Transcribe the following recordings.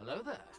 Hello there.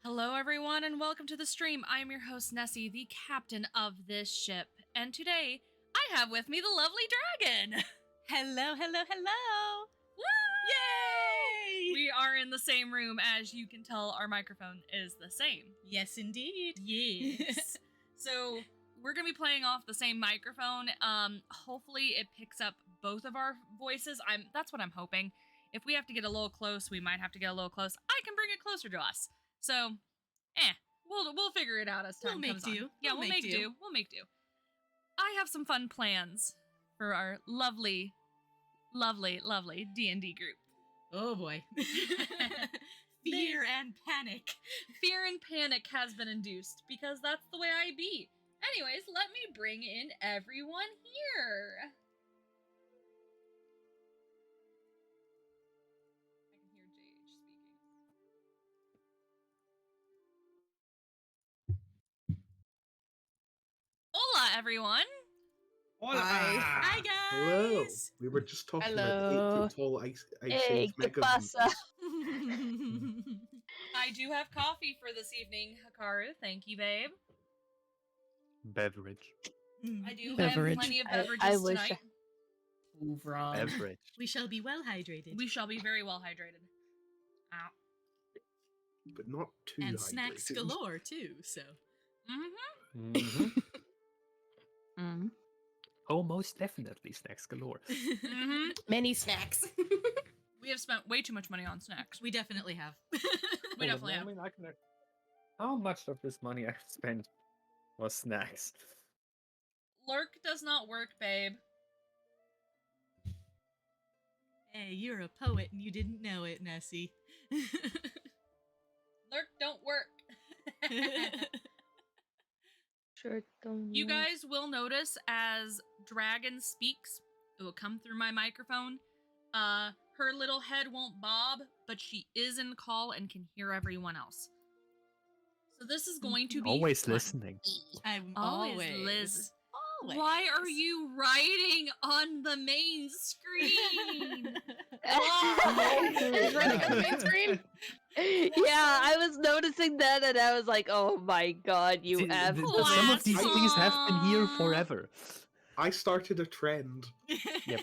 Hello everyone and welcome to the stream. I am your host Nessie, the captain of this ship. And today, I have with me the lovely dragon. Hello, hello, hello. Woo! Yay! We are in the same room. As you can tell, our microphone is the same. Yes, indeed. Yes. So, we're going to be playing off the same microphone. Hopefully it picks up both of our voices. That's what I'm hoping. If we have to get a little close, we might have to get a little close. I can bring it closer to us. So, we'll figure it out as time comes on. Yeah, we'll make do. We'll make do. I have some fun plans for our lovely, lovely, lovely D&D group. Oh boy. Fear and panic. Fear and panic has been induced because that's the way I be. Anyways, let me bring in everyone here. Hola, everyone. Hola. Hi, guys. Hello. We were just talking about 8 foot tall ice Hey, mega ¿qué pasa? I do have coffee for this evening, Hikaru. Thank you, babe. Beverage. I do Beverage. have plenty of beverages I wish tonight. Move on. Beverage. We shall be well hydrated. We shall be very well hydrated. Ow. but not too And hydrated. snacks galore, too, so. Mm-hmm. Mm-hmm. Mm. Oh, most definitely snacks galore. Mm-hmm. Many snacks. We have spent way too much money on snacks. We definitely have. We definitely have. How much of this money I spent was snacks? Lurk does not work, babe. Hey, you're a poet and you didn't know it, Nessie. Lurk don't work. Sure don't. You guys will notice as Dragon speaks, it will come through my microphone. Her little head won't bob, but she is in call and can hear everyone else. So this is going to be Always fun. listening. I'm Always always. Always. Why are you writing on the main screen? Is running on the main screen? Yeah, I was noticing that and I was like, oh my god, you See, have some of these things have been here forever. I started a trend. Yep.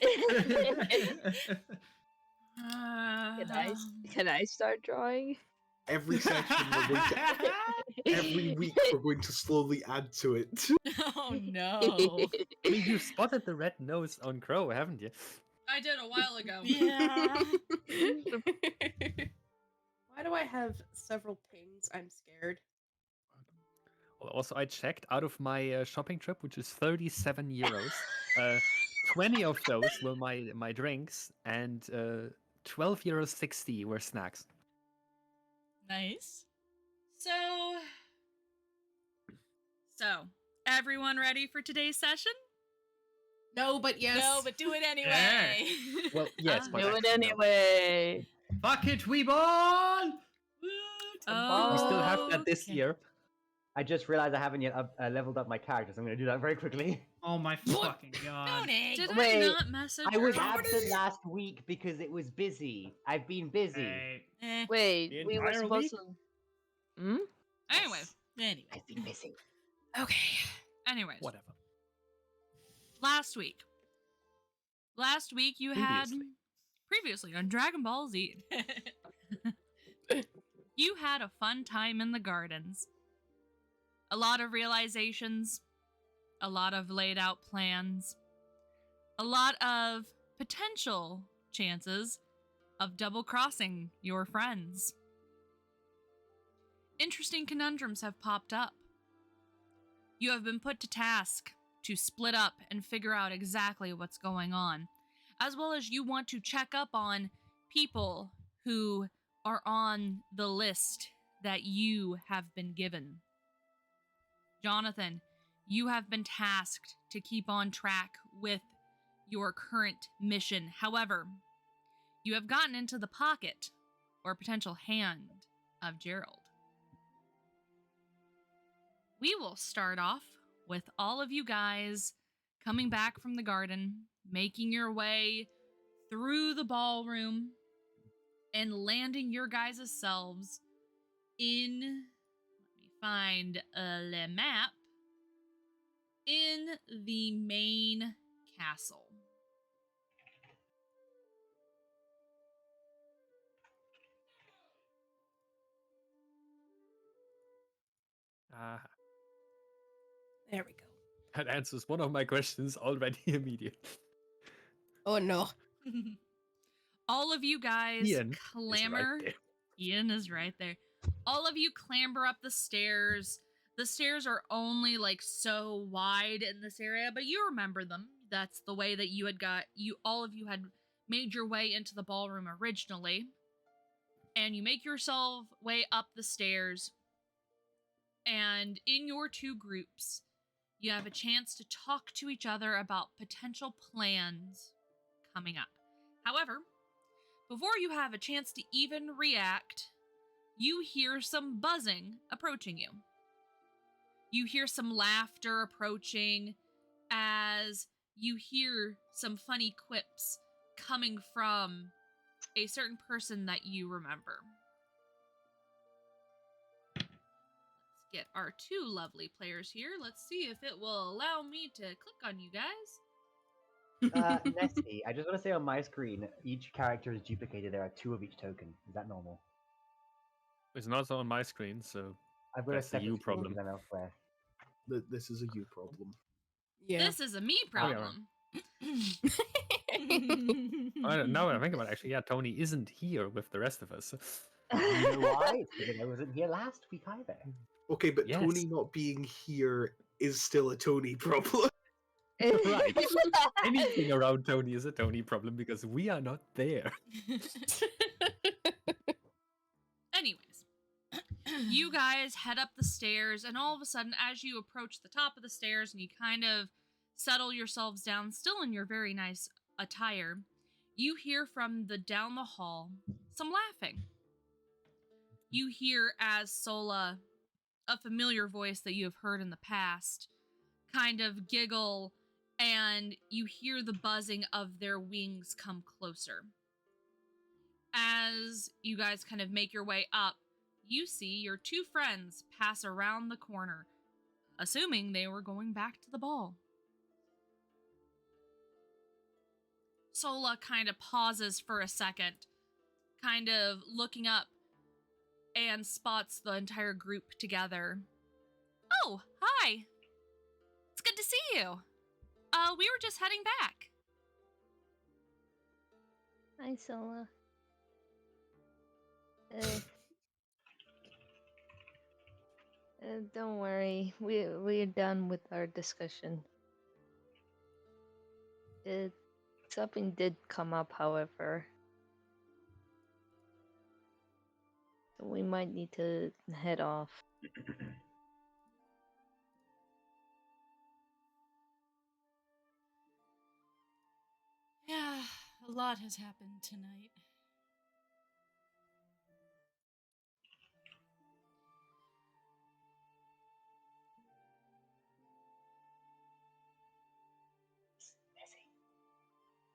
Can I start drawing? Every session we're going to, every week we're going to slowly add to it. Oh no. I mean, you've spotted the red nose on Crow, haven't you? I did a while ago. Yeah. Why do I have several pings? I'm scared. Also, I checked out of my shopping trip, which is 37 euros. 20 of those were my drinks, and 12 euros 60 were snacks. Nice. So, everyone ready for today's session? No, but yes. No, but do it anyway. Well, yes, but Do it actually, no. anyway. Fuck it, we ball! We still have that this Okay. year. I just realized I haven't yet leveled up my character, so I'm going to do that very quickly. Oh my fucking god. Did Wait, I not message I was her? absent last week because it was busy. I've been busy. Hey, Eh. Wait, The we were entire supposed week? to. Hmm? Anyway. Anyway. I've been busy. Okay. Anyways. Whatever. Last week you had previously on Dragon Ball Z. You had a fun time in the gardens. A lot of realizations, a lot of laid out plans, a lot of potential chances of double crossing your friends. Interesting conundrums have popped up. You have been put to task to split up and figure out exactly what's going on, as well as you want to check up on people who are on the list that you have been given. Jonathan, you have been tasked to keep on track with your current mission. However, you have gotten into the pocket or potential hand of Gerald. We will start off with all of you guys coming back from the garden, making your way through the ballroom, and landing your guys' selves in find the map in the main castle. There we go. That answers one of my questions already immediately. Oh no. All of you guys Ian clamber. Ian is right there. All of you clamber up the stairs. The stairs are only like so wide in this area, but you remember them. That's the way that you had all of you had made your way into the ballroom originally. And you make yourself way up the stairs. And in your two groups, you have a chance to talk to each other about potential plans coming up. However, before you have a chance to even react, you hear some buzzing approaching you. You hear some laughter approaching as you hear some funny quips coming from a certain person that you remember. Let's get our two lovely players here. Let's see if it will allow me to click on you guys. Nessie, I just want to say on my screen, each character is duplicated. There are 2 of each token. Is that normal? It's not on my screen, so I've got that's a the separate you screen problem. than elsewhere. This is a you problem. Yeah. This is a me problem. Now that I think about it, actually, yeah, Tony isn't here with the rest of us. You know why? It's because I wasn't here last week either. Okay, but Yes. Tony not being here is still a Tony problem. Right. Anything around Tony is a Tony problem because we are not there. Anyways, you guys head up the stairs, and all of a sudden, as you approach the top of the stairs and you kind of settle yourselves down, still in your very nice attire, you hear from down the hall some laughing. You hear as Sola, a familiar voice that you have heard in the past, kind of giggle, and you hear the buzzing of their wings come closer. As you guys kind of make your way up, you see your two friends pass around the corner, assuming they were going back to the ball. Sola kind of pauses for a second, kind of looking up, and spots the entire group together. Oh, hi! It's good to see you. We were just heading back. Hi, Sola. Don't worry. We're done with our discussion. Something did come up, however. So we might need to head off. Yeah, a lot has happened tonight.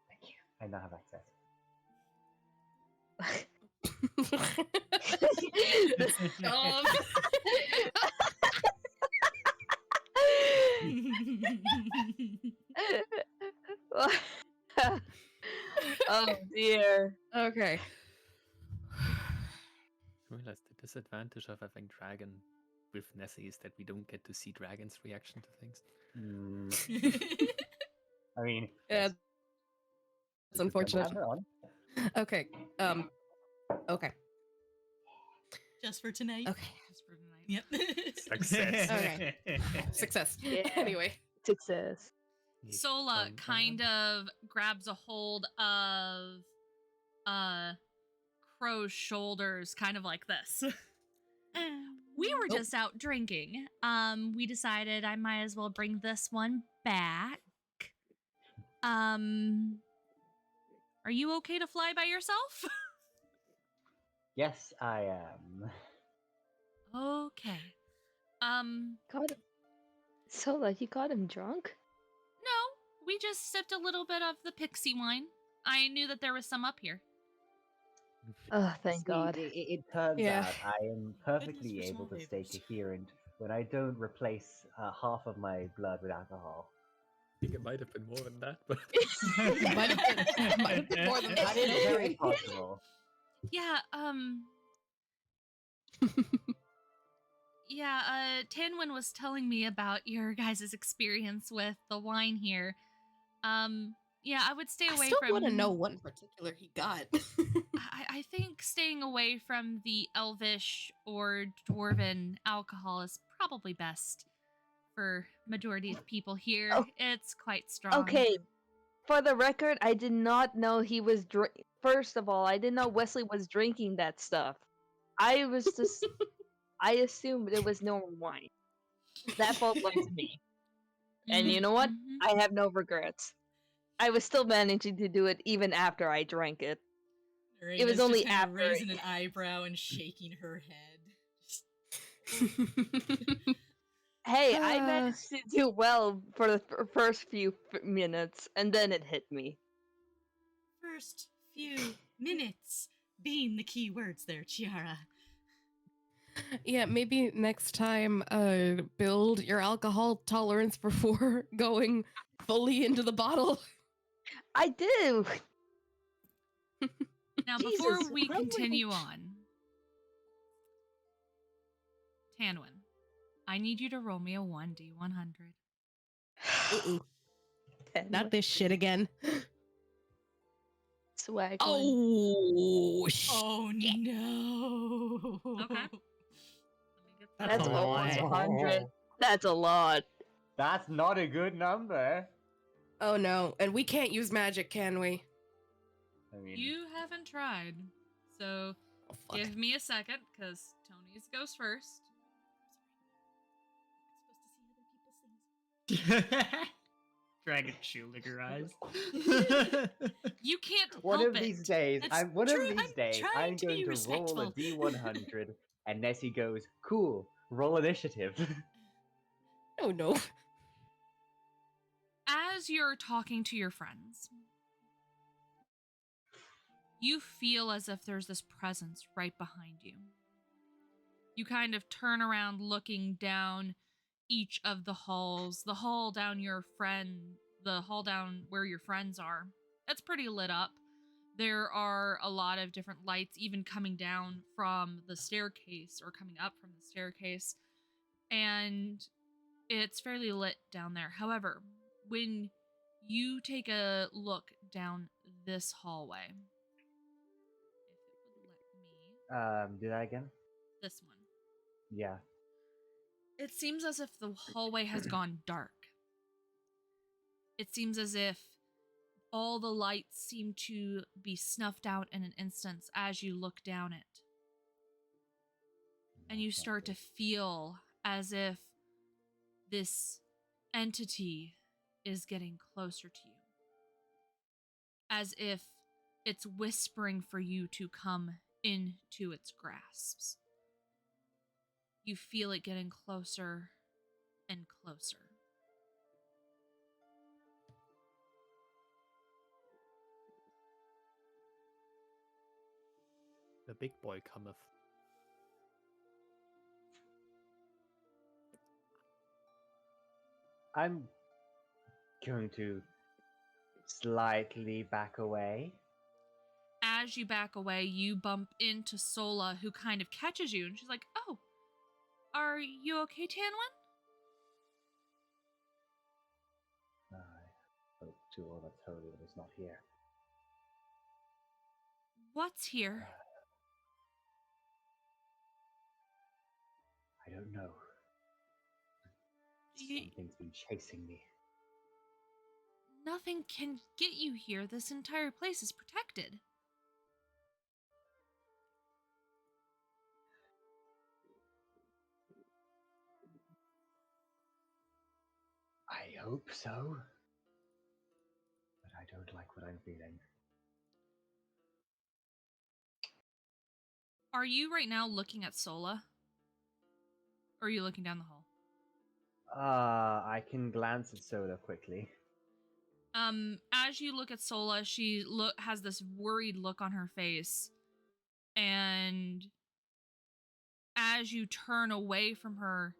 Thank you. I now have access. Oh dear. Okay. I realized the disadvantage of having Dragon with Nessie is that we don't get to see Dragon's reaction to things. I mean, Yeah. It's unfortunate. Have her on. Okay. Okay. Just for tonight. Okay. Just for tonight. Yep. Success. Okay. Success. Yeah. Anyway. Success. Sola kind of grabs a hold of Crow's shoulders, kind of like this. We were just out drinking. We decided I might as well bring this one back. Are you okay to fly by yourself? Yes, I am. Okay. Got him. Sola, you got him drunk? No, we just sipped a little bit of the Pixie wine. I knew that there was some up here. Oh, thank See, God. it turns Yeah. out I am perfectly for able small to stay favors. coherent when I don't replace half of my blood with alcohol. I think it might have been more than that, but Might have been more than That is that. very possible. Yeah, yeah, Tanwin was telling me about your guys' experience with the wine here. Yeah, I would stay I away still from. want to know what in particular he got. I think staying away from the elvish or dwarven alcohol is probably best for majority of people here. Oh. It's quite strong. Okay, for the record, I did not know he was First of all, I didn't know Wesley was drinking that stuff. I was just, I assumed it was normal wine. That fault was me. And you know what? Mhm. I have no regrets. I was still managing to do it even after I drank it. It was Neraina's only just kind of after. raising an eyebrow and shaking her head. Hey, I managed to do well for the first few minutes, and then it hit me. First few minutes being the key words there, Chiara. Yeah, maybe next time, build your alcohol tolerance before going fully into the bottle. I do. Now, Jesus, before we how many- continue on, Tanwin, I need you to roll me a 1d100. Uh-uh. Ten. Not this shit again. Swag. Oh, Oh no. Okay. Let me get That's that. a almost lot. 100. That's a lot. That's not a good number. Oh no, and we can't use magic, can we? I mean, You haven't tried, so Oh, fuck. give me a second, because Tony's goes first. Dragon shield in your eyes. You can't one help of these it. days, That's one true, of these I'm days, trying I'm to going be to roll a respectful. D100, and Nessie goes, "Cool, roll initiative." Oh no. As you're talking to your friends, you feel as if there's this presence right behind you. You kind of turn around looking down each of the halls, the hall down where your friends are. That's pretty lit up. There are a lot of different lights even coming down from the staircase or coming up from the staircase. And it's fairly lit down there. However, when you take a look down this hallway, if it would let me, Do that again? this one, Yeah. it seems as if the hallway has gone dark. It seems as if all the lights seem to be snuffed out in an instant as you look down it. And you start to feel as if this entity is getting closer to you. As if it's whispering for you to come into its grasps. You feel it getting closer and closer. the big boy cometh. I'm going to slightly back away. As you back away, you bump into Sola, who kind of catches you, and she's like, "Oh, are you okay, Tanwin?" I hope to all that's holy that is not here. What's here? I don't know. Something's been chasing me. Nothing can get you here. This entire place is protected. I hope so. But I don't like what I'm feeling. Are you right now looking at Sola? Or are you looking down the hall? I can glance at Soda quickly. As you look at Sola, she has this worried look on her face. And as you turn away from her,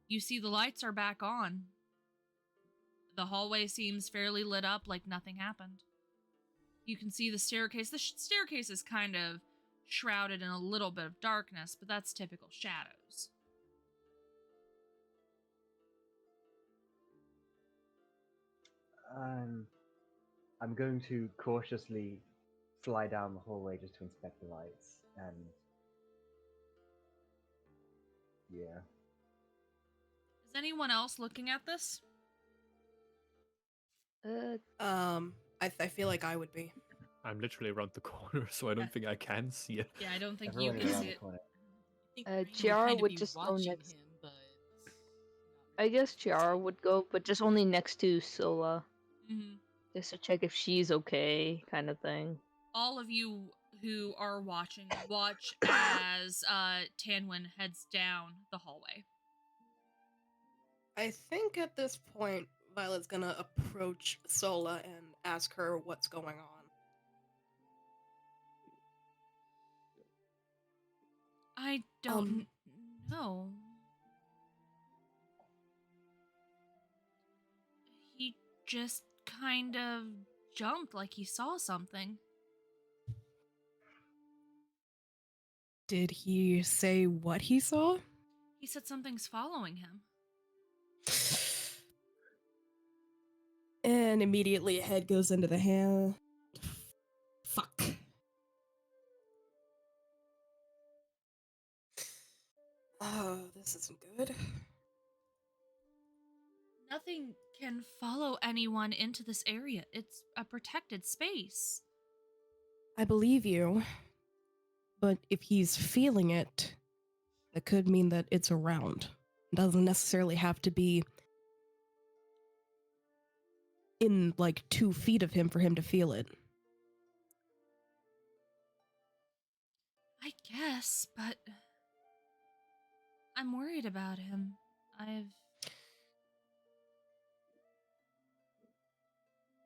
you see the lights are back on. The hallway seems fairly lit up, like nothing happened. You can see the staircase. The staircase is kind of shrouded in a little bit of darkness, but that's typical shadows. I'm going to cautiously fly down the hallway just to inspect the lights, and yeah. Is anyone else looking at this? I feel like I would be. I'm literally around the corner, so I don't think I can see it. Yeah, I don't think Everyone you is can around see the it. corner. Chiara would just go next. I guess Chiara would go, but just only next to Sola, Mm-hmm. just to check if she's okay, kind of thing. All of you who are watching watch as Tanwin heads down the hallway. I think at this point, Violet's gonna approach Sola and ask her what's going on. I don't know. He just kind of jumped like he saw something. Did he say what he saw? He said something's following him. And immediately a head goes into the hand. Fuck. Oh, this isn't good. Nothing can follow anyone into this area. It's a protected space. I believe you. But if he's feeling it, that could mean that it's around. It doesn't necessarily have to be in like 2 feet of him for him to feel it. I guess, but I'm worried about him.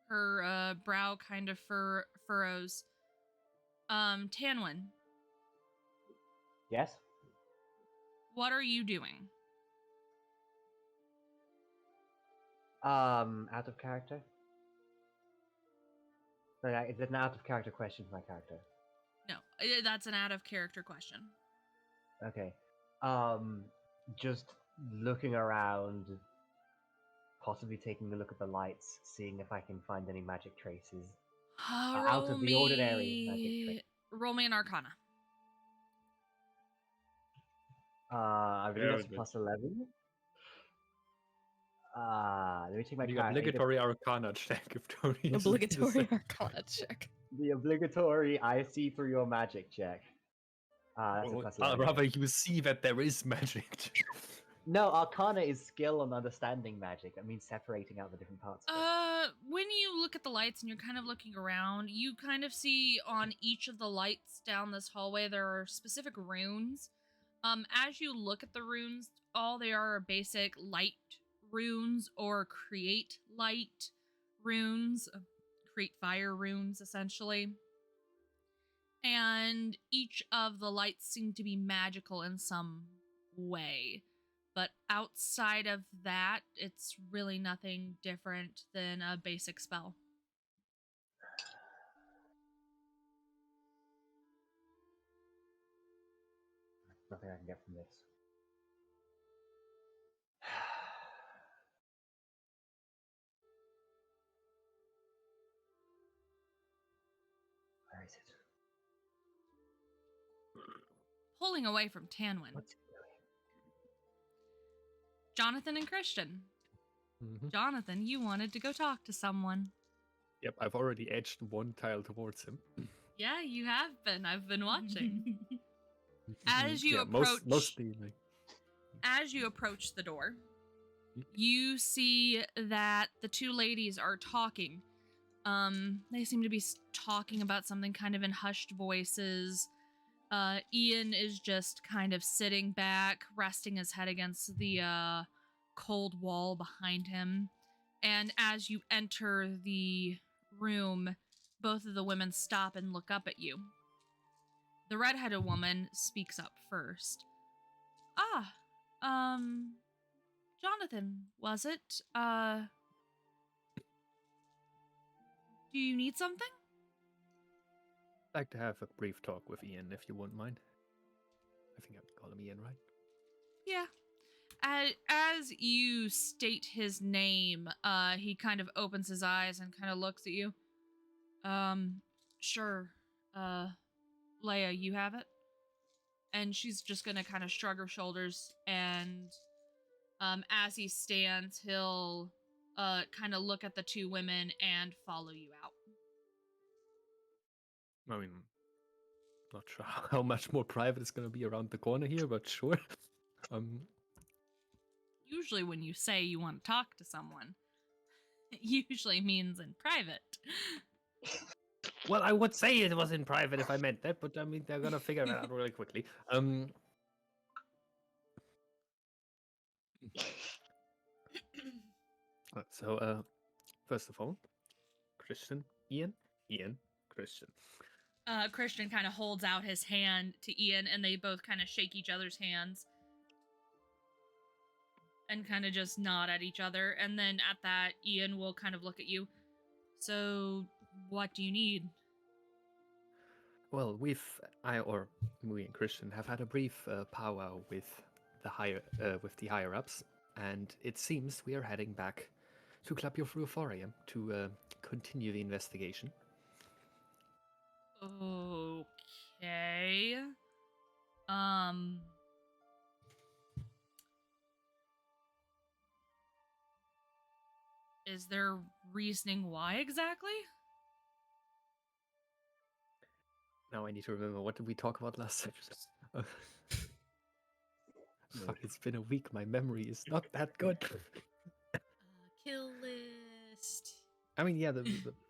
Her brow kind of furrows. Tanwin, Yes? what are you doing? Out of character? So, is it an out of character question for my character? No, that's an out of character question. Okay. Just looking around, possibly taking a look at the lights, seeing if I can find any magic traces. Out of the ordinary magic trace. Roll me an Arcana. I believe Very that's good. plus 11. Let me take my The character. obligatory Arcana check if Tony is Obligatory Arcana check. The obligatory I see through your magic check. That's a plus 11. Rather, you see that there is magic. No, Arcana is skill on understanding magic. That means separating out the different parts of it. When you look at the lights and you're kind of looking around, you kind of see on each of the lights down this hallway there are specific runes. As you look at the runes, all they are basic light runes or create light runes, create fire runes essentially. And each of the lights seem to be magical in some way. But outside of that, it's really nothing different than a basic spell. Nothing I can get from this. Where is it? Pulling away from Tanwin, What's it doing? Jonathan and Christian. Mhm. Jonathan, you wanted to go talk to someone. Yep, I've already edged one tile towards him. Yeah, you have been. I've been watching. As you Yeah, approach, mostly like, as you approach the door, you see that the two ladies are talking. They seem to be talking about something kind of in hushed voices. Ian is just kind of sitting back, resting his head against the cold wall behind him. And as you enter the room, both of the women stop and look up at you. the redheaded woman speaks up first. Jonathan, was it? Do you need something? I'd like to have a brief talk with Ian, if you wouldn't mind. I think I would call him Ian, right? Yeah. As you state his name, he kind of opens his eyes and kind of looks at you. Sure. Leia, you have it? And she's just gonna kind of shrug her shoulders, and as he stands, he'll kind of look at the two women and follow you out. I mean, not sure how much more private it's going to be around the corner here, but sure. Usually when you say you want to talk to someone, it usually means in private. Well, I would say it was in private if I meant that, but I mean, they're going to figure that out really quickly. So, first of all, Christian, Ian, Christian. Christian kind of holds out his hand to Ian, and they both kind of shake each other's hands and kind of just nod at each other. And then at that, Ian will kind of look at you. So, what do you need? Well, we and Christian have had a brief powwow with the higher ups, and it seems we are heading back to Club Euphorium to continue the investigation. Okay. Is there reasoning why exactly? Now I need to remember, what did we talk about last session? Fuck, it's been a week. My memory is not that good. Kill list. I mean, yeah,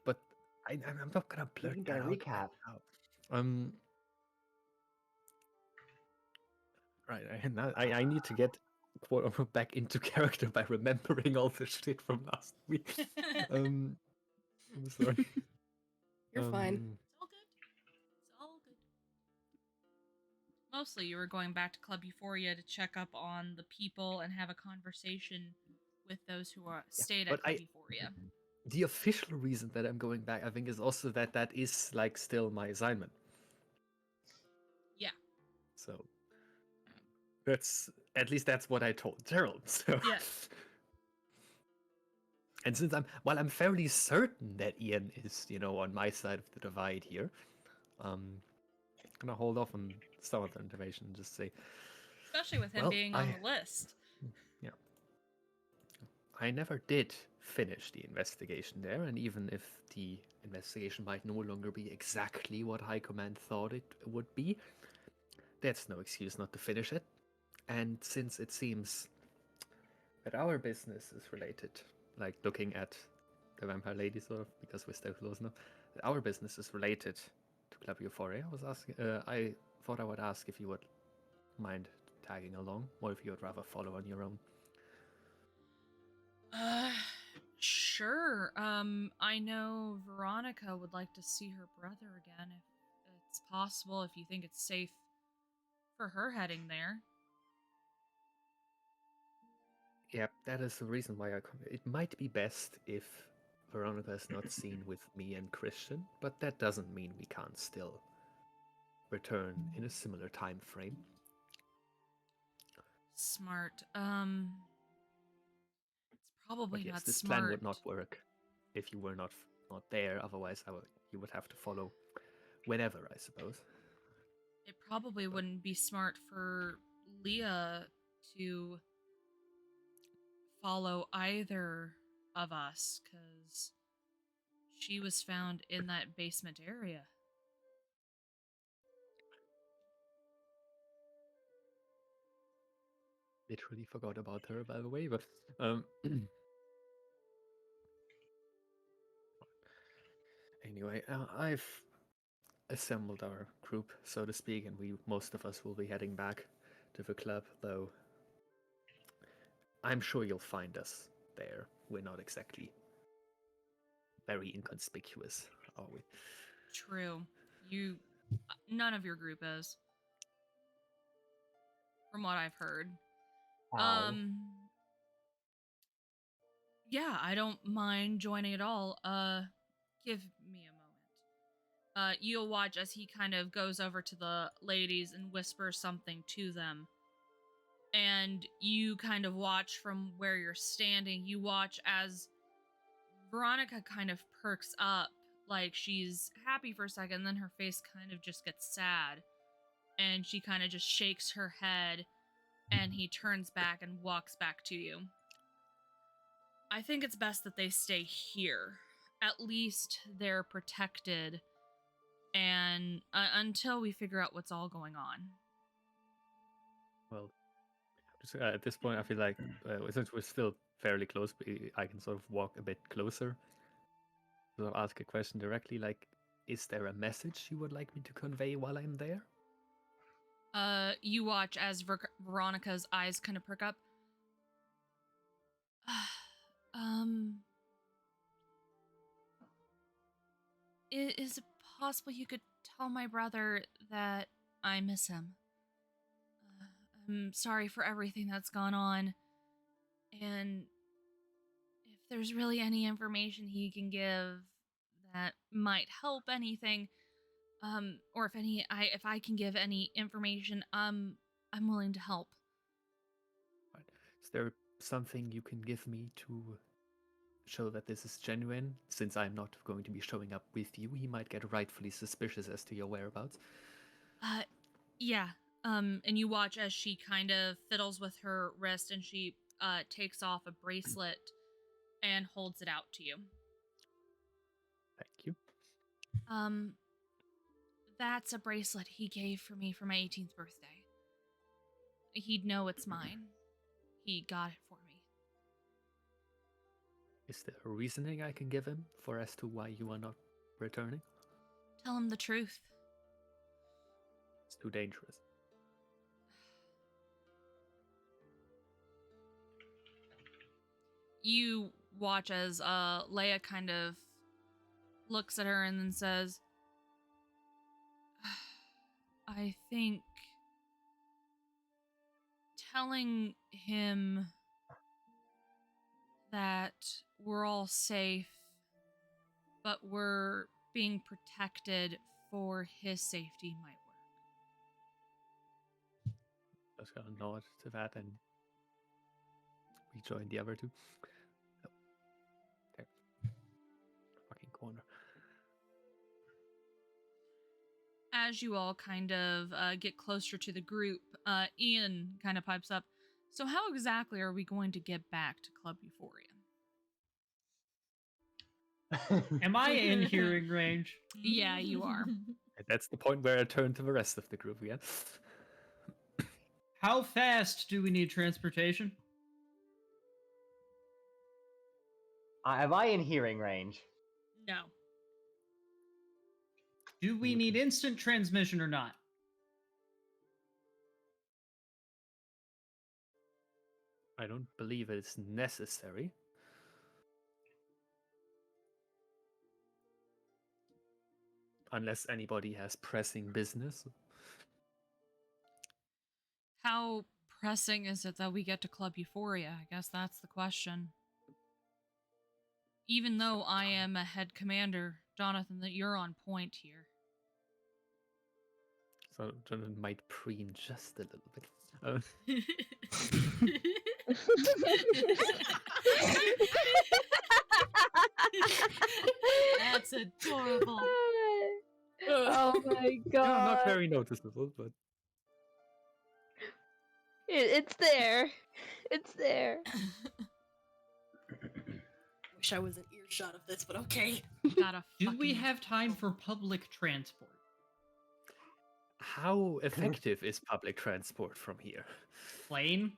but I'm not gonna You blurt can that get a out. recap. Right. I need to get back into character by remembering all the shit from last week. I'm sorry. You're fine. It's all good. It's all good. Mostly you were going back to Club Euphoria to check up on the people and have a conversation with those who stayed at Club Euphoria. The official reason that I'm going back, I think, is also that is like still my assignment. Yeah. So that's what I told Gerald. So. Yeah. And since I'm fairly certain that Ian is, on my side of the divide here, I'm gonna hold off on some of the information and just say, especially with him being on the list. Yeah. I never did finish the investigation there, and even if the investigation might no longer be exactly what High Command thought it would be, that's no excuse not to finish it. And since it seems that our business is related, like looking at the vampire lady sort of, because we're still close enough, our business is related to Club Euphoria. I thought I would ask if you would mind tagging along, or if you would rather follow on your own. Sure. I know Veronica would like to see her brother again, if it's possible, if you think it's safe for her heading there. Yeah, that is the reason why it might be best if Veronica is not seen with me and Christian, but that doesn't mean we can't still return in a similar time frame. Smart. It's probably but yes, not this smart. plan would not work if you were not there. Otherwise, you would have to follow whenever, I suppose. It probably wouldn't be smart for Leah to follow either of us, because she was found in that basement area. Literally forgot about her, by the way, but anyway, I've assembled our group, so to speak, and most of us will be heading back to the club, though I'm sure you'll find us there. We're not exactly very inconspicuous, are we? True. You None of your group is, from what I've heard. Ow. Yeah, I don't mind joining at all. Give me a moment. You'll watch as he kind of goes over to the ladies and whispers something to them. And you kind of watch from where you're standing. You watch as Veronica kind of perks up, like she's happy for a second, then her face kind of just gets sad. And she kind of just shakes her head, and he turns back and walks back to you. I think it's best that they stay here. At least they're protected, and until we figure out what's all going on. Well, just, at this point, I feel like since we're still fairly close, I can sort of walk a bit closer. So I'll ask a question directly, like, is there a message you would like me to convey while I'm there? You watch as Veronica's eyes kind of perk up. Is it possible you could tell my brother that I miss him? I'm sorry for everything that's gone on. And if there's really any information he can give that might help anything, or if I can give any information, I'm willing to help. Right. Is there something you can give me to show that this is genuine? Since I'm not going to be showing up with you, he might get rightfully suspicious as to your whereabouts. Yeah. And you watch as she kind of fiddles with her wrist, and she takes off a bracelet and holds it out to you. Thank you. That's a bracelet he gave for me for my 18th birthday. He'd know it's mine. He got it for me. Is there a reasoning I can give him for as to why you are not returning? Tell him the truth. It's too dangerous. You watch as Leia kind of looks at her and then says, I think telling him that we're all safe, but we're being protected for his safety might work. Just gonna nod to that and rejoin the other two. Oh. There. Fucking corner. As you all kind of get closer to the group, Ian kind of pipes up, so how exactly are we going to get back to Club Euphoria? Am I in hearing range? Yeah, you are. That's the point where I turn to the rest of the group again. How fast do we need transportation? Am I in hearing range? No. Do we need instant transmission or not? I don't believe it's necessary. Unless anybody has pressing business. How pressing is it that we get to Club Euphoria? I guess that's the question. Even though I am a head commander, Jonathan, that you're on point here. So Jonathan might preen just a little bit. That's adorable. Oh my god. Yeah, not very noticeable, but It's there. It's there. Wish I was in earshot of this, but okay. Gotta Do we fucking- have time for public transport? how effective is public transport from here? Plane?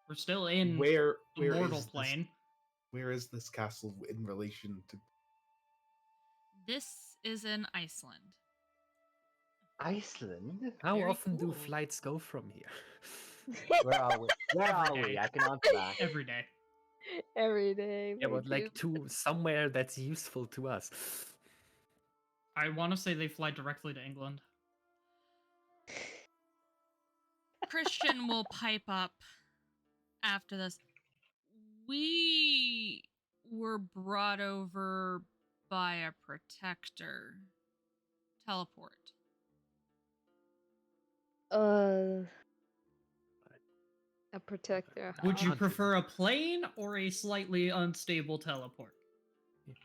We're still in Where the mortal is this- plane. where is this castle in relation to? This is in Iceland. Iceland? How Very often do cool. flights go from here? Where are we? Where are Every we? day. I can answer that. Every day. Every day. Yeah, but thank like you. to somewhere that's useful to us. I want to say they fly directly to England. Christian will pipe up after this. We were brought over by a protector. Teleport. A protector. Would you Can't prefer a plane or a slightly unstable teleport?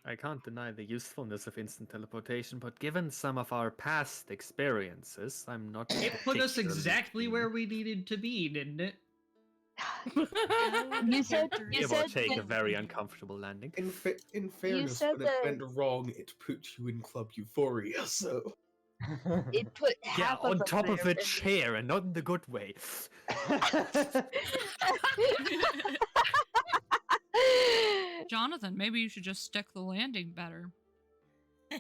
I can't deny the usefulness of instant teleportation, but given some of our past experiences, I'm not. It put us particularly exactly keen. where we needed to be, didn't it? You said Give or take a that- very uncomfortable landing. In fairness, said when it that- went wrong, it put you in Club Euphoria, so... it put Yeah, half on of us top of there, a chair, and not in the good way. Jonathan, maybe you should just stick the landing better. You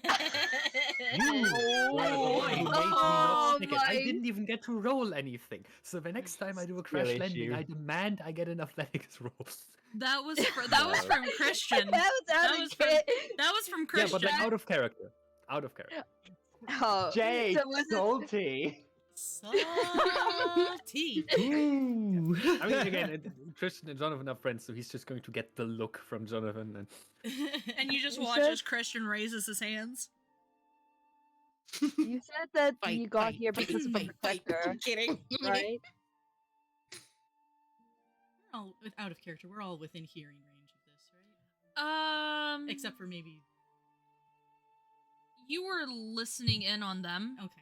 were the one who made me not stick it. I my- didn't even get to roll anything. So the next time I do a crash Skill landing, issue. I demand I get an athletics roll. That was from Christian. That was out That of was from ca- That was from Yeah, Christian. but like out of character. Out of character. Oh, Jay, so was it- salty. Salty. Ooh. I mean, again, Christian and Jonathan are friends, so he's just going to get the look from Jonathan. And And you just You watch said- as Christian raises his hands. You said that Fight, you got fight, here fight, because of a fight, fight. protector, Kidding. right? We're all out of character. We're all within hearing range of this, right? Except for maybe. you were listening in on them, Okay.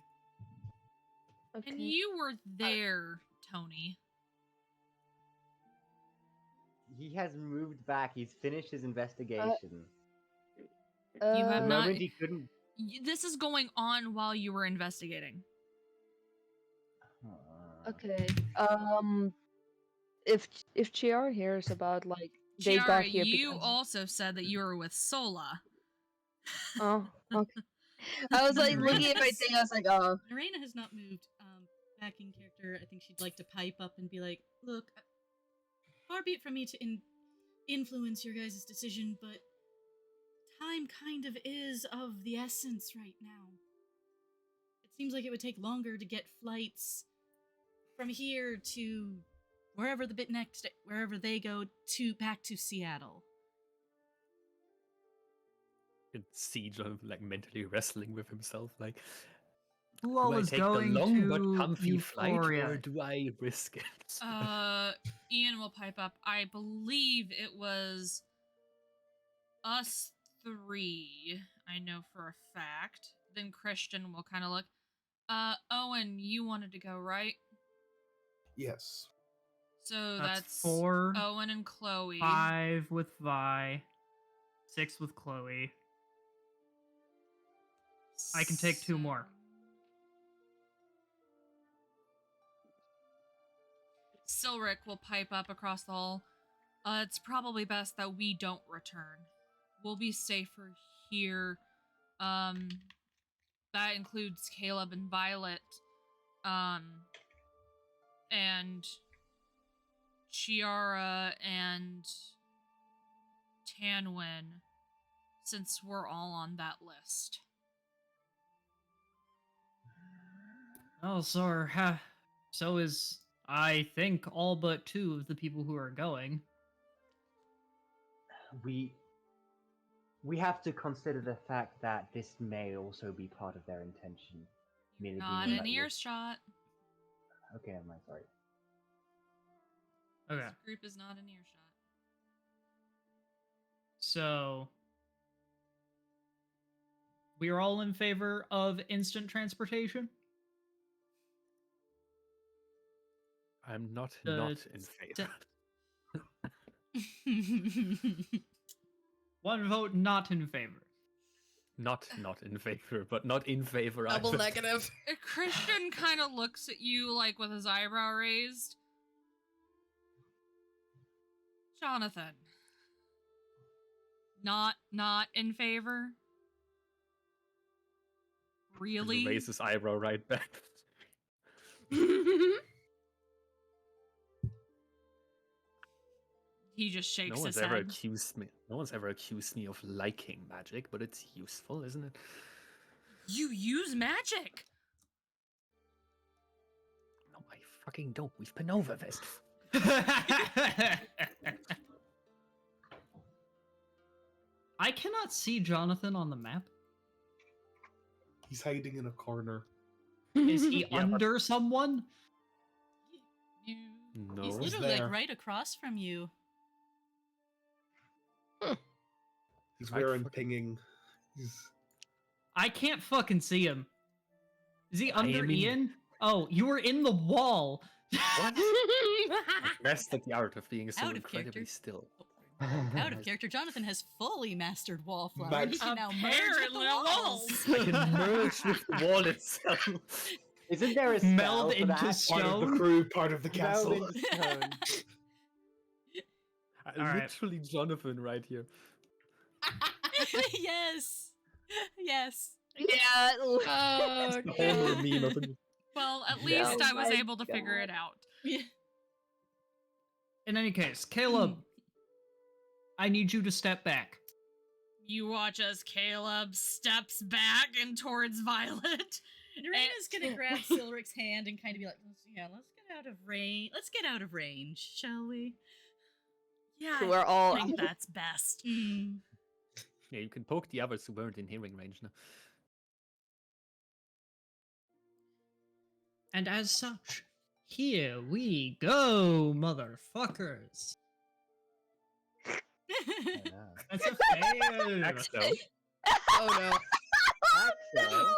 Okay. and you were there, Tony. He has moved back. He's finished his investigation. You have the not- moment he couldn't. This is going on while you were investigating. Okay. If Chiara hears about like they got Chiara, here you because also said that you were with Sola. oh okay. I was like looking at my thing. I was like, oh, Neraina has not moved back in character. I think she'd like to pipe up and be like, look, far be it from me to influence your guys' decision, but time kind of is of the essence right now. It seems like it would take longer to get flights from here to wherever wherever they go to back to Seattle. you can see Jonathan like mentally wrestling with himself, like, Who do all I is take going the long to but comfy flight, Euphoria? or do I risk it? Ian will pipe up. I believe it was us three. I know for a fact. Then Christian will kind of look. Owen, you wanted to go, right? Yes. So That's that's 4, Owen and Chloe. 5 with Vi, 6 with Chloe. I can take 2 more. Silric will pipe up across the hall. It's probably best that we don't return. We'll be safer here. That includes Caleb and Violet. And Chiara and Tanwin, since we're all on that list. Oh, so is, I think, all but 2 of the people who are going. We have to consider the fact that this may also be part of their intention. Merely being Not on an that list. earshot. Okay, never mind. Sorry. Okay. This group is not an earshot. So we are all in favor of instant transportation? I'm not Uh, not in favor. One vote not in favor. Not in favor, but not in favor Double either. negative. Christian kind of looks at you like with his eyebrow raised. Jonathan. Not in favor? And Really? raise his eyebrow right back. He just shakes No one's his ever head. accused me. No one's ever accused me of liking magic, but it's useful, isn't it? You use magic. No, I fucking don't. We've been over this. I cannot see Jonathan on the map. He's hiding in a corner. Is he Yeah, but- under someone? You, No. he's He's literally there. like right across from you. He's I'd wearing fuck- pinging. He's... I can't fucking see him. Is he under am in- Ian? Oh, you were in the wall. What? Best at the art of being so Out of incredibly character. still. Out of character, Jonathan has fully mastered Wallflower. and he can now merge with Apparently the walls. I can merge with the wall itself. Isn't there a spell Meld for into that? Part of stone. the crew, part of the Meld castle. into stone. Alright. Literally Jonathan right here. Yes. Yes. Yeah. Oh, The Homer meme of it. Well, at Oh least I was my able to figure God. it out. Yeah. In any case, Caleb, I need you to step back. You watch as Caleb steps back and towards Violet. Neraina's gonna grab Silric's hand and kind of be like, let's get out of range. Let's get out of range, shall we? Yeah, We're all. I think that's best. Yeah, you can poke the others who weren't in hearing range now. And as such, here we go, motherfuckers. That's a fail. Axel. Oh Axel?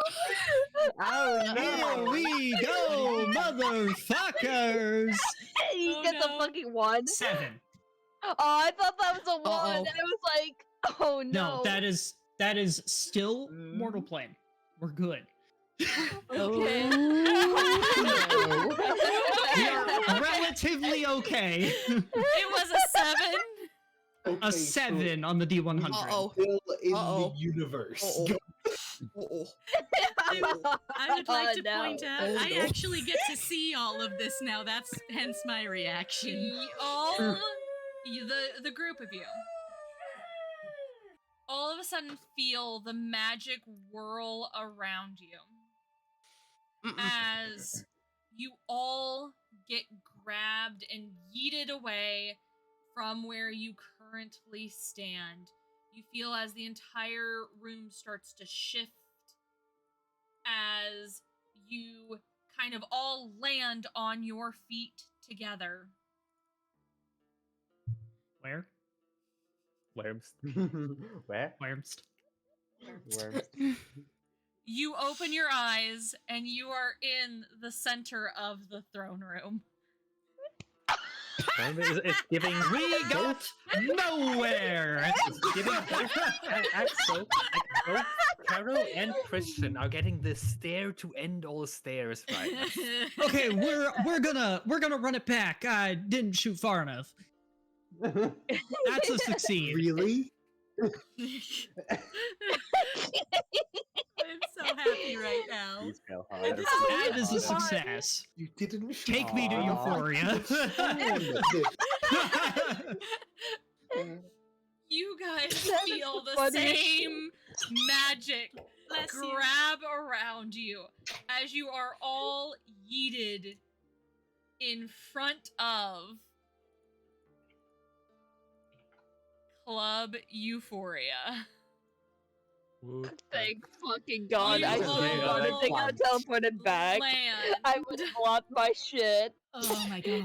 Oh Here no! we go, motherfuckers. He Oh, gets no. a fucking one. 7. Oh, I thought that was a one. Uh-oh. I was like, oh no. No, that is still mortal plane. We're good. Okay. We are relatively okay. It was a 7. Okay, A so 7 on the D100. Uh-oh. Still in Uh-oh. the universe. Uh-oh. Go- oh. I would like to No. point out, Oh, I no. actually get to see all of this now. That's hence my reaction. The group of you, all of a sudden feel the magic whirl around you as you all get grabbed and yeeted away from where you currently stand. You feel as the entire room starts to shift as you kind of all land on your feet together. Where? Worms. Where? Worms. Worms. You open your eyes and you are in the center of the throne room. It's giving We got nowhere. It's giving both Axel, like both Carol and Christian are getting the stare to end all stares right now. Okay, we're gonna run it back. I didn't shoot far enough. That's a succeed. Really? I'm so happy right now. Please fail hard. That is a God. success. You didn't Take me to Aw. Euphoria. You guys That is feel the funny. same magic Bless you. grab around you as you are all yeeted in front of Club Euphoria. Thank fucking God. You I all really wanted to land. get teleported back. Land. I would have lost my shit. Oh my god.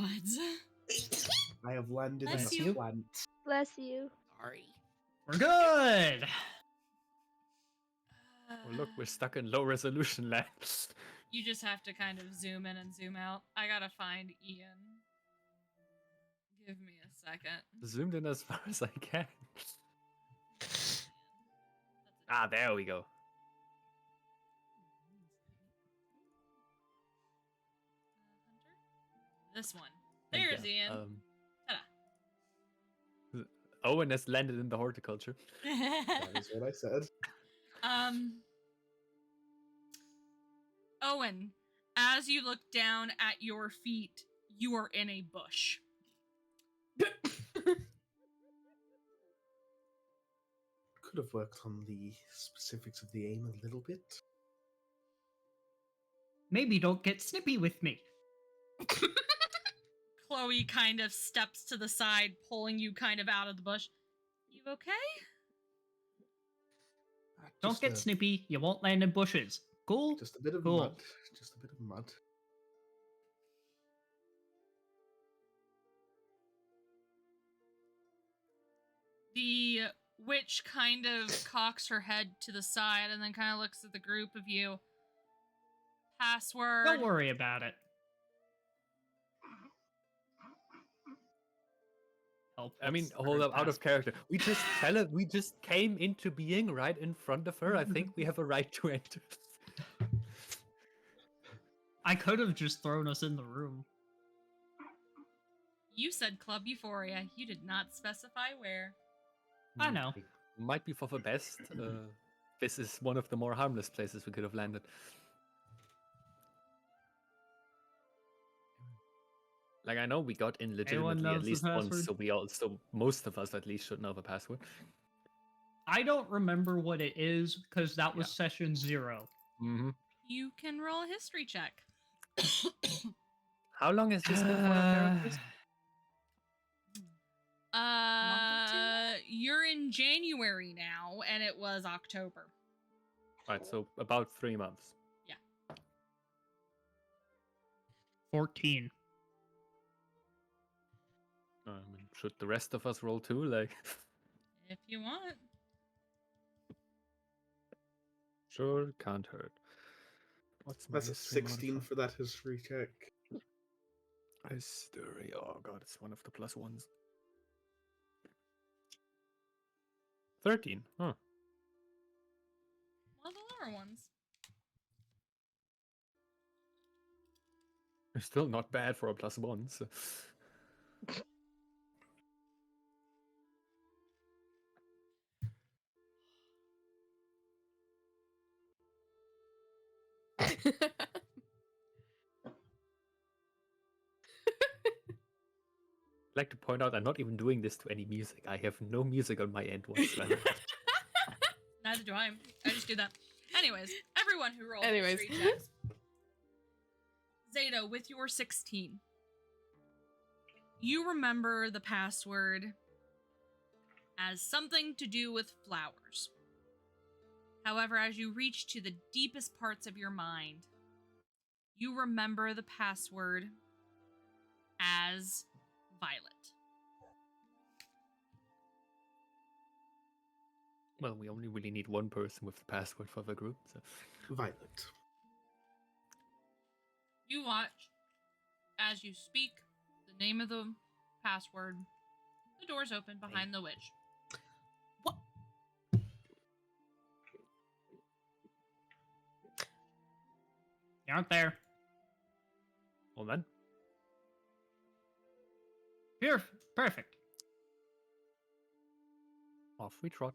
I have landed Bless in you. a plant. Bless you. Sorry. We're good. Oh, look, we're stuck in low resolution land. You just have to kind of zoom in and zoom out. I gotta find Ian. Give me a second. Zoomed in as far as I can. Ah, there we go. This one. And There's yeah, Ian. Owen has landed in the horticulture. That is what I said. Owen, as you look down at your feet, you are in a bush. Could have worked on the specifics of the aim a little bit. maybe don't get snippy with me. Chloe kind of steps to the side, pulling you kind of out of the bush. You okay? Don't get snippy. You won't land in bushes. Cool? Just a bit of Cool. mud. Just a bit of mud. The witch kind of cocks her head to the side and then kind of looks at the group of you. Password. Don't worry about it. I mean, hold up, out of character. We just came into being right in front of her. I think we have a right to enter. I could have just thrown us in the room. You said Club Euphoria. You did not specify where. I know. Might be for the best. This is one of the more harmless places we could have landed. Like, I know we got in legitimately at least once, so most of us at least should know the password. I don't remember what it is, because that was session 0. Mm-hmm. You can roll a history check. How long has this been for our characters? You're in January now, and it was October. Right, so about 3 months. Yeah. 14. Should the rest of us roll too? Like, if you want. Sure, can't hurt. That's a 16 for that history check. History. Oh god, it's one of the plus ones. 13. Huh. One of the lower ones. It's still not bad for a plus one. So. I'd like to point out I'm not even doing this to any music. I have no music on my end whatsoever. Neither do I. I just do that. Anyways, everyone who rolled history checks. Zeta, with your 16, you remember the password as something to do with flowers. However, as you reach to the deepest parts of your mind, you remember the password as Violet. Well, we only really need one person with the password for the group. So. Violet. You watch as you speak the name of the password. The doors open behind the witch. What? You aren't there. Well then. Here, perfect. Off we trot.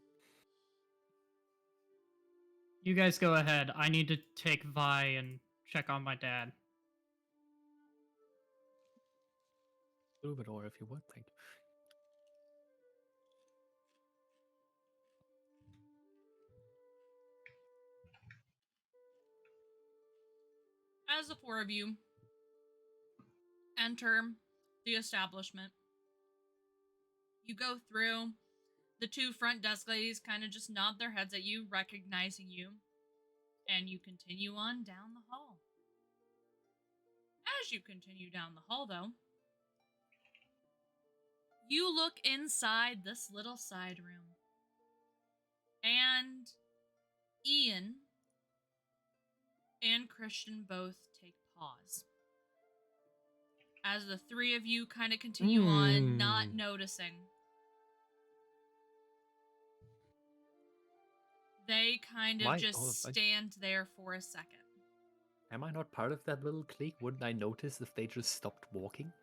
You guys go ahead. I need to take Vi and check on my dad. Through the door if you would, thank you. As the four of you enter the establishment, you go through. The two front desk ladies kind of just nod their heads at you, recognizing you, and you continue on down the hall. As you continue down the hall, though, you look inside this little side room, and Ian and Christian both take pause. As the three of you kind of continue on, not noticing. They kind of just stand there for a second. Am I not part of that little clique? Wouldn't I notice if they just stopped walking?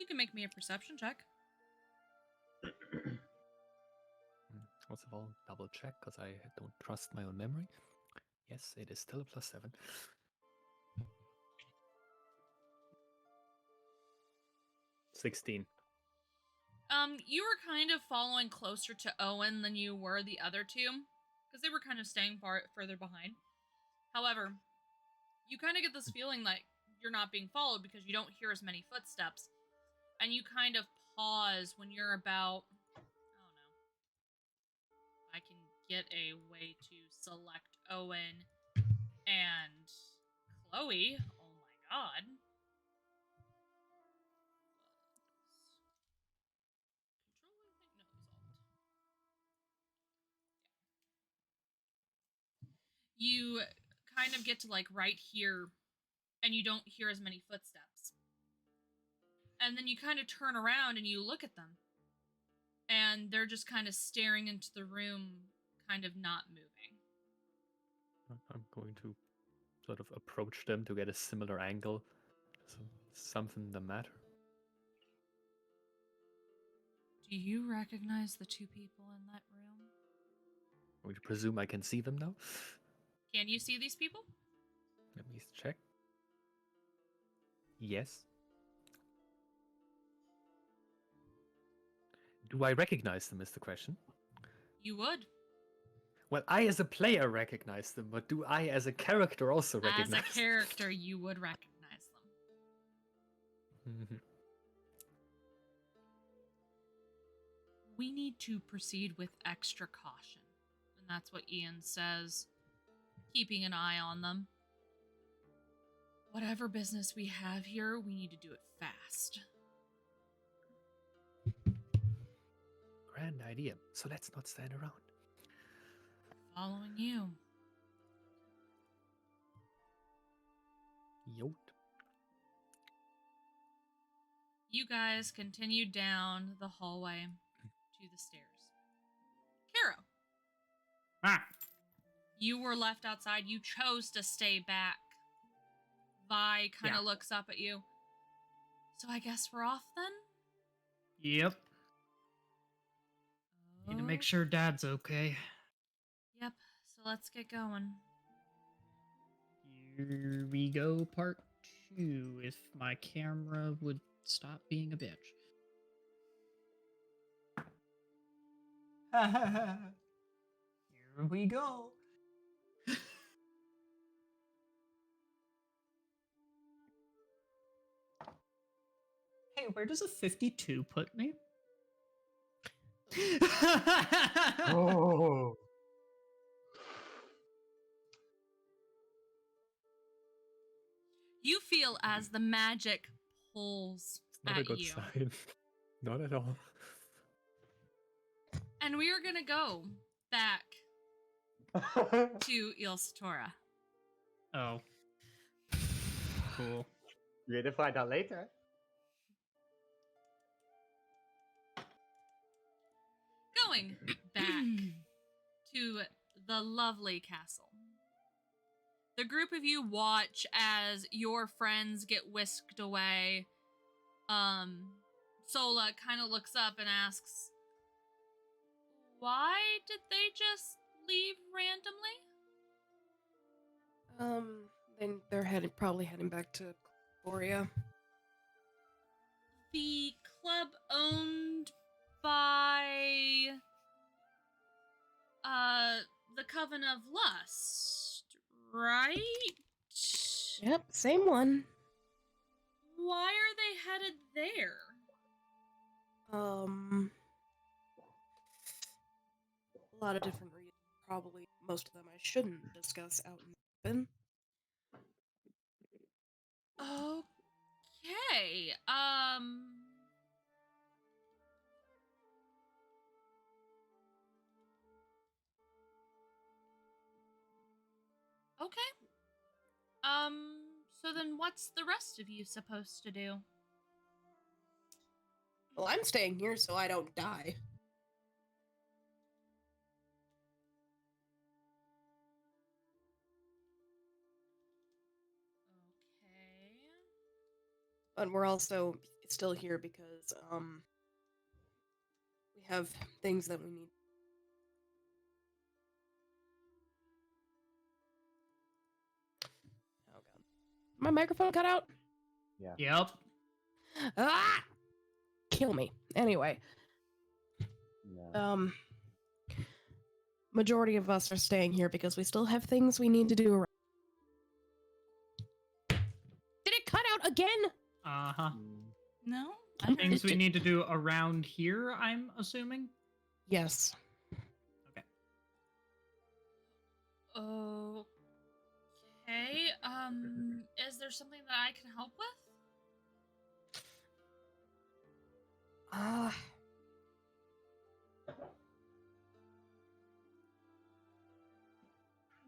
You can make me a perception check. First of all, double check, because I don't trust my own memory. Yes, it is still a +7. 16. You were kind of following closer to Owen than you were the other two, because they were kind of staying further behind. However, you kind of get this feeling like you're not being followed because you don't hear as many footsteps. And you kind of pause when you're about, I don't know, I can get a way to select Owen and Chloe. Oh my god. You kind of get to like right here and you don't hear as many footsteps. And then you kind of turn around and you look at them. And they're just kind of staring into the room, kind of not moving. I'm going to sort of approach them to get a similar angle. So, something the matter? Do you recognize the two people in that room? We presume I can see them now? Can you see these people? Let me check. Yes. Do I recognize them is the question. You would. Well, I as a player recognize them, but do I as a character also recognize them? As a character, you would recognize them. Mhm. We need to proceed with extra caution. And that's what Ian says, keeping an eye on them. Whatever business we have here, we need to do it fast. Grand idea. So let's not stand around. Following you. Yote. You guys continue down the hallway to the stairs. Caro, Ah, you were left outside. You chose to stay back. Vi kind of looks up at you. So I guess we're off then? yep. Need to make sure Dad's okay. Yep, so let's get going. Here we go, part 2. If my camera would stop being a bitch. Here we go. Hey, where does a 52 put me? Oh. You feel as the magic pulls Not a at good you. sign. Not at all. And we are gonna go back to Il Satora. Oh. Cool. You're gonna find out later. Going back to the lovely castle. The group of you watch as your friends get whisked away. Sola kind of looks up and asks, why did they just leave randomly? Then they're probably heading back to Borea. The club owned by the Coven of Lust, right? Yep, same one. Why are they headed there? A lot of different reasons. Probably most of them I shouldn't discuss out in the open. Okay. Okay. So then what's the rest of you supposed to do? Well, I'm staying here so I don't die. Okay. But we're also still here because, we have things that we need. Oh god. My microphone cut out? Yeah. Yep. Ah! Kill me. Anyway. No. Majority of us are staying here because we still have things we need to do around. Uh-huh. No? I Things we It- need to do around here, I'm assuming? Yes. Okay. Okay. Is there something that I can help with?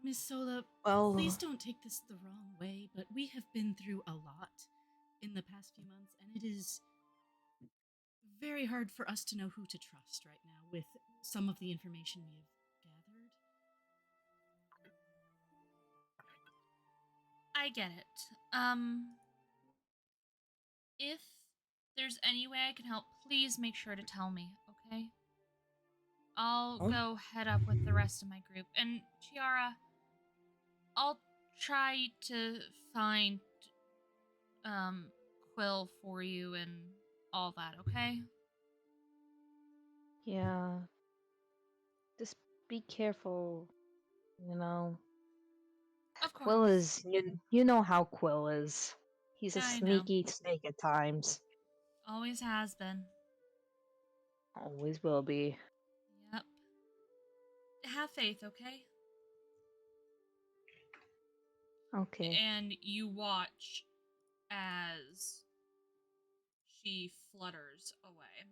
Miss Sola, Well, please don't take this the wrong way, but we have been through a lot in the past few months, and it is very hard for us to know who to trust right now with some of the information we have gathered. I get it. If there's any way I can help, please make sure to tell me, okay? I'll Oh. go head up with the rest of my group. And Chiara, I'll try to find Quill for you and all that, okay? Yeah. Just be careful, you know. Of course. Quill is you know how Quill is. He's a Yeah, I know. sneaky snake at times. Always has been. Always will be. Yep. Have faith, okay? Okay. And you watch as she flutters away.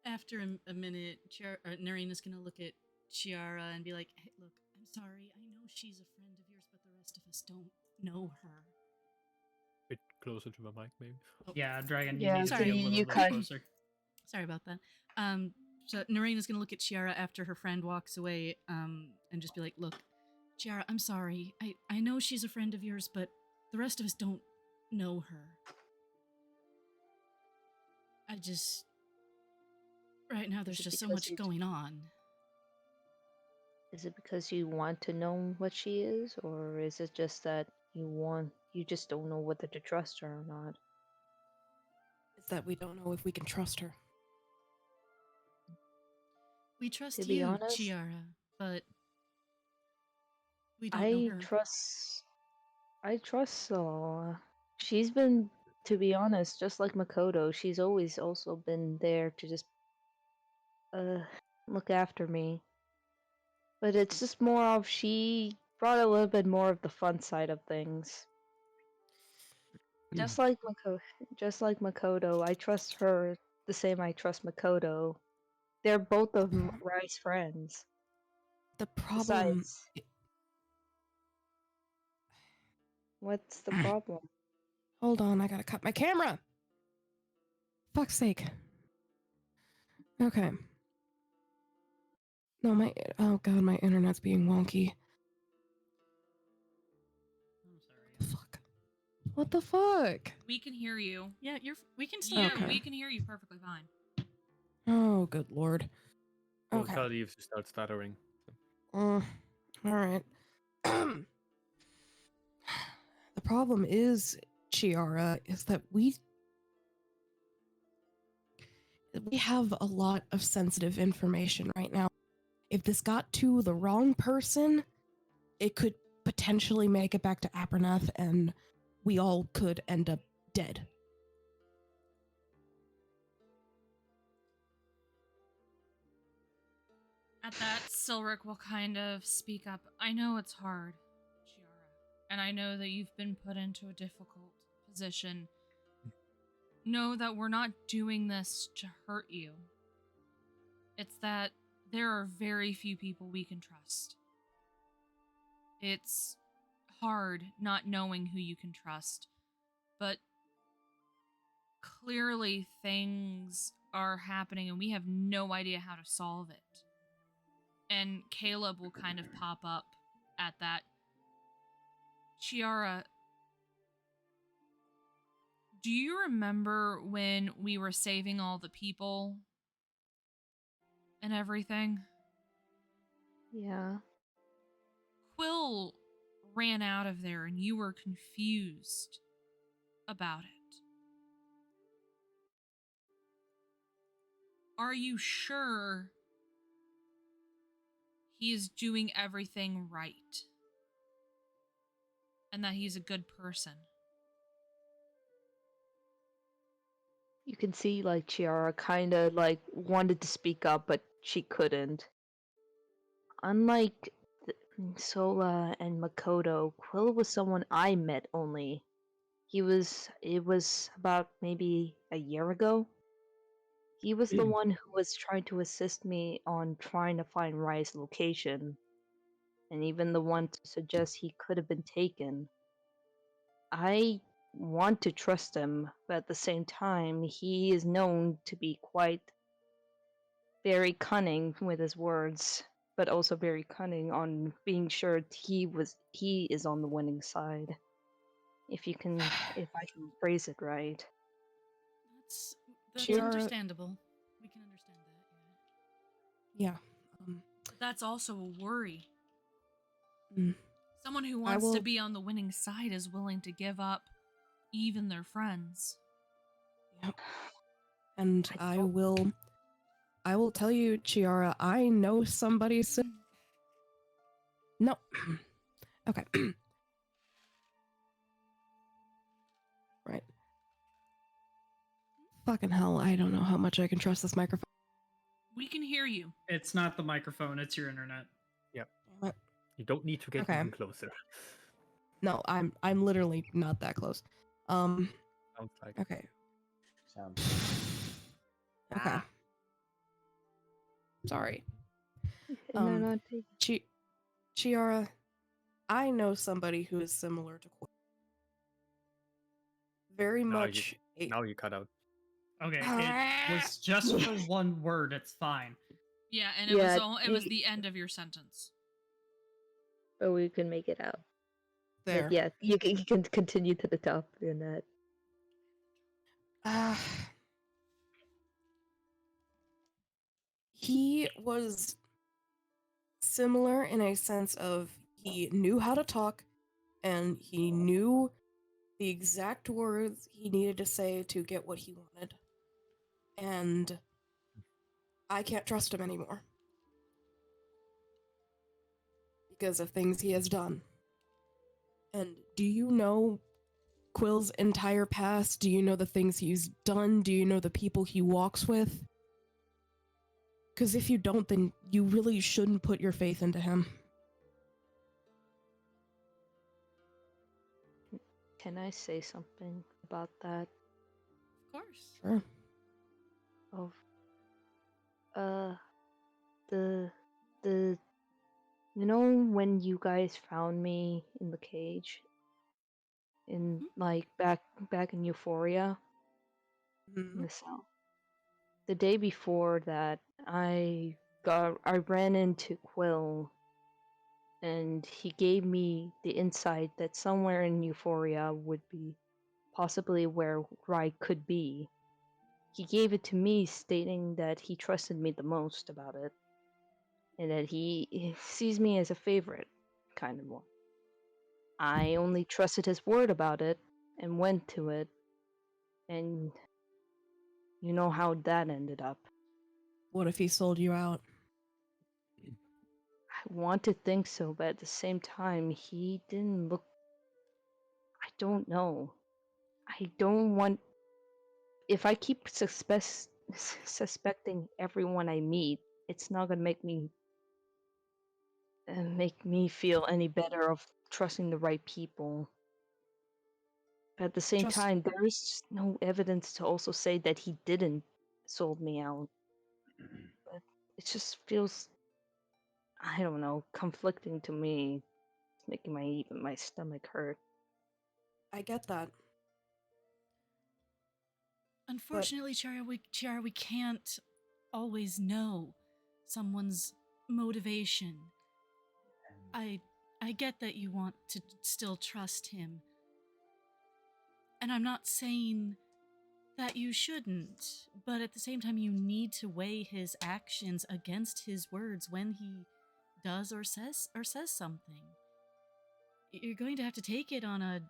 After a minute, Neraina's gonna look at Chiara and be like, hey, look, I'm sorry. I know she's a friend of yours, but the rest of us don't know her. Bit closer to the mic, maybe. Yeah, Dragon, you Yeah, need to sorry, be a little you bit cut- closer. Sorry about that. So Neraina's gonna look at Chiara after her friend walks away, and just be like, look, Chiara, I'm sorry. I know she's a friend of yours, but the rest of us don't know her. Right now there's Is it just so because much you- going on. Is it because you want to know what she is, or is it just that you just don't know whether to trust her or not? it's that we don't know if we can trust her. We trust To be you, honest, Chiara, but we don't know her. I trust Saw. She's been, to be honest, just like Makoto, she's always also been there to just look after me. But it's just more of she brought a little bit more of the fun side of things. Just like Makoto, I trust her the same I trust Makoto. They're both of Rai's friends. The problem. Besides, what's the problem? Hold on, I gotta cut my camera. Fuck's sake. Okay. No, oh god, my internet's being wonky. I'm sorry. The fuck? What the fuck? We can hear you. Yeah, we can still Yeah, Okay. we can hear you perfectly fine. Oh, good lord. We'll Okay. tell you if you start stuttering. All right. The problem is, Chiara, is that we have a lot of sensitive information right now. If this got to the wrong person, it could potentially make it back to Apernath, and we all could end up dead. At that, Silric will kind of speak up. I know it's hard, Chiara, and I know that you've been put into a difficult position. Know that we're not doing this to hurt you. It's that there are very few people we can trust. It's hard not knowing who you can trust, but clearly things are happening and we have no idea how to solve it. And Caleb will kind of pop up at that. Chiara, do you remember when we were saving all the people and everything? Yeah. Quill ran out of there and you were confused about it. Are you sure he is doing everything right? and that he's a good person. You can see like Chiara kind of like wanted to speak up, but she couldn't. Unlike Sola and Makoto, Quill was someone I met only. It was about maybe a year ago. He was the one who was trying to assist me on trying to find Rai's location, and even the one to suggest he could have been taken. I want to trust him, but at the same time, he is known to be quite very cunning with his words, but also very cunning on being sure he is on the winning side. If I can phrase it right. That's Chiara- understandable. We can understand that, Yeah. But that's also a worry. Mm. Someone who I wants to will- be on the winning side is willing to give up even their friends. Yep. And I I don't- will tell you, Chiara, I know somebody No. Okay. Right. Fucking hell, I don't know how much I can trust this microphone. We can hear you. It's not the microphone, it's your internet. Damn it. You don't need to get Okay. even closer. No, I'm literally not that close. Sounds like. Okay. Sounds. Okay. Ah. Sorry. No, no, take- Chiara, I know somebody who is similar to Quill. Very Now much. Now you cut out. Okay, it was just for one word, it's fine. Yeah, and Yeah, it was the end of your sentence. but we can make it out. There. But yeah, you can continue to the top in that. He was similar in a sense of he knew how to talk and he knew the exact words he needed to say to get what he wanted. And I can't trust him anymore. Because of things he has done. And do you know Quill's entire past? Do you know the things he's done? Do you know the people he walks with? Because if you don't, then you really shouldn't put your faith into him. Can I say something about that? Of course. Sure. Of the you know when you guys found me in the cage in like back in Euphoria in the cell. The day before that, I ran into Quill, and he gave me the insight that somewhere in Euphoria would be possibly where Rai could be. He gave it to me, stating that he trusted me the most about it, and that he sees me as a favorite, kind of one. I only trusted his word about it and went to it, and you know how that ended up. What if he sold you out? I want to think so, but at the same time, he didn't look. I don't know. I don't want. If I keep suspecting everyone I meet, it's not gonna make me feel any better of trusting the right people. But at the same Just- time, there is just no evidence to also say that he didn't sold me out. But it just feels, I don't know, conflicting to me. It's making even my stomach hurt. I get that. Unfortunately, Chiara, we can't always know someone's motivation. I get that you want to still trust him. And I'm not saying that you shouldn't, but at the same time you need to weigh his actions against his words when he does or says something. You're going to have to take it on a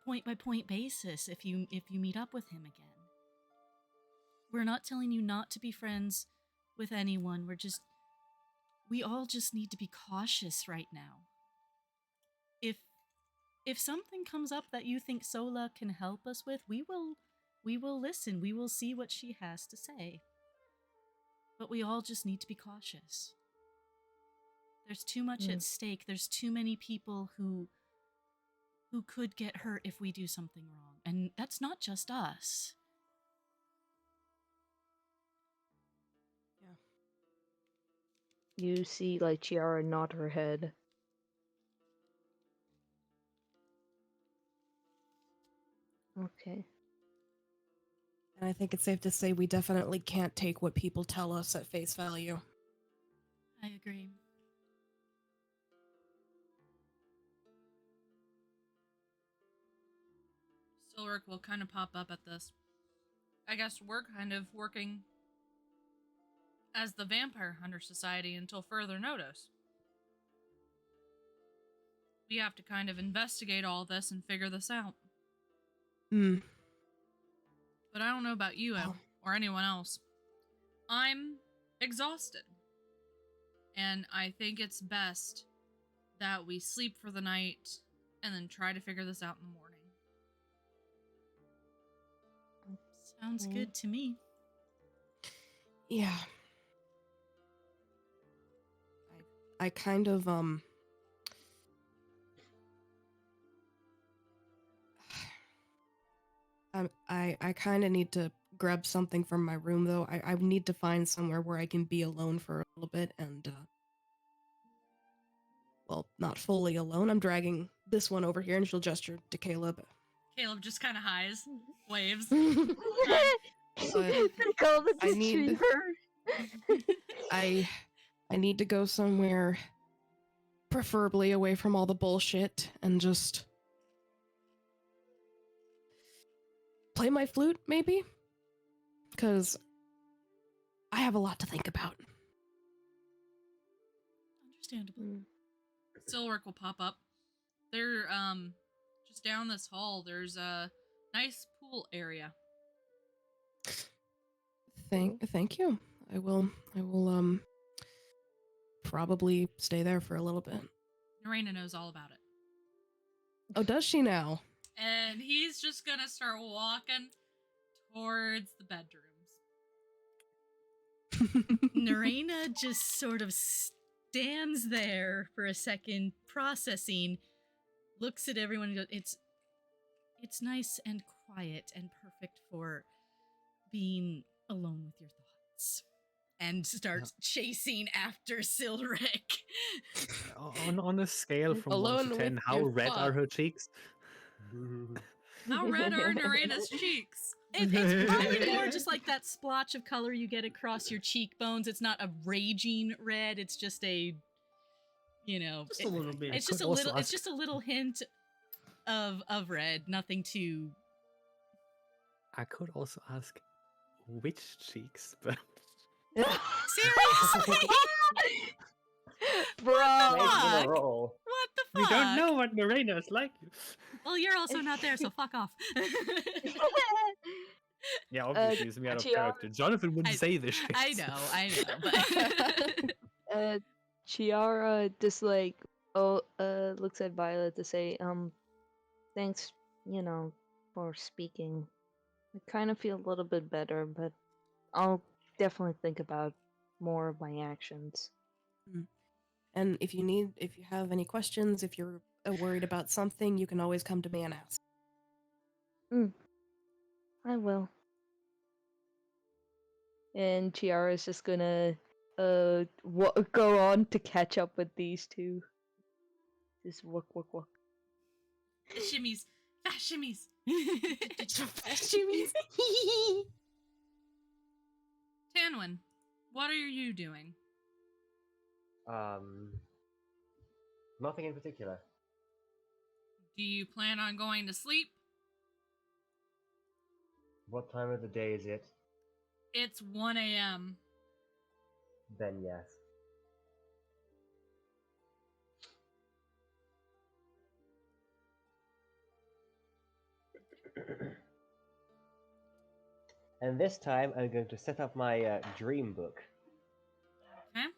point by point basis if you meet up with him again. We're not telling you not to be friends with anyone. We all just need to be cautious right now. If if something comes up that you think Sola can help us with, we will listen. We will see what she has to say. But we all just need to be cautious. There's too much at stake. There's too many people who could get hurt if we do something wrong. And that's not just us. You see, like, Chiara nod her head. Okay. And I think it's safe to say we definitely can't take what people tell us at face value. I agree. Silric will kind of pop up at this. I guess we're kind of working as the Vampire Hunter Society until further notice. We have to kind of investigate all this and figure this out. But I don't know about you or anyone else. I'm exhausted. And I think it's best that we sleep for the night and then try to figure this out in the morning. Sounds good to me. Yeah. I kind of, I kind of need to grab something from my room, though. I need to find somewhere where I can be alone for a little bit and, well, not fully alone. I'm dragging this one over here, and she'll gesture to Caleb. Caleb just kind of highs, waves. I need to go somewhere, preferably away from all the bullshit, and just play my flute, maybe? Because I have a lot to think about. Understandable. Silric will pop up. They're, just down this hall, there's a nice pool area. Thank you. I will probably stay there for a little bit. Neraina knows all about it. Oh, does she now? And he's just gonna start walking towards the bedrooms. Neraina just sort of stands there for a second, processing, looks at everyone and goes, it's nice and quiet and perfect for being alone with your thoughts. And starts chasing after Silric. On a scale from Alone 1 to 10, with how your red are thoughts. her cheeks? How red are Neraina's cheeks? It's probably more just like that splotch of color you get across your cheekbones. It's not a raging red. It's just a, Just a little bit. It's just a little hint of red. Nothing too. I could also ask which cheeks, but Seriously? Bro! Fuck? Roll. What the we fuck? don't know what Neraina is like. Well, you're also not there, so fuck off. Yeah, obviously, it's me out of Chiara- character. Jonathan wouldn't say this shit. I know, but Chiara just looks at Violet to say, thanks, for speaking. I kind of feel a little bit better, but I'll definitely think about more of my actions. And if you have any questions, if you're worried about something, you can always come to me and ask. I will. And Chiara's just gonna go on to catch up with these two. Just walk. Shimmies. Fast shimmies. Tanwin, what are you doing? Nothing in particular. Do you plan on going to sleep? What time of the day is it? It's 1 a.m. Then yes. And this time I'm going to set up my dream book. Okay.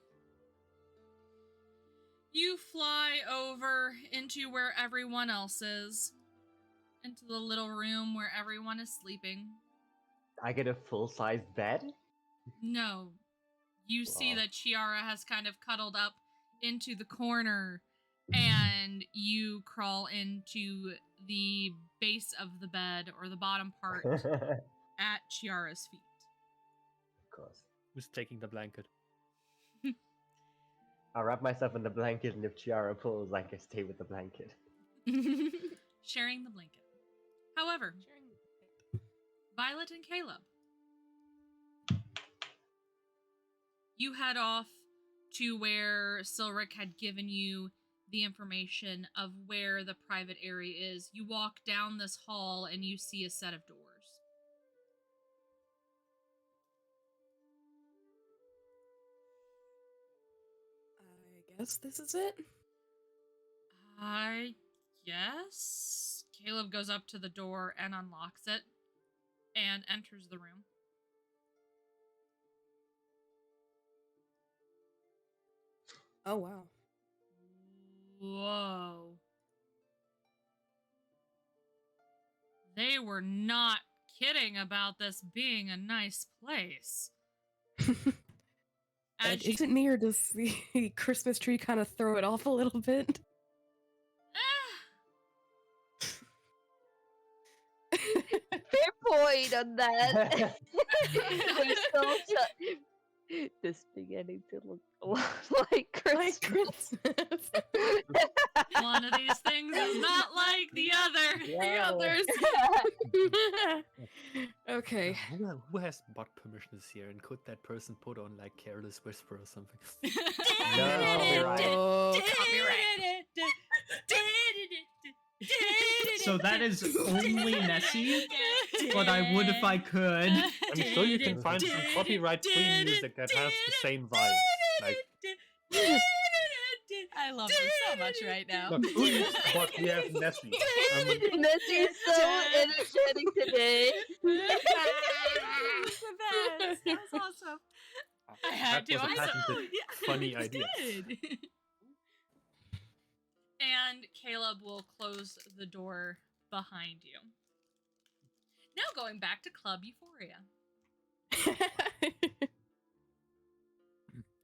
You fly over into where everyone else is. Into the little room where everyone is sleeping. I get a full-sized bed? No. You see Wow. that Chiara has kind of cuddled up into the corner, and you crawl into the base of the bed, or the bottom part, Of at Chiara's feet. course. Who's taking the blanket? I wrap myself in the blanket, and if Chiara pulls, I can stay with the blanket. Sharing the blanket. However, Violet and Caleb, you head off to where Silric had given you the information of where the private area is. You walk down this hall and you see a set of doors. I guess this is it. I guess. Caleb goes up to the door and unlocks it and enters the room. Oh wow. Whoa. They were not kidding about this being a nice place. As you- Is it me, or does the Christmas tree kind of throw it off a little bit? Fair point on that. We're still this beginning to look a lot like Christmas. Christmas. One of these things is not like the other. The others. Okay. Who has bot permissions here, and could that person put on like Careless Whisper or something? Oh, copyright. So that is only Nessie, but I would if I could. I'm sure you can find some copyright-free music that has the same vibe. Like, I love you so much right now. look, who used bot? We have Nessie. Nessie is so energetic today. the best. That was awesome. I had That to. was a I patented, know. funny You idea. did. And Caleb will close the door behind you. Now going back to Club Euphoria.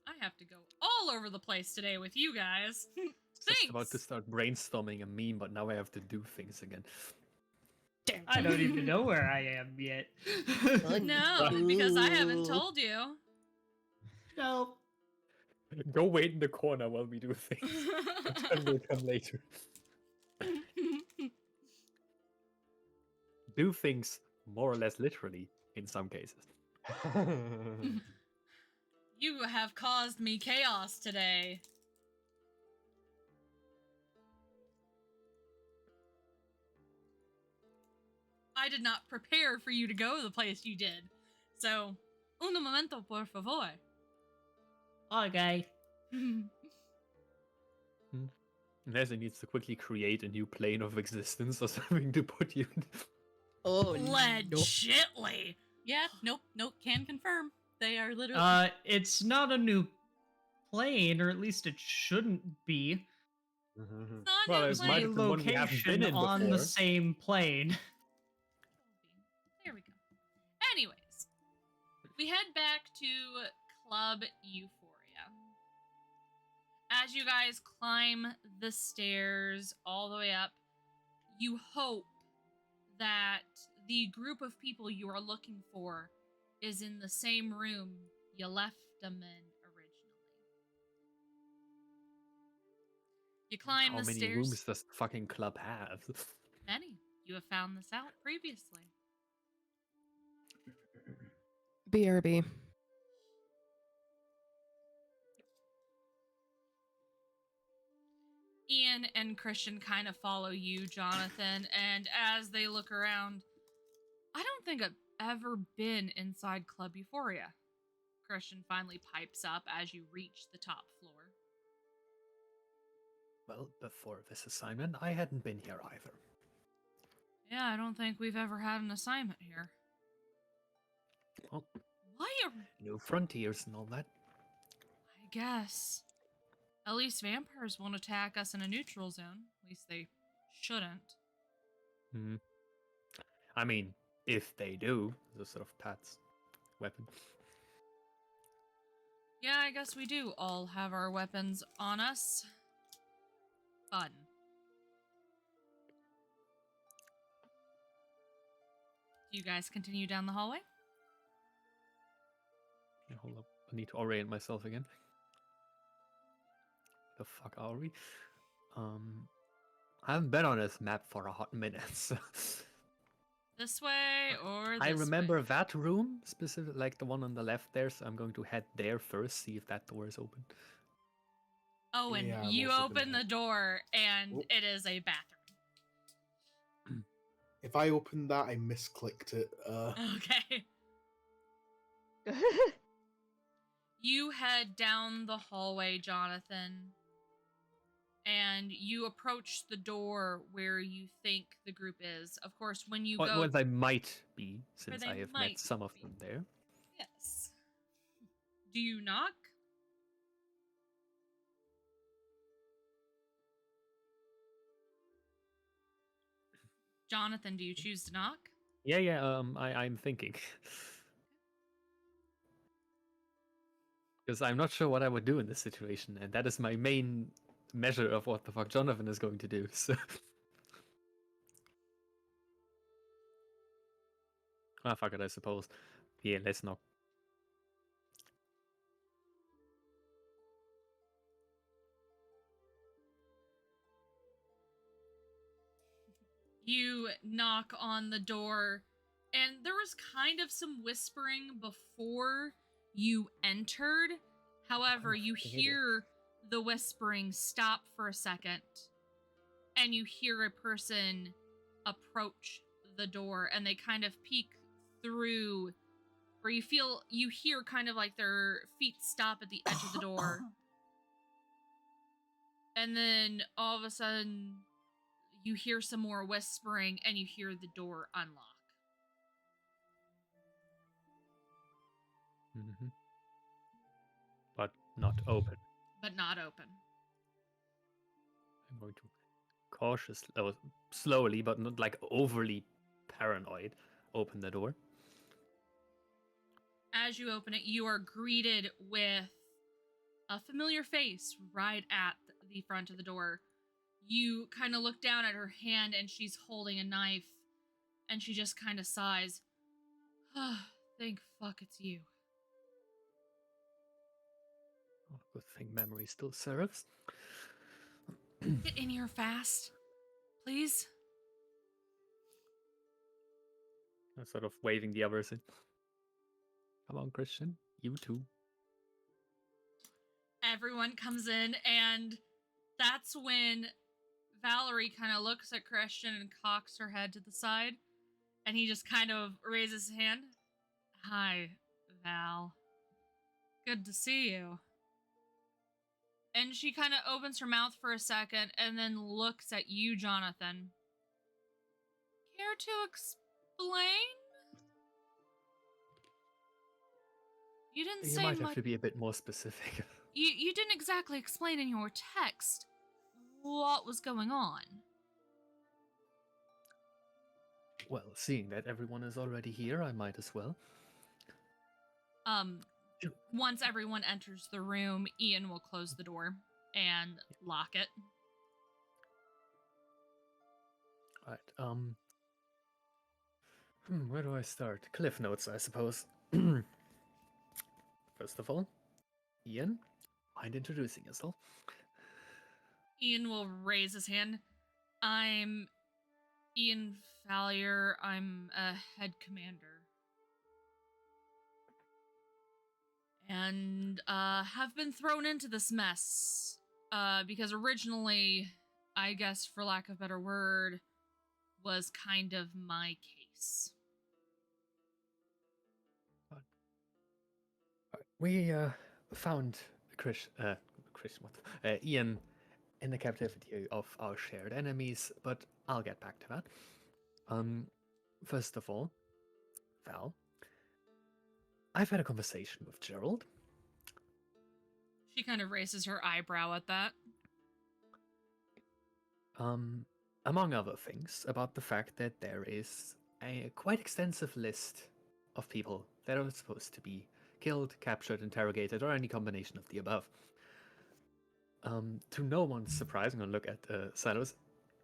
I have to go all over the place today with you guys. Just about to Thanks. start brainstorming a meme, but now I have to do things again. Damn. I don't even know where I am yet. No, because I haven't told you. No. Go wait in the corner while we do things. And we'll come later. Do things more or less literally in some cases. You have caused me chaos today. I did not prepare for you to go the place you did. So, un momento, por favor. Okay. Nessie needs to quickly create a new plane of existence or something to put you in. Oh, Legitly. Yeah, nope, can confirm. They are literally. It's not a new plane, or at least it shouldn't be. It's not Well, new it's A might plane. have been one we haven't been location in on the before. same plane. There we go. Anyways, we head back to Club Euphoria. As you guys climb the stairs all the way up, you hope that the group of people you are looking for is in the same room you left them in originally. You climb How the many stairs. rooms does the fucking club have? Many. You have found this out previously. BRB. Ian and Christian kind of follow you, Jonathan, and as they look around, I don't think I've ever been inside Club Euphoria. Christian finally pipes up as you reach the top floor. Well, before this assignment, I hadn't been here either. Yeah, I don't think we've ever had an assignment here. Well, Why are... new frontiers and all that. I guess. At least vampires won't attack us in a neutral zone. At least they shouldn't. Hmm. I mean, if they do, the sort of Pat's weapon. Yeah, I guess we do all have our weapons on us. Fun. Do you guys continue down the hallway? Yeah, hold up. I need to orient myself again. The fuck are we? I haven't been on this map for a hot minute. So This way or this I remember way? that room specific, like the one on the left there. So I'm going to head there first, see if that door is open. Owen, Yeah, I'm you also gonna open the head- door and Oh. it is a bathroom. If I opened that, I misclicked it. Okay. You head down the hallway, Jonathan, and you approach the door where you think the group is. Of course, when you go... What they might be, since they I have might met some of be. them there. Yes. Do you knock? Jonathan, do you choose to knock? Yeah. I'm thinking. Because I'm not sure what I would do in this situation, and that is my main measure of what the fuck Jonathan is going to do. So, fuck it, I suppose. Yeah, let's knock. You knock on the door, and there was kind of some whispering before you entered. However, you hear the whispering stop for a second, and you hear a person approach the door, and they kind of peek through, where you hear kind of like their feet stop at the edge of the door. And then all of a sudden, you hear some more whispering, and you hear the door unlock. Mm-hmm. But not open. But not open. I'm going to cautiously, slowly, but not like overly paranoid, open the door. As you open it, you are greeted with a familiar face right at the front of the door. You kind of look down at her hand, and she's holding a knife, and she just kind of sighs. Thank fuck it's you. Oh, good thing memory still serves. Get in here fast, please. I'm sort of waving the others in. Come on, Christian. You too. Everyone comes in, and that's when Valerie kind of looks at Christian and cocks her head to the side, and he just kind of raises his hand. Hi, Val. Good to see you. And she kind of opens her mouth for a second and then looks at you, Jonathan. Care to explain? You didn't You say might have much. to be a bit more specific. You didn't exactly explain in your text what was going on. Well, seeing that everyone is already here, I might as well. Once everyone enters the room, Ian will close the door and lock it. Alright, where do I start? Cliff notes, I suppose. First of all, Ian, mind introducing yourself? Ian will raise his hand. I'm Ian Fallier. I'm a head commander. And have been thrown into this mess. Because originally, I guess for lack of a better word, was kind of my case. We found Ian in the captivity of our shared enemies, but I'll get back to that. First of all, Val, I've had a conversation with Gerald. She kind of raises her eyebrow at that. Among other things, about the fact that there is a quite extensive list of people that are supposed to be killed, captured, interrogated, or any combination of the above. To no one's surprise, I'm going to look at Silos.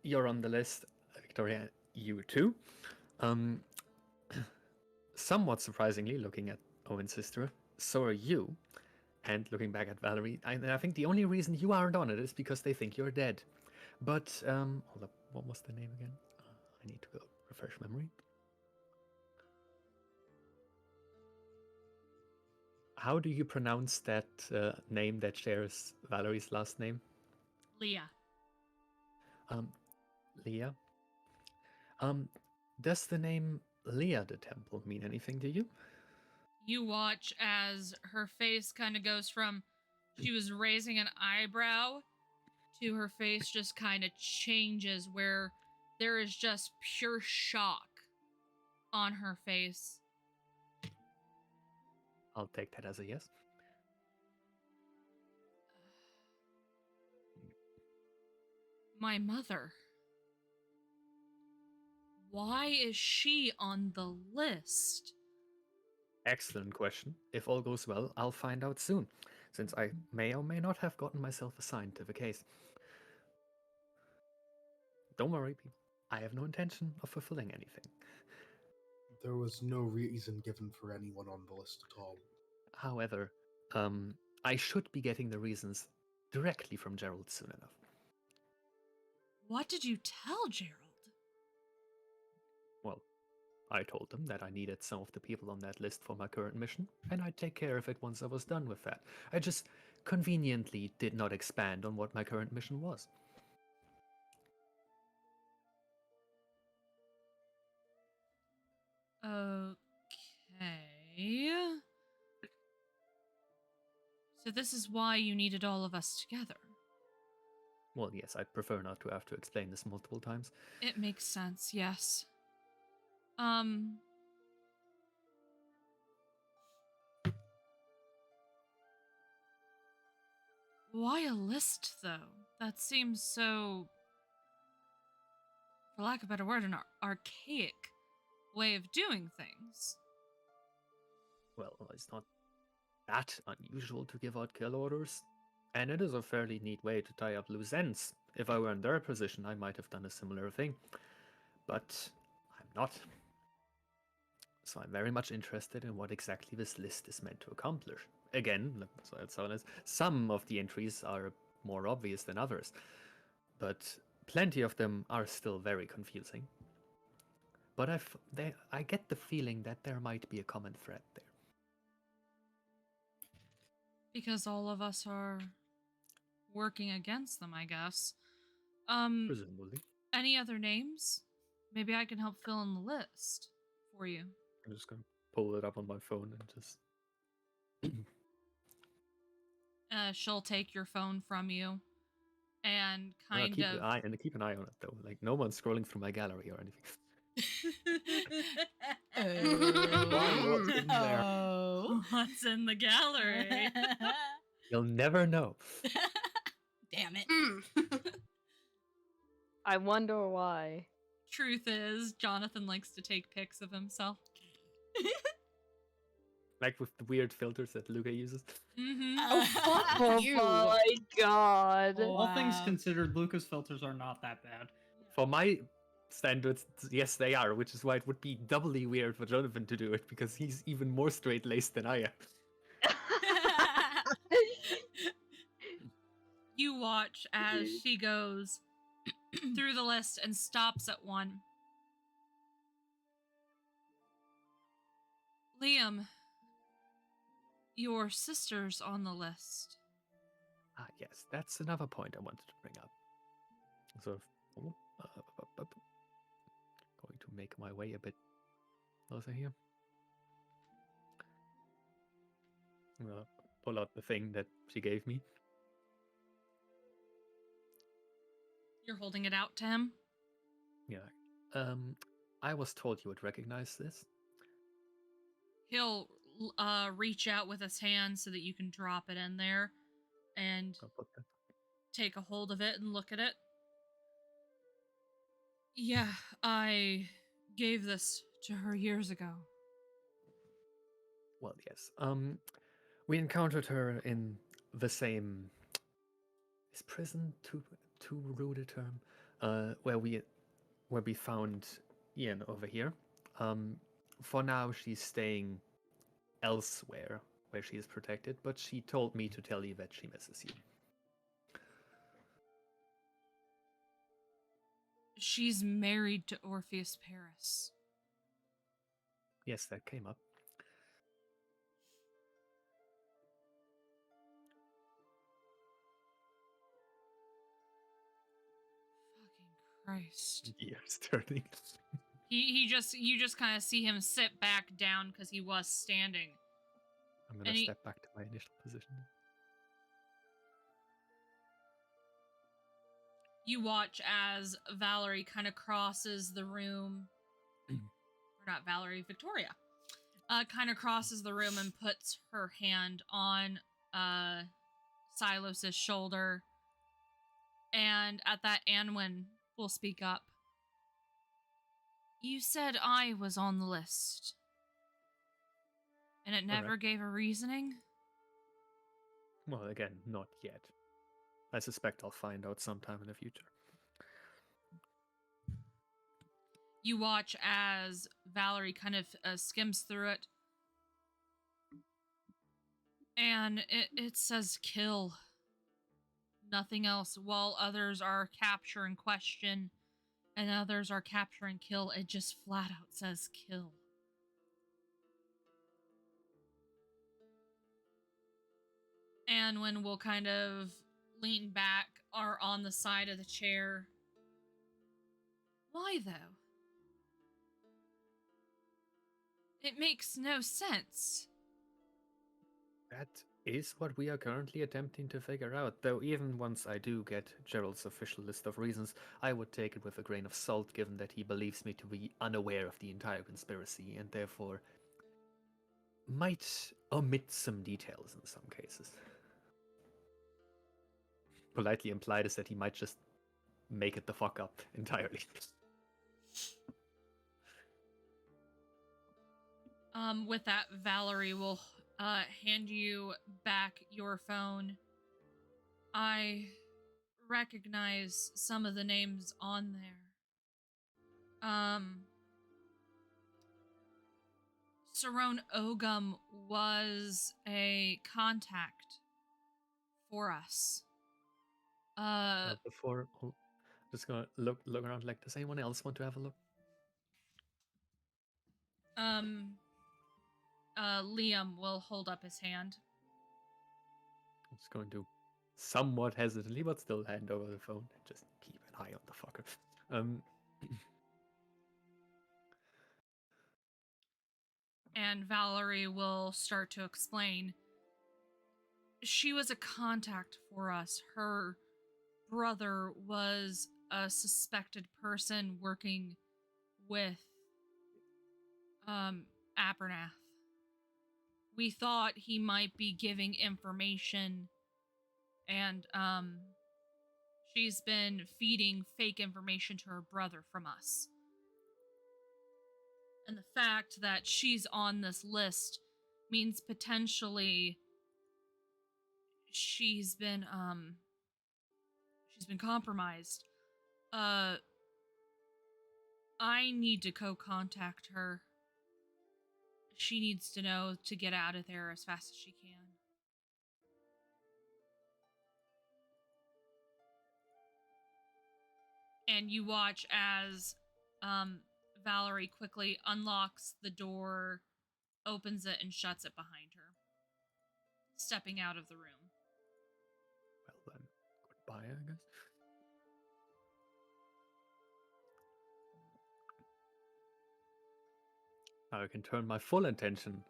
You're on the list, Victoria, you too. Somewhat surprisingly, looking at Owen's sister, so are you. And looking back at Valerie, I think the only reason you aren't on it is because they think you're dead. But, hold up, what was the name again? I need to go refresh memory. How do you pronounce that name that shares Valerie's last name? Leah. Leah? Does the name Leah the Temple mean anything to you? You watch as her face kind of goes from she was raising an eyebrow to her face just kind of changes where there is just pure shock on her face. I'll take that as a yes. My mother. Why is she on the list? Excellent question. If all goes well, I'll find out soon, since I may or may not have gotten myself assigned to the case. Don't worry, people. I have no intention of fulfilling anything. There was no reason given for anyone on the list at all. However, I should be getting the reasons directly from Gerald soon enough. What did you tell Gerald? Well, I told them that I needed some of the people on that list for my current mission, and I'd take care of it once I was done with that. I just conveniently did not expand on what my current mission was. Okay. So this is why you needed all of us together. Well, yes, I'd prefer not to have to explain this multiple times. It makes sense, yes. Why a list, though? That seems so, for lack of a better word, an archaic way of doing things. Well, it's not that unusual to give out kill orders, and it is a fairly neat way to tie up loose ends. If I were in their position, I might have done a similar thing, but I'm not. So I'm very much interested in what exactly this list is meant to accomplish. Again, some of the entries are more obvious than others, but plenty of them are still very confusing. But I get the feeling that there might be a common thread there. Because all of us are working against them, I guess. Presumably. Any other names? Maybe I can help fill in the list for you. I'm just gonna pull it up on my phone and just... She'll take your phone from you and keep an eye on it though. Like, no one's scrolling through my gallery or anything. What's in there? What's in the gallery? You'll never know. Damn it. I wonder why. Truth is, Jonathan likes to take pics of himself. Like with the weird filters that Luka uses. Mm-hmm. Oh my god. All things Wow. considered, Luka's filters are not that bad. For my standards, yes, they are, which is why it would be doubly weird for Jonathan to do it, because he's even more straight-laced than I am. You watch as she goes through the list and stops at one. Liam, your sister's on the list. Ah, yes, that's another point I wanted to bring up. So, going to make my way a bit closer here. I'm gonna pull out the thing that she gave me. You're holding it out to him? Yeah. I was told you would recognize this. He'll reach out with his hand so that you can drop it in there. and I'll put that. take a hold of it and look at it. Yeah, I gave this to her years ago. Well, yes. We encountered her in the same. Is prison too rude a term? Where we found Ian over here. For now, she's staying elsewhere where she is protected, but she told me to tell you that she misses you. She's married to Orpheus Paris. Yes, that came up. Fucking Christ. Years turning. You just kind of see him sit back down because he was standing. I'm gonna step back to my initial position. You watch as Valerie kind of crosses the room. Or not Valerie, Victoria. Kind of crosses the room and puts her hand on Silas's shoulder. And at that, Anwin will speak up. You said I was on the list. And it never Correct. gave a reasoning? Well, again, not yet. I suspect I'll find out sometime in the future. You watch as Valerie kind of skims through it. And it says kill. Nothing else. While others are capture and question, and others are capture and kill, it just flat out says kill. And when we'll kind of lean back or on the side of the chair. Why, though? It makes no sense. That is what we are currently attempting to figure out, though even once I do get Gerald's official list of reasons, I would take it with a grain of salt given that he believes me to be unaware of the entire conspiracy and therefore might omit some details in some cases. Politely implied is that he might just make it the fuck up entirely. With that, Valerie will hand you back your phone. I recognize some of the names on there. Sarone Ogum was a contact for us. Before, just gonna look around. Like, does anyone else want to have a look? Liam will hold up his hand. I'm just going to, somewhat hesitantly, but still hand over the phone. Just keep an eye on the fucker. And Valerie will start to explain. She was a contact for us. Her brother was a suspected person working with Apernath. We thought he might be giving information, and she's been feeding fake information to her brother from us. And the fact that she's on this list means potentially she's been compromised. I need to contact her. She needs to know to get out of there as fast as she can. And you watch as Valerie quickly unlocks the door, opens it, and shuts it behind her, stepping out of the room. Well then, goodbye, I guess. Now I can turn my full attention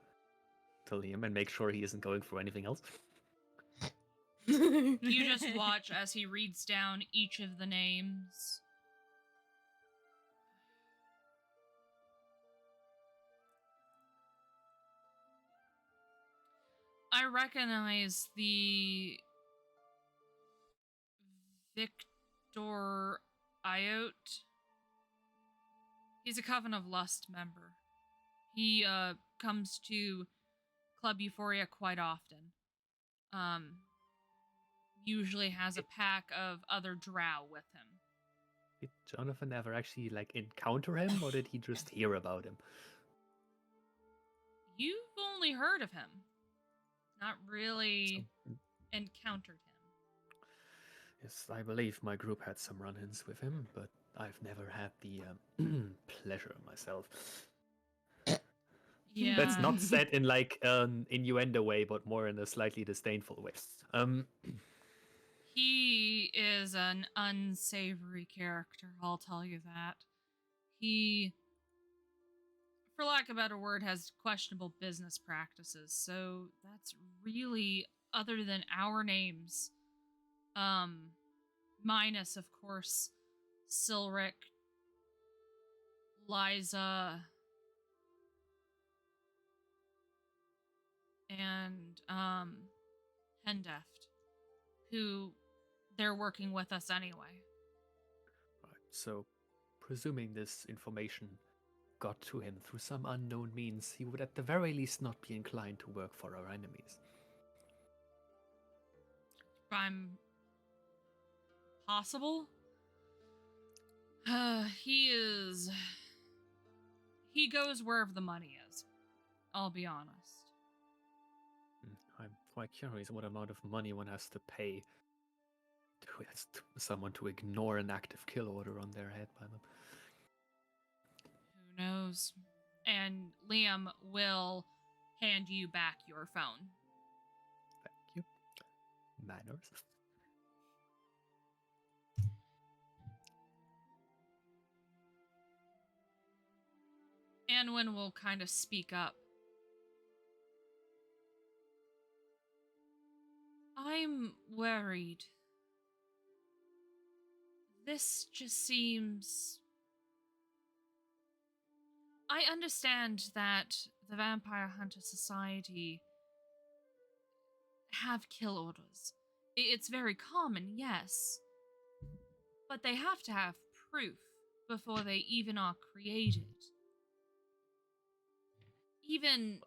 to Liam and make sure he isn't going for anything else. You just watch as he reads down each of the names. I recognize the Victor Iot. He's a Coven of Lust member. He comes to Club Euphoria quite often. Usually has a pack of other drow with him. Did Jonathan ever actually like encounter him, or did he just hear about him? You've only heard of him, not really encountered him. Yes, I believe my group had some run-ins with him, but I've never had the pleasure myself. Yeah. That's not said in like an innuendo way, but more in a slightly disdainful way. He is an unsavory character, I'll tell you that. He, for lack of a better word, has questionable business practices, so that's really, other than our names, minus, of course, Silric, Liza, and Hendeft, who they're working with us anyway. Right, so, presuming this information got to him through some unknown means, he would at the very least not be inclined to work for our enemies. I'm possible. He goes wherever the money is. I'll be honest. I'm quite curious what amount of money one has to pay to someone to ignore an active kill order on their head by them. Who knows? And Liam will hand you back your phone. Thank you. Manners. Anwin will kind of speak up. I'm worried. This just seems... I understand that the Vampire Hunter Society have kill orders. It's very common, yes. But they have to have proof before they even are created. Even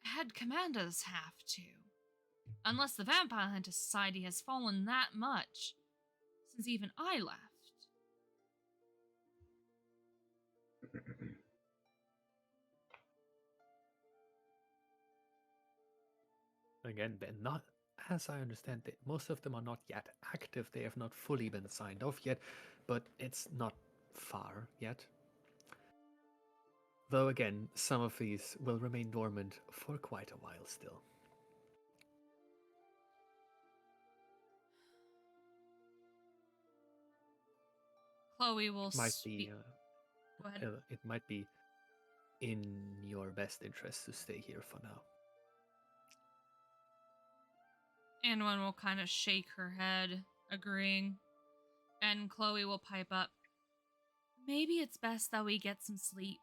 head commanders have to. Unless the Vampire Hunter Society has fallen that much since even I left. Again, they're not, as I understand it, most of them are not yet active. They have not fully been signed off yet, but it's not far yet. Though again, some of these will remain dormant for quite a while still. Chloe will Might speak. be, Go ahead. it might be in your best interest to stay here for now. Anwin will kind of shake her head, agreeing. And Chloe will pipe up. Maybe it's best that we get some sleep.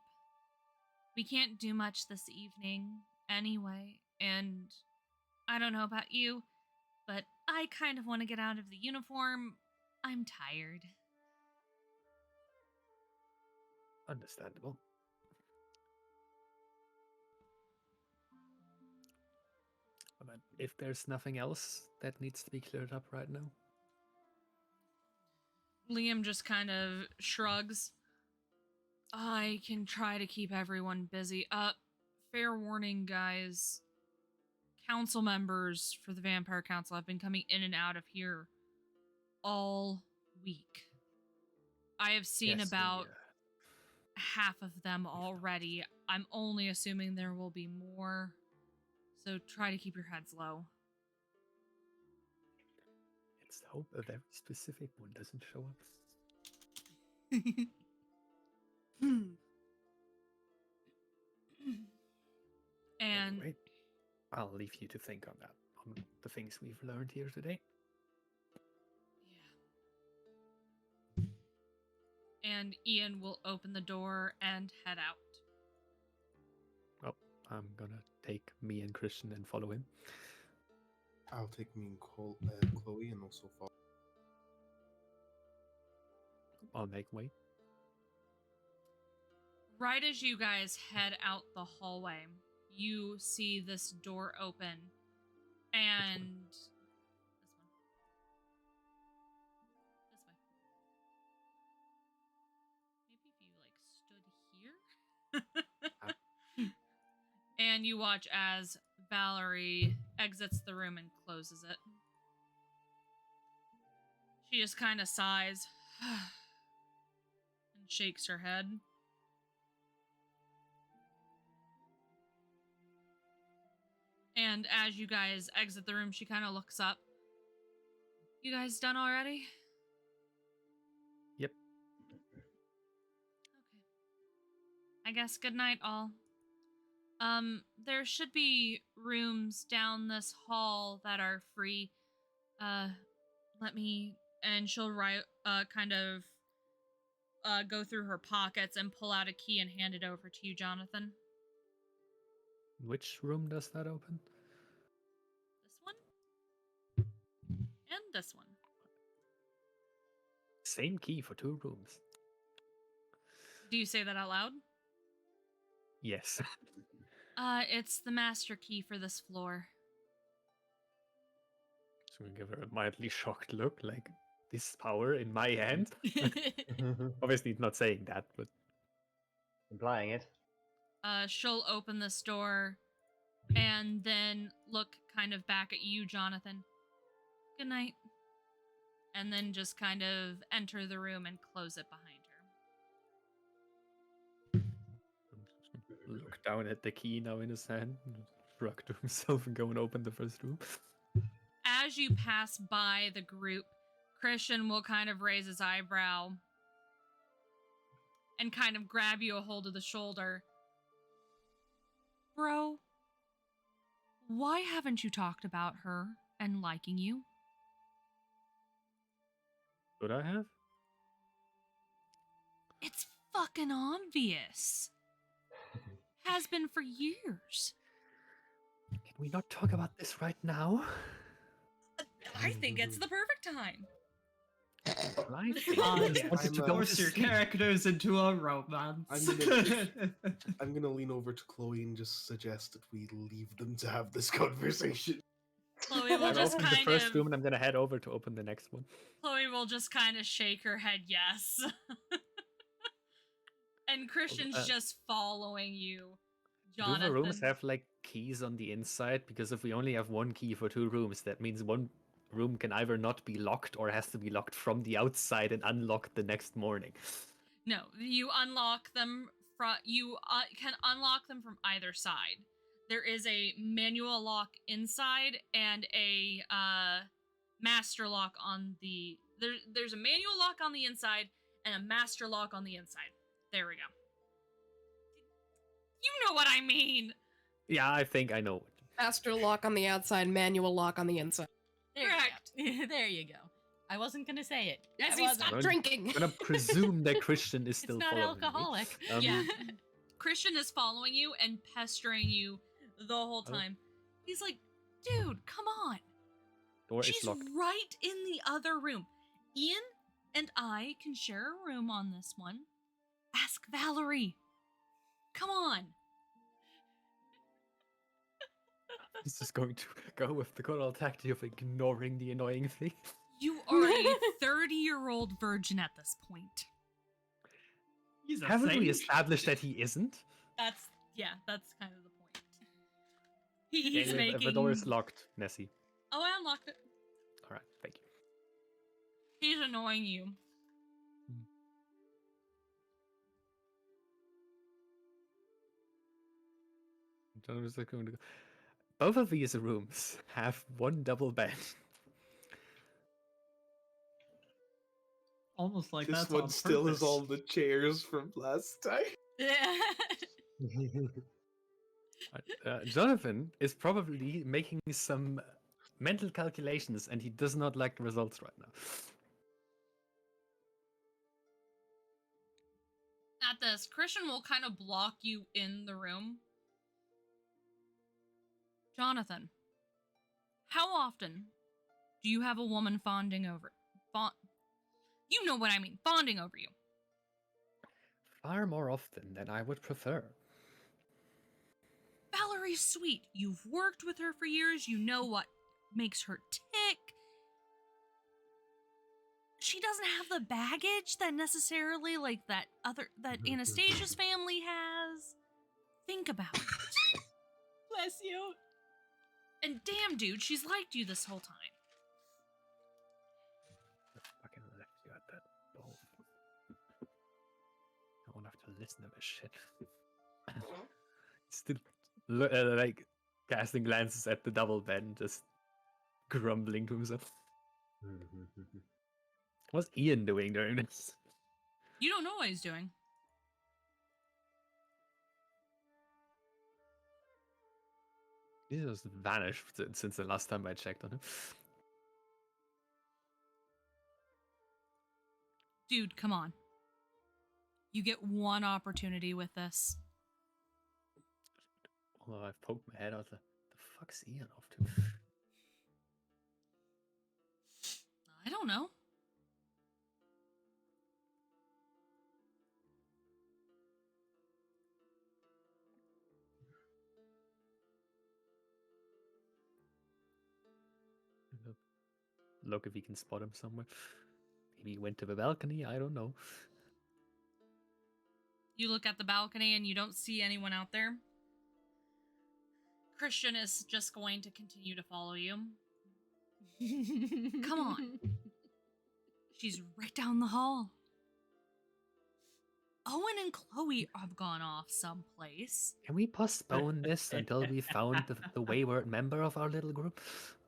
We can't do much this evening anyway, and I don't know about you, but I kind of want to get out of the uniform. I'm tired. Understandable. But if there's nothing else that needs to be cleared up right now. Liam just kind of shrugs. I can try to keep everyone busy. Fair warning, guys. Council members for the Vampire Council have been coming in and out of here all week. I have seen about half of them already. I'm only assuming there will be more. So try to keep your heads low. Let's hope a very specific one doesn't show up. And anyway, I'll leave you to think on that, on the things we've learned here today. yeah. And Ian will open the door and head out. Oh, I'm gonna take me and Christian and follow him. I'll take me and Chloe and also follow. I'll make way. Right as you guys head out the hallway, you see this door open, and this way. Maybe if you like stood here. And you watch as Valerie exits the room and closes it. She just kind of sighs and shakes her head. And as you guys exit the room, she kind of looks up. You guys done already? Yep. Okay. I guess good night, all. There should be rooms down this hall that are free. Let me... And she'll go through her pockets and pull out a key and hand it over to you, Jonathan. Which room does that open? This one? And this one. Same key for 2 rooms. Do you say that out loud? Yes. It's the master key for this floor. So we give her a mildly shocked look, like, this power in my hand? Obviously not saying that, but... Implying it. She'll open this door and then look kind of back at you, Jonathan. Good night. And then just kind of enter the room and close it behind her. Look down at the key now in his hand, shrug to himself and go and open the first room. As you pass by the group, Christian will kind of raise his eyebrow and kind of grab you a hold of the shoulder. Bro, why haven't you talked about her and liking you? Should I have? It's fucking obvious. Has been for years. Can we not talk about this right now? I think it's the perfect time. I Force your characters into a romance. I'm gonna lean over to Chloe and just suggest that we leave them to have this conversation. Chloe will I've just opened kind the first of... room and I'm gonna head over to open the next one. Chloe will just kind of shake her head yes. And Christian's just following you, Jonathan. Do the rooms have, like, keys on the inside? Because if we only have 1 key for 2 rooms, that means 1 room can either not be locked or has to be locked from the outside and unlocked the next morning. No, you unlock them from... You can unlock them from either side. There is a manual lock inside and a master lock on the... There's a manual lock on the inside and a master lock on the inside. There we go. You know what I mean! Yeah, I think I know. Master lock on the outside, manual lock on the inside. Correct. There you go. I wasn't gonna say it. Yes, I he wasn't. stopped drinking. I'm gonna presume that Christian is still It's not following me. alcoholic. Yeah. Christian is following you and pestering you the whole time. He's like, dude, come on. Door She's is locked. right in the other room. Ian and I can share a room on this one. Ask Valerie. Come on. He's just going to go with the good old tactic of ignoring the annoying thing. You are a 30-year-old virgin at this point. He's a Haven't we sage. established that he isn't? That's kind of the point. He's Anyway, making... the door is locked, Nessie. Oh, I unlocked it. Alright, thank you. He's annoying you. John was like going to go. Both of these rooms have 1 double bed. Almost like This that's one on still has purpose. all the chairs from last time. Jonathan is probably making some mental calculations and he does not like the results right now. At this, Christian will kind of block you in the room. Jonathan, how often do you have a woman fawning over You know what I mean, fawning over you. Far more often than I would prefer. Valerie's sweet. You've worked with her for years. You know what makes her tick. She doesn't have the baggage that necessarily that Anastasia's family has. Think about it. Bless you. And damn, dude, she's liked you this whole time. Fucking left you at that ball. I won't have to listen to this shit. Still, like, casting glances at the double bed and just grumbling to himself. What's Ian doing during this? You don't know what he's doing. He just vanished since the last time I checked on him. Dude, come on. You get one opportunity with this. Although I've poked my head out, the fuck's Ian off to? I don't know. Look if he can spot him somewhere. Maybe he went to the balcony, I don't know. You look at the balcony and you don't see anyone out there. Christian is just going to continue to follow you. Come on. She's right down the hall. Owen and Chloe have gone off someplace. Can we postpone this until we found the wayward member of our little group?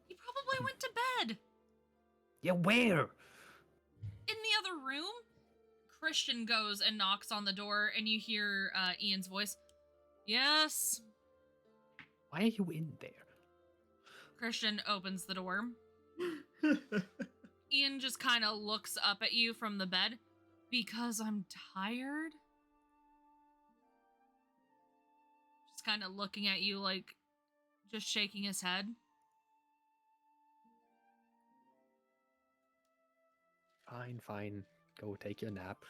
He probably went to bed. Yeah, where? In the other room. Christian goes and knocks on the door, and you hear Ian's voice. Yes. Why are you in there? Christian opens the door. Ian just kind of looks up at you from the bed. Because I'm tired? Just kind of looking at you like, just shaking his head. Fine. Go take your nap.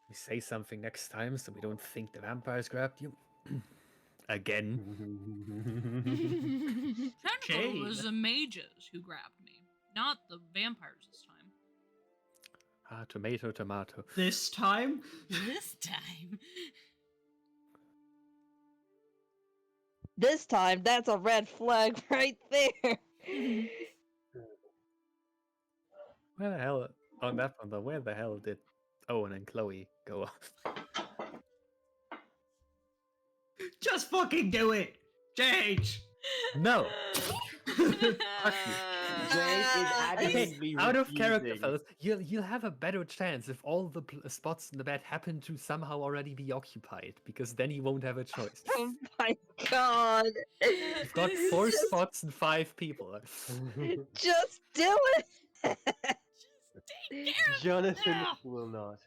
We say something next time so we don't think the vampires grabbed you. Again. Technically, it was the mages who grabbed me, not the vampires this time. Tomato. This time? This time. This time, that's a red flag right there. Where the hell, on that one though, where the hell did Owen and Chloe go off? Just fucking do it! JH! No! Adamantly Out of character, refusing. fellas, you'll have a better chance if all the spots in the bed happen to somehow already be occupied, because then you won't have a choice. Oh my god. You've got 4 spots and 5 people. Just do it. Take care of Jonathan now. will not.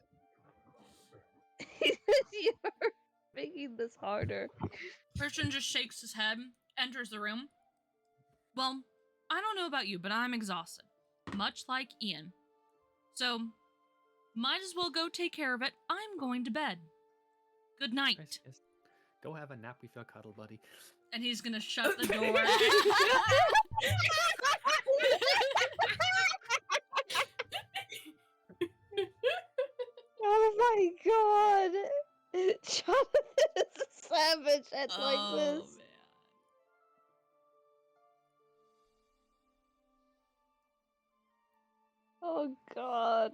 You're making this harder. Christian just shakes his head, enters the room. Well, I don't know about you, but I'm exhausted. Much like Ian. So, might as well go take care of it. I'm going to bed. Good night. Yes. Go have a nap with your cuddle buddy. And he's gonna shut the door. Oh my god. Jonathan is a savage at like this. Man. Oh god.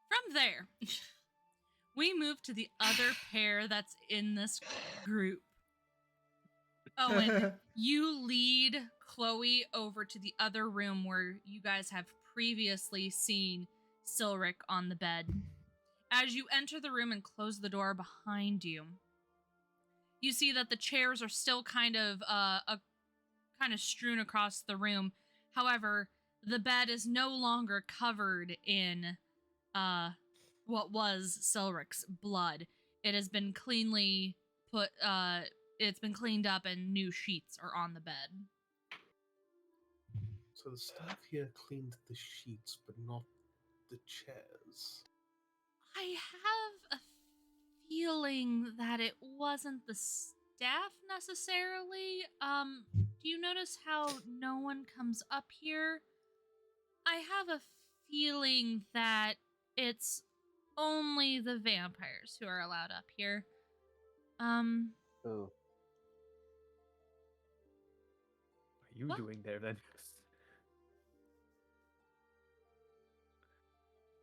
From there, we move to the other pair that's in this group. Owen, you lead Chloe over to the other room where you guys have previously seen Silric on the bed. As you enter the room and close the door behind you, you see that the chairs are still kind of strewn across the room. However, the bed is no longer covered in what was Silric's blood. It has been cleanly put, it's been cleaned up and new sheets are on the bed. So So the staff here cleaned the sheets, but not the chairs. I have a feeling that it wasn't the staff necessarily. Do you notice how no one comes up here? I have a feeling that it's only the vampires who are allowed up here. Oh. What are you What? doing there then?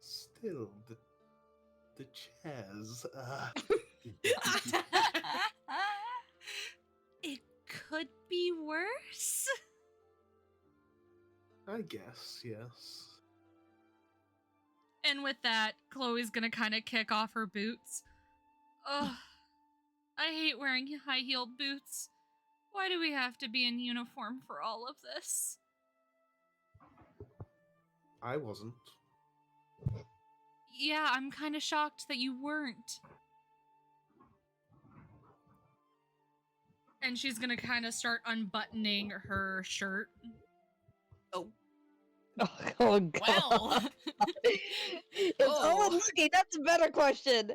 Still, the chairs. It could be worse. I guess, yes. And with that, Chloe's gonna kind of kick off her boots. Ugh. I hate wearing high-heeled boots. Why do we have to be in uniform for all of this? I wasn't. Yeah, I'm kind of shocked that you weren't. And she's gonna kind of start unbuttoning her shirt. Oh god. Well. Is Oh. Owen lucky? That's a better question.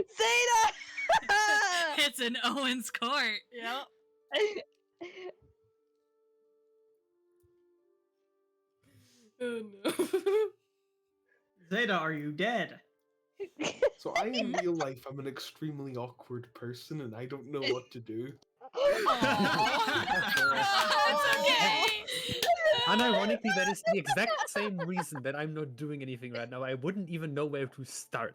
Zeta! It's in Owen's court. Yep. Oh no. Zeta, are you dead? So I, in real life, I'm an extremely awkward person, and I don't know what to do. It's okay. Unironically, that is the exact same reason that I'm not doing anything right now. I wouldn't even know where to start.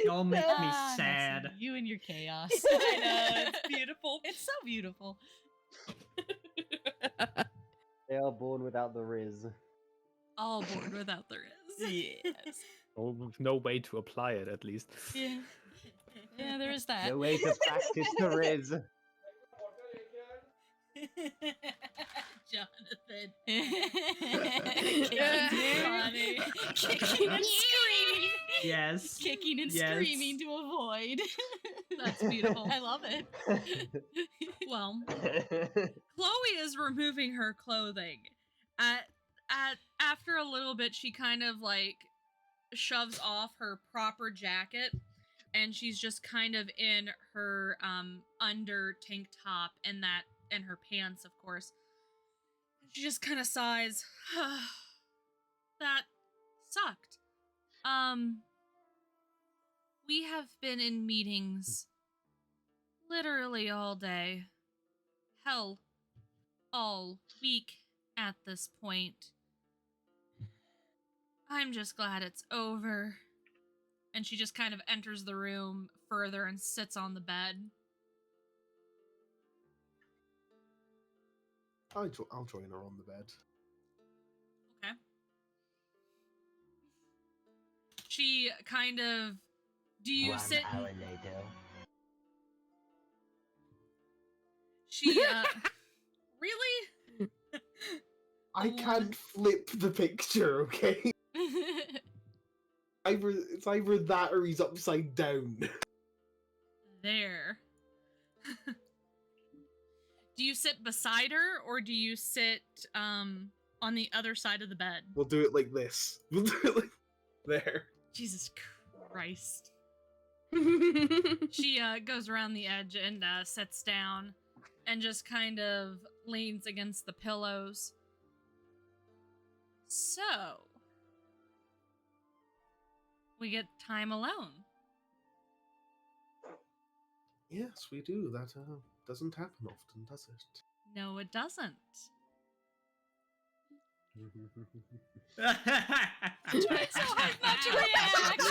Y'all make me Ah, sad. Nessie, you and your chaos. I know, it's beautiful. It's so beautiful. They are born without the riz. All born without the riz. Yes. Oh, no way to apply it, at least. Yeah. Yeah, there is that. No way to practice the riz. Jonathan. Funny. Kicking and screaming. Yes. Kicking and Yes. screaming to avoid. That's beautiful. I love it. Well, Chloe is removing her clothing. After a little bit, she kind of like shoves off her proper jacket, and she's just kind of in her under tank top and her pants, of course. She just kind of sighs. That sucked. We have been in meetings literally all day. Hell, all week at this point. I'm just glad it's over. And she just kind of enters the room further and sits on the bed. I'll join her on the bed. Okay. She kind of... Do you sit... hour later. She, really? I can't flip the picture, okay? It's either that or he's upside down. There. Do you sit beside her, or do you sit, on the other side of the bed? We'll do it like this. We'll do it like there. Jesus Christ. She, goes around the edge and, sits down and just kind of leans against the pillows. So, we get time alone. Yes, we do. That doesn't happen often, does it? No, it doesn't. Trying so hard not to react.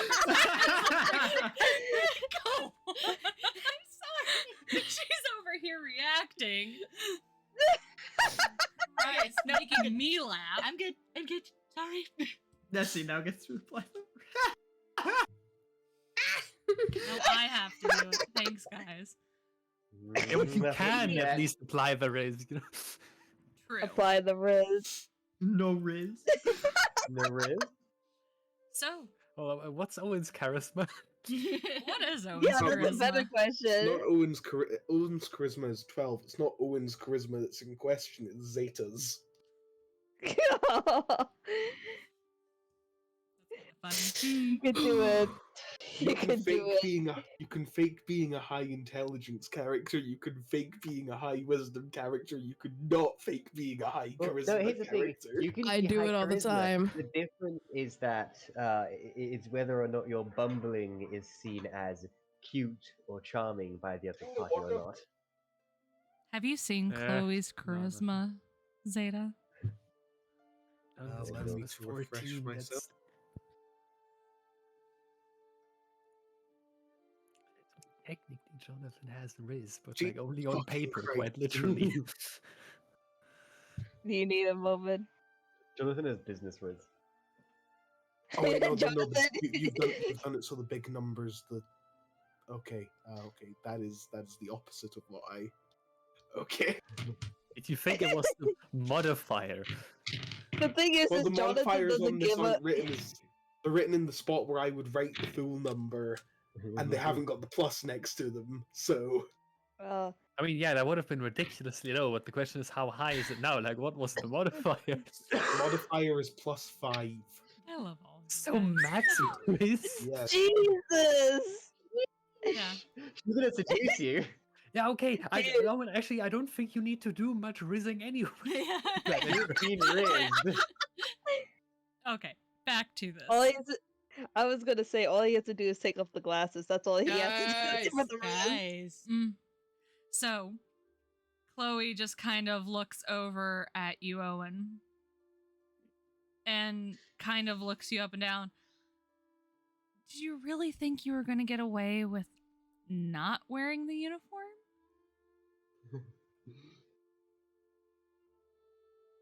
Go. I'm sorry. She's over here reacting. Right, It's making me laugh. I'm good. Sorry. Nessie now gets to play. No, I have to do it. Thanks, guys. If you Nothing can yet. at least apply the risk. You know? True. Apply the riz. No riz. No riz? So, Oh, what's Owen's charisma? what is Owen's Yeah, So that's a better charisma? It's not question. Owen's charisma is 12. It's not Owen's charisma that's in question, it's Zeta's. Funny. You can do it. You can do it. You can fake being a high intelligence character, you can fake being a high wisdom character, you could not fake being a high Well, charisma no, here's the thing. character. You can I be do high it all the charisma. time. The difference is that it's whether or not your bumbling is seen as cute or charming by the other party or not. Have you seen Chloe's no, no. charisma, Zeta? His allow charisma me is to refresh 14. myself. That's... Technically, Jonathan has riz, but Gee, like only on fucking paper, Christ. quite literally. Do you need a moment? Jonathan has business riz. Oh wait, no, Jonathan. you've done it so the big numbers. Okay, that is the opposite of what I. Okay. Did you think it was the modifier? The thing is, Well, the Jonathan modifiers doesn't on this give a. aren't written they're written in the spot where I would write the full number, and they haven't got the plus next to them. So Uh, I mean, yeah, that would have been ridiculously low, but the question is, how high is it now? Like, what was the modifier? the modifier is +5. I love all of So you guys. max riz? Yes. Jesus. Yeah. She's gonna seduce you. Yeah, okay. Dude. No, actually, I don't think you need to do much rizzing anyway. Like 18 riz. Okay, back to this. All he has to, I was gonna say all he has to do is take off the glasses. That's all he has to do with the riz. Guys. So, Chloe just kind of looks over at you, Owen, and kind of looks you up and down. Did you really think you were going to get away with not wearing the uniform?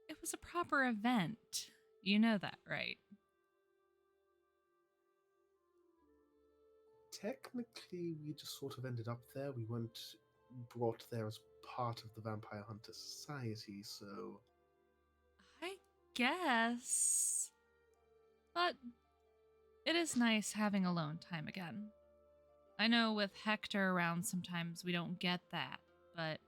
It was a proper event. You know that, right? Technically, we just sort of ended up there. We weren't brought there as part of the Vampire Hunter Society, so. I guess. But it is nice having alone time again. I know with Hector around sometimes we don't get that, but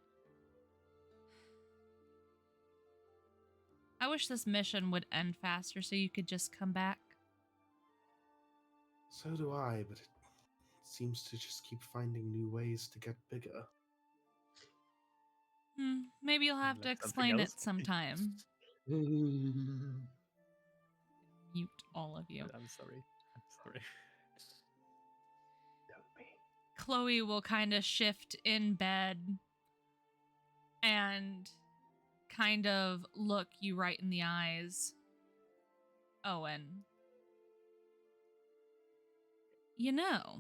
I wish this mission would end faster so you could just come back. So do I, but it seems to just keep finding new ways to get bigger. Maybe you'll have to Like something explain it else? sometime. Mute all of you. I'm sorry. Don't be. Chloe will kind of shift in bed and kind of look you right in the eyes. Owen. You know,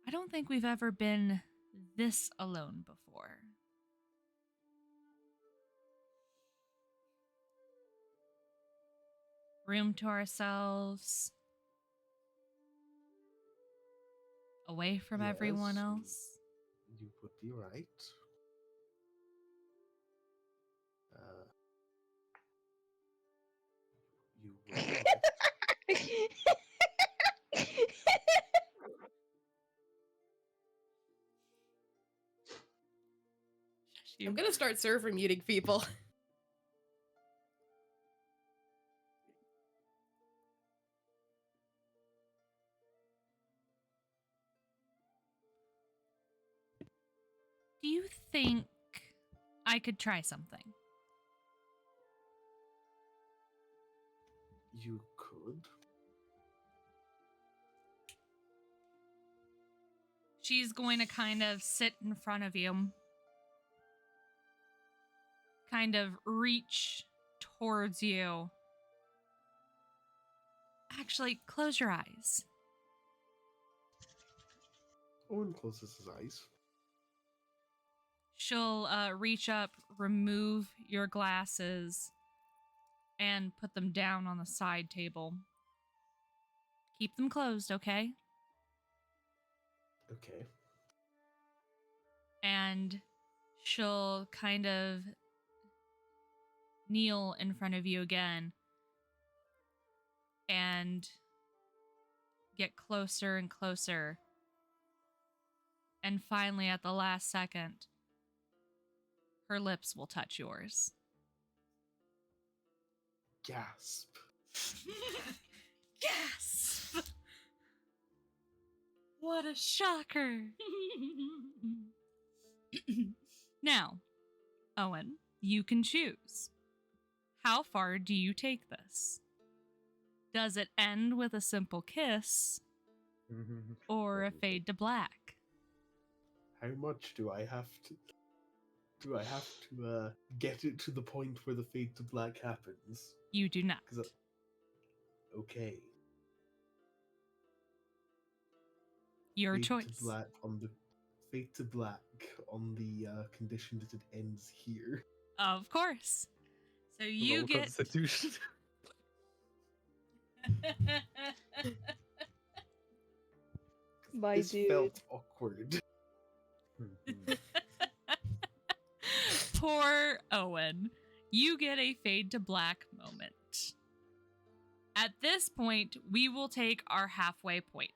I don't think we've ever been this alone before. Room to ourselves. Away from everyone Yes. else. You would be right. You would be right. You. I'm gonna start server muting people. Do you think I could try something? You could. She's going to kind of sit in front of you. Kind of reach towards you. Actually, close your eyes. Owen closes his eyes. She'll reach up, remove your glasses, and put them down on the side table. Keep them closed, okay? Okay. And she'll kind of kneel in front of you again and get closer and closer. And finally, at the last second, her lips will touch yours. Gasp. Gasp! What a shocker! Now, Owen, you can choose. How far do you take this? Does it end with a simple kiss or a fade to black? How much do I have to get it to the point where the fade to black happens? You do not. Okay. Your Fade choice. Fade to black on the condition that it ends here. Of course. So you Roll get Constitution. My This dude. felt awkward. Poor Owen. You get a fade to black moment. At this point, we will take our halfway point.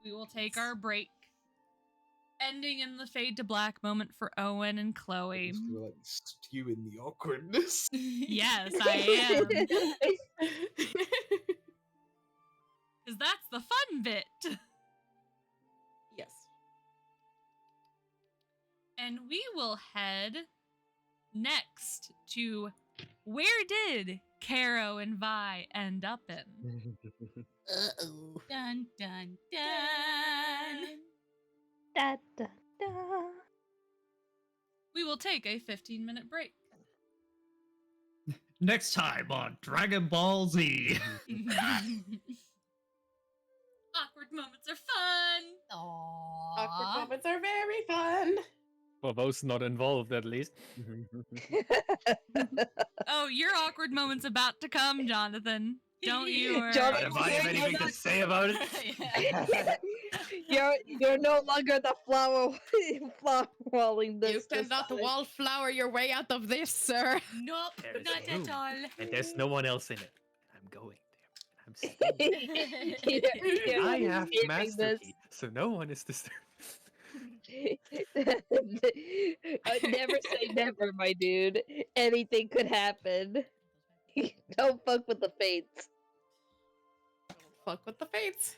We will take our break, ending in the fade to black moment for Owen and Chloe. Just gonna, like, stew in the awkwardness. Yes, I am. Because that's the fun bit. Yes. And we will head next to where did Caro and Vi end up in? Uh-oh. Dun dun dun. Da, da, da. We will take a 15-minute break. Next time on Dragon Ball Z. Awkward moments are fun. Awkward moments are very fun. For those not involved, at least. Oh, your awkward moment's about to come, Jonathan. Don't you worry. Jonathan, Have I have anything to say about it? You're no longer the flower walling this. You cannot wallflower your way out of this, sir. Nope, There's not room. at all. And there's no one else in it. I'm going there. I'm staying. I have the master key, so no one is disturbed. Never say never, my dude. Anything could happen. Don't fuck with the fates. Fuck with the fates.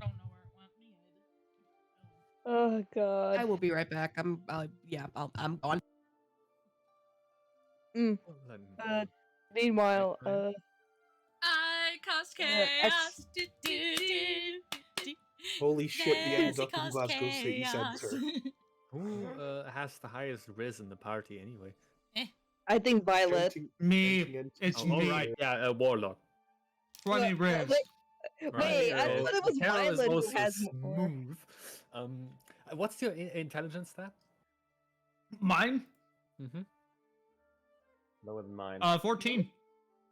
I don't know where it went. Me Oh god. I will be right back. I'm gone. Meanwhile, I cause Yeah, chaos. Do, do, do, do. Holy shit, the end Nancy up in cause Glasgow City chaos. Centre. Who has the highest riz in the party anyway? I think Violet. Me. It's Oh, me. alright, yeah, Warlock. 20 ribs. Wait, I thought it was Carol is Violet who also has more. smooth. What's your intelligence stat? Mine? Mm-hmm. Lower than mine. 14.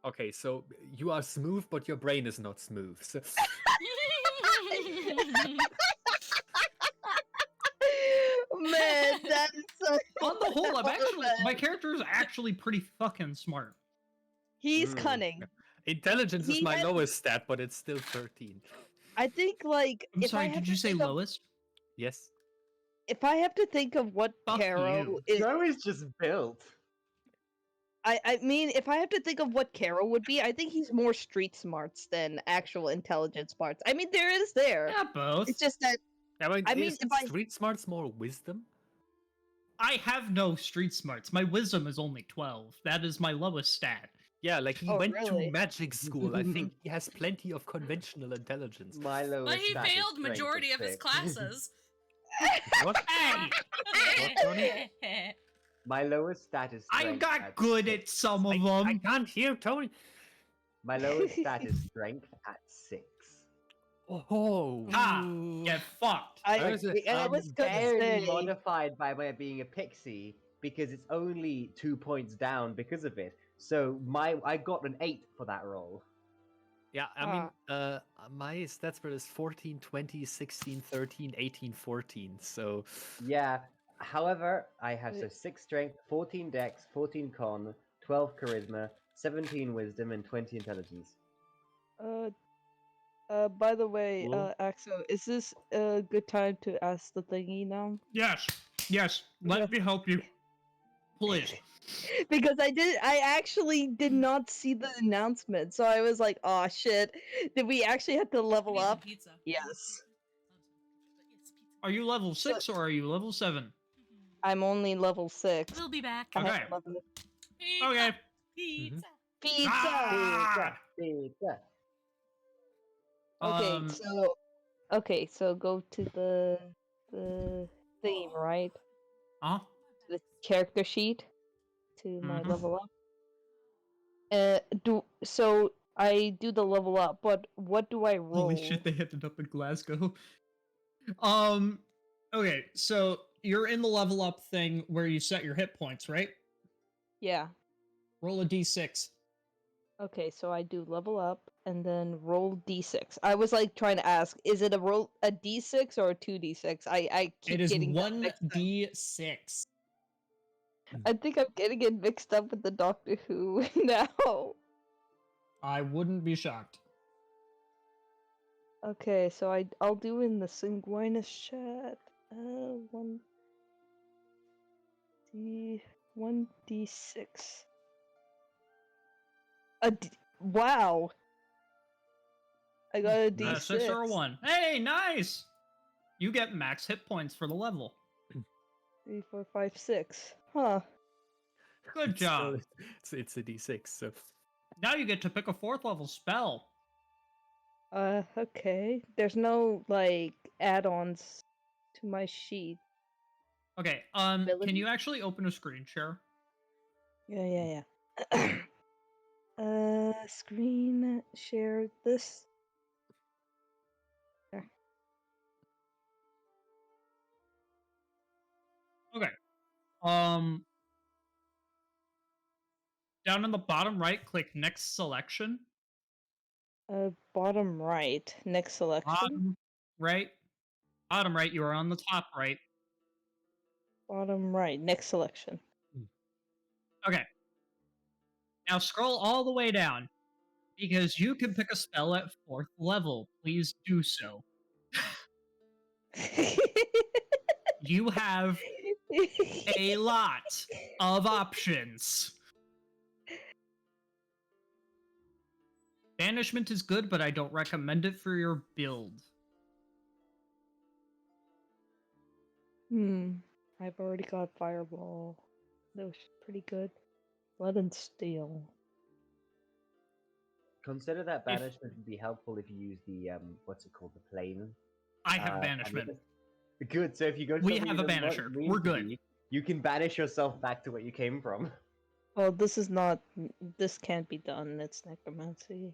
Okay, so you are smooth, but your brain is not smooth. So Man, that is so. On the whole, my character is actually pretty fucking smart. He's cunning. intelligence is He my had- lowest stat, but it's still 13. I think, like, I'm if I sorry, have did to you say think of- lowest? Yes. If I have to think of what Fuck Caro you. is, Joe is just built. I mean, if I have to think of what Caro would be, I think he's more street smarts than actual intelligence smarts. I mean, there is there. Yeah, both. It's just that I mean, I mean, isn't if I- street smarts more wisdom? I have no street smarts. My wisdom is only 12. That is my lowest stat. Yeah, like he Oh, went really? to magic school. I think he has plenty of conventional intelligence. My lowest But he stat is failed strength majority of his 6. classes. What? Hey! What, Tony? My lowest stat is I strength got at good 6. at some of I them. can't hear Tony. My lowest stat is strength at 6. Oh. Ah, Ooh. get fucked. I was was gonna Barely say. modified by way of being a pixie because it's only 2 points down because of it. So I got an 8 for that roll. Yeah, I mean, my stat spread is 14, 20, 16, 13, 18, 14. So, Yeah. However, I have Wait. 6 strength, 14 dex, 14 con, 12 charisma, 17 wisdom, and 20 intelligence. By the way, Cool. Axo, is this a good time to ask the thingy now? Yes, yes. Let me help you, please. Because I actually did not see the announcement, so I was like, oh shit, did we actually have to level Eating up? pizza. Yes. Are you level So- 6 or are you level 7? I'm only level 6. We'll be back. I have Okay. 11. Pizza. Okay. Pizza. Pizza! Ah! Pizza. Okay, so go to the theme, right? Huh? The character sheet to my Mhm. level up. So I do the level up, but what do I roll? Holy shit, they ended up in Glasgow. Okay, so you're in the level up thing where you set your hit points, right? Yeah. Roll a d6. Okay, so I do level up and then roll d6. I was like trying to ask, is it a d6 or a 2d6? I keep It is getting that mixed up. 1d6. I think I'm getting it mixed up with the Doctor Who now. I wouldn't be shocked. Okay, so I'll do in the Sanguinis chat. 1d6. Wow. I got a d6. 6 or a 1. Hey, nice! You get max hit points for the level. 3, 4, 5, 6. Huh. Good it's still- job. it's a d6. So, Now you get to pick a 4th level spell. Okay. There's no, like, add-ons to my sheet. Okay, can Ability? you actually open a screen share? Yeah. Screen share this. There. Okay. Down in the bottom right, click next selection. Bottom right. Next selection. Bottom right. Bottom right, you are on the top right. Bottom right. Next selection. Okay. Now scroll all the way down. Because you can pick a spell at 4th level. Please do so. You have a lot of options. Banishment is good, but I don't recommend it for your build. I've already got Fireball. That was pretty good. Blood and Steel. Consider that banishment would be helpful if you use the what's it called, the plane. I have banishment. Good. So if you go to We something have a you don't want banisher. mean We're to good. be, you can banish yourself back to where you came from. Well, this is not. This can't be done. It's necromancy.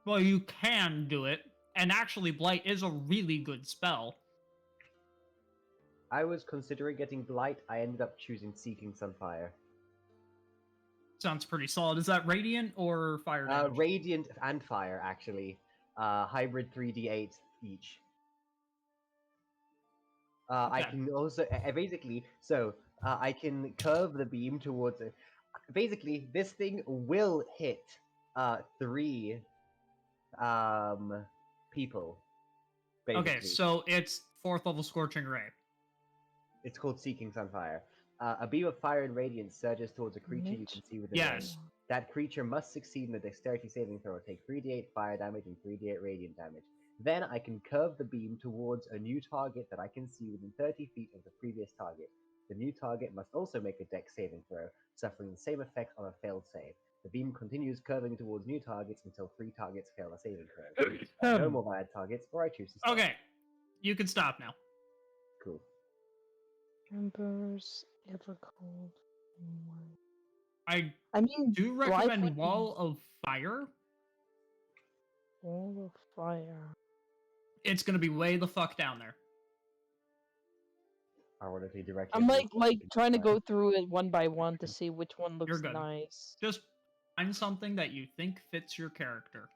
Well, you can do it. And actually, Blight is a really good spell. I was considering getting Blight. I ended up choosing Seeking Sunfire. Sounds pretty solid. Is that Radiant or Fire damage? Radiant and Fire, actually. Hybrid 3d8 each. I Okay. can also basically I can curve the beam towards it. Basically, this thing will hit 3 people. Basically. Okay, so it's 4th level Scorching Ray. It's called Seeking Sunfire. A beam of fire and radiance surges towards a creature you can see within range. Yes. That creature must succeed in a dexterity saving throw, take 3d8 fire damage and 3d8 radiant damage. Then I can curve the beam towards a new target that I can see within 30 feet of the previous target. The new target must also make a dex saving throw, suffering the same effect on a failed save. The beam continues curving towards new targets until 3 targets fail a saving throw. No more bad targets, or I choose to stop. Okay, you can stop now. Cool. Embers, Evercold. I I mean, do Blight recommend would be- Wall of Fire. Wall of Fire. It's gonna be way the fuck down there. Ironically, directly. I'm like trying to go through it one by one to see which one You're looks good. nice. Just Find something that you think fits your character.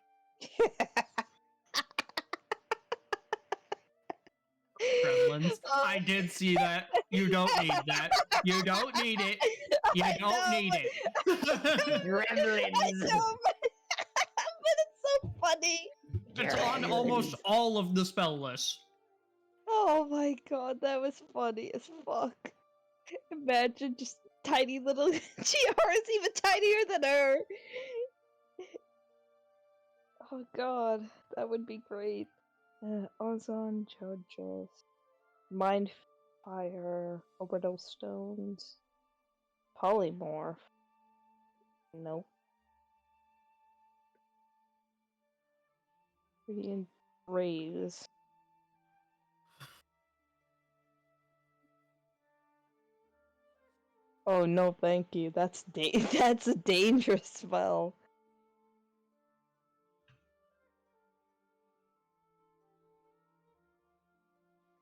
Gremlins. Oh. I did see that. You don't need that. You don't need it. You I don't know, need it. I Gremlins. know, but it's so funny. It's on almost all of the spell lists. Oh my god, that was funny as fuck. Imagine just tiny little Chiara's even tinier than her. Oh god, that would be great. Ozon judges. Mind fire, overdose stones. Polymorph. Nope. Radiant rays. Oh no, thank you. That's that's a dangerous spell.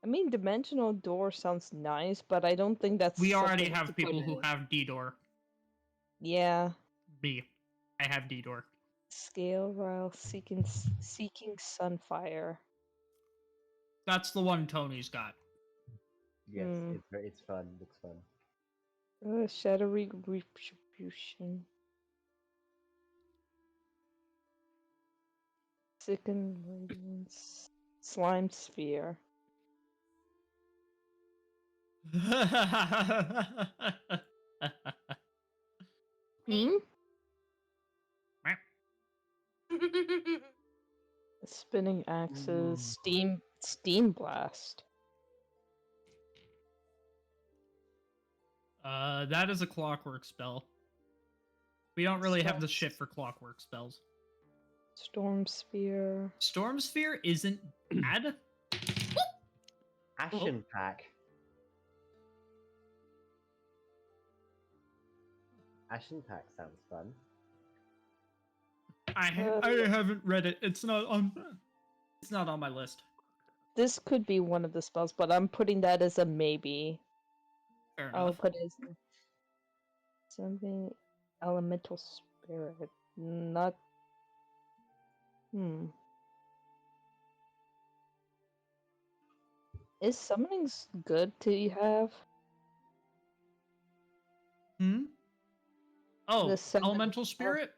I mean, dimensional door sounds nice, but I don't think that's. We already something to have put people who in. have D-Door. Yeah. Me. I have D-Door. Scale while seeking sunfire. That's the one Tony's got. Yes, Hmm. it's fun. Looks fun. Shadowy retribution. Second radiance. Slime sphere. Hmm? Spinning axes. Steam blast. That is a clockwork spell. We don't really have the shit for clockwork spells. Storm sphere. Storm Sphere isn't bad. Ashen Pack. Ashen Pack sounds fun. I haven't read it. It's not on my list. This could be one of the spells, but I'm putting that as a maybe. Fair I'll enough. put it as something elemental spirit. Not. Is summoning's good to have? Oh, The summon- elemental spirit.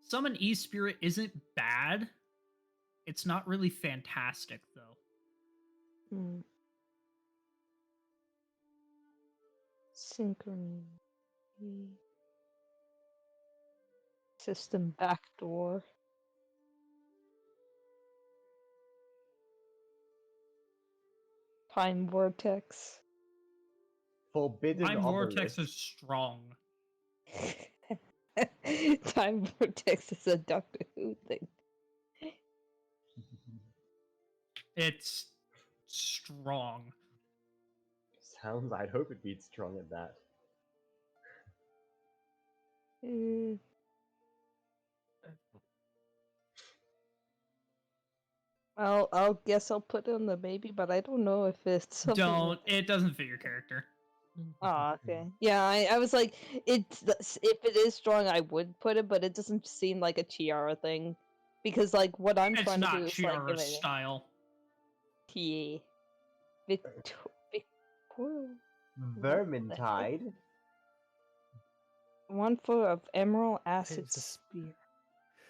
Summon E Spirit isn't bad. It's not really fantastic though. Synchrony. System backdoor. Time vortex. Forbidden Time Vortex Obelisk. is strong. Time vortex is a Doctor Who thing. It's strong. Sounds. I'd hope it'd be strong at that. I'll guess I'll put it on the maybe, but I don't know if it's something. Don't. It doesn't fit your character. Ah, okay. Yeah, I was like, if it is strong, I would put it, but it doesn't seem like a Chiara thing, because like what I'm It's trying to not do is Chiara's like style. Vermintide. One foot of emerald acid It's just- spear.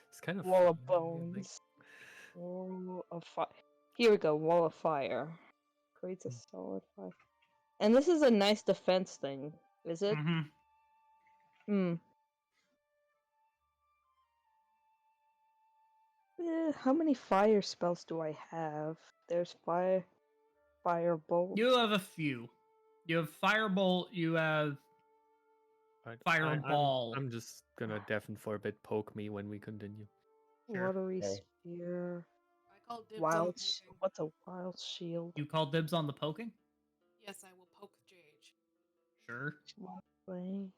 It's kind of Wall of like- bones. Wall of fire. Here we go. Wall of fire. Creates a solid fire. And this is a nice defense thing, is it? How many fire spells do I have? There's firebolt. You have a few. You have Firebolt. You have Fireball. I'm just gonna deafen forbid poke me when we continue. Sure. Watery Okay. spear. I call dibs on Wild. poking. What's a wild shield? You call dibs on the poking? Yes, I will poke JH. Sure. Play.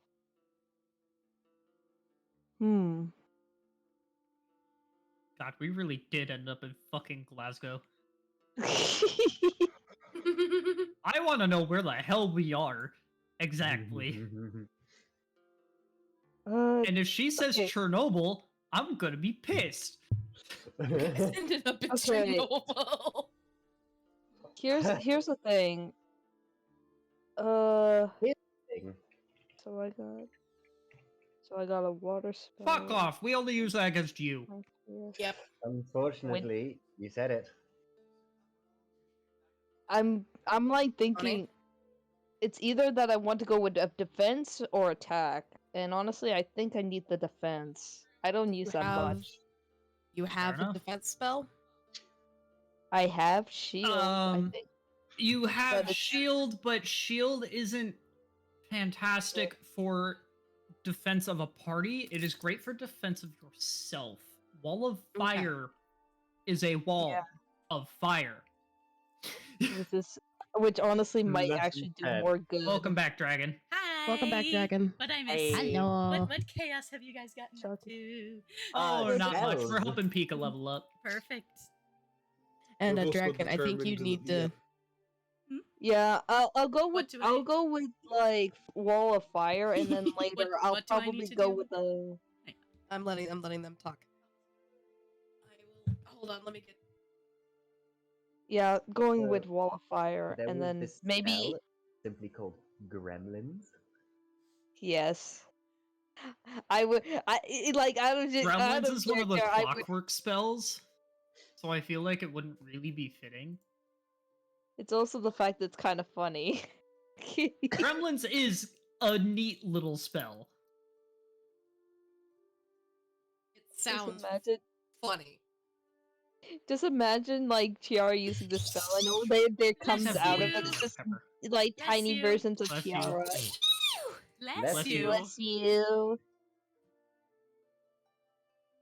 God, we really did end up in fucking Glasgow. I want to know where the hell we are. Exactly. And And if she says Okay. Chernobyl, I'm gonna be pissed. It ended up in Okay. Chernobyl. here's the thing. So Thing. I got a water spell. Fuck off. We only use that against you. Yep. Unfortunately, you said it. I'm like thinking it's either that I want to go with a defense or attack. And honestly, I think I need the defense. I don't use that much. You have a enough. defense spell? I have shield, I think. You have But it's- shield, but shield isn't fantastic for defense of a party. It is great for defense of yourself. Wall of fire is a wall Yeah. of fire. Which honestly might Lesson actually do 10. more good. Welcome back, Dragon. Hi. Welcome back, Dragon. What I Hey. miss? Hello. What chaos have you guys gotten up Shocking. to? Oh, Uh, not much. spells. We're helping Pika level up. Perfect. And We've also Dragon, I think you determined need that- to. Yeah, I'll go What with do I- I'll go with like wall of fire, and then later I'll what do I need probably to go do? with the. I'm letting them talk. I will hold on. Let me get. Yeah, going So, with wall of fire, There and was then this maybe spell simply called Gremlins. yes. I would. Like I was just. out Gremlins of is one of the character, I would- clockwork spells, so I feel like it wouldn't really be fitting. It's also the fact that it's kind of funny. Gremlins is a neat little spell. It sounds imagine, funny. just imagine like Tiara using the spell, and all there comes Bless out of you. it is just Pepper. like Bless tiny you. versions of Bless you. Tiara. Bless Bless you. you. Bless you.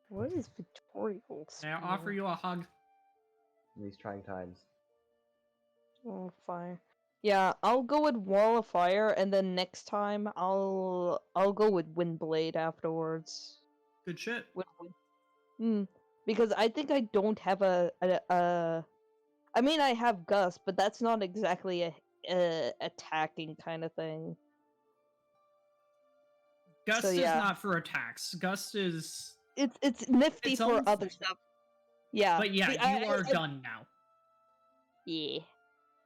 What is Victorial? May I offer you a hug? In these trying times. Oh, fire. Yeah, I'll go with Wall of Fire, and then next time I'll go with Windblade afterwards. Good shit. Because I think I don't have a I mean I have Gust, but that's not exactly a attacking kind of thing. Gust So, is yeah. not for attacks. Gust is. It's nifty Its for own other thing. stuff. Yeah. But yeah, the- you are done now. Yeah.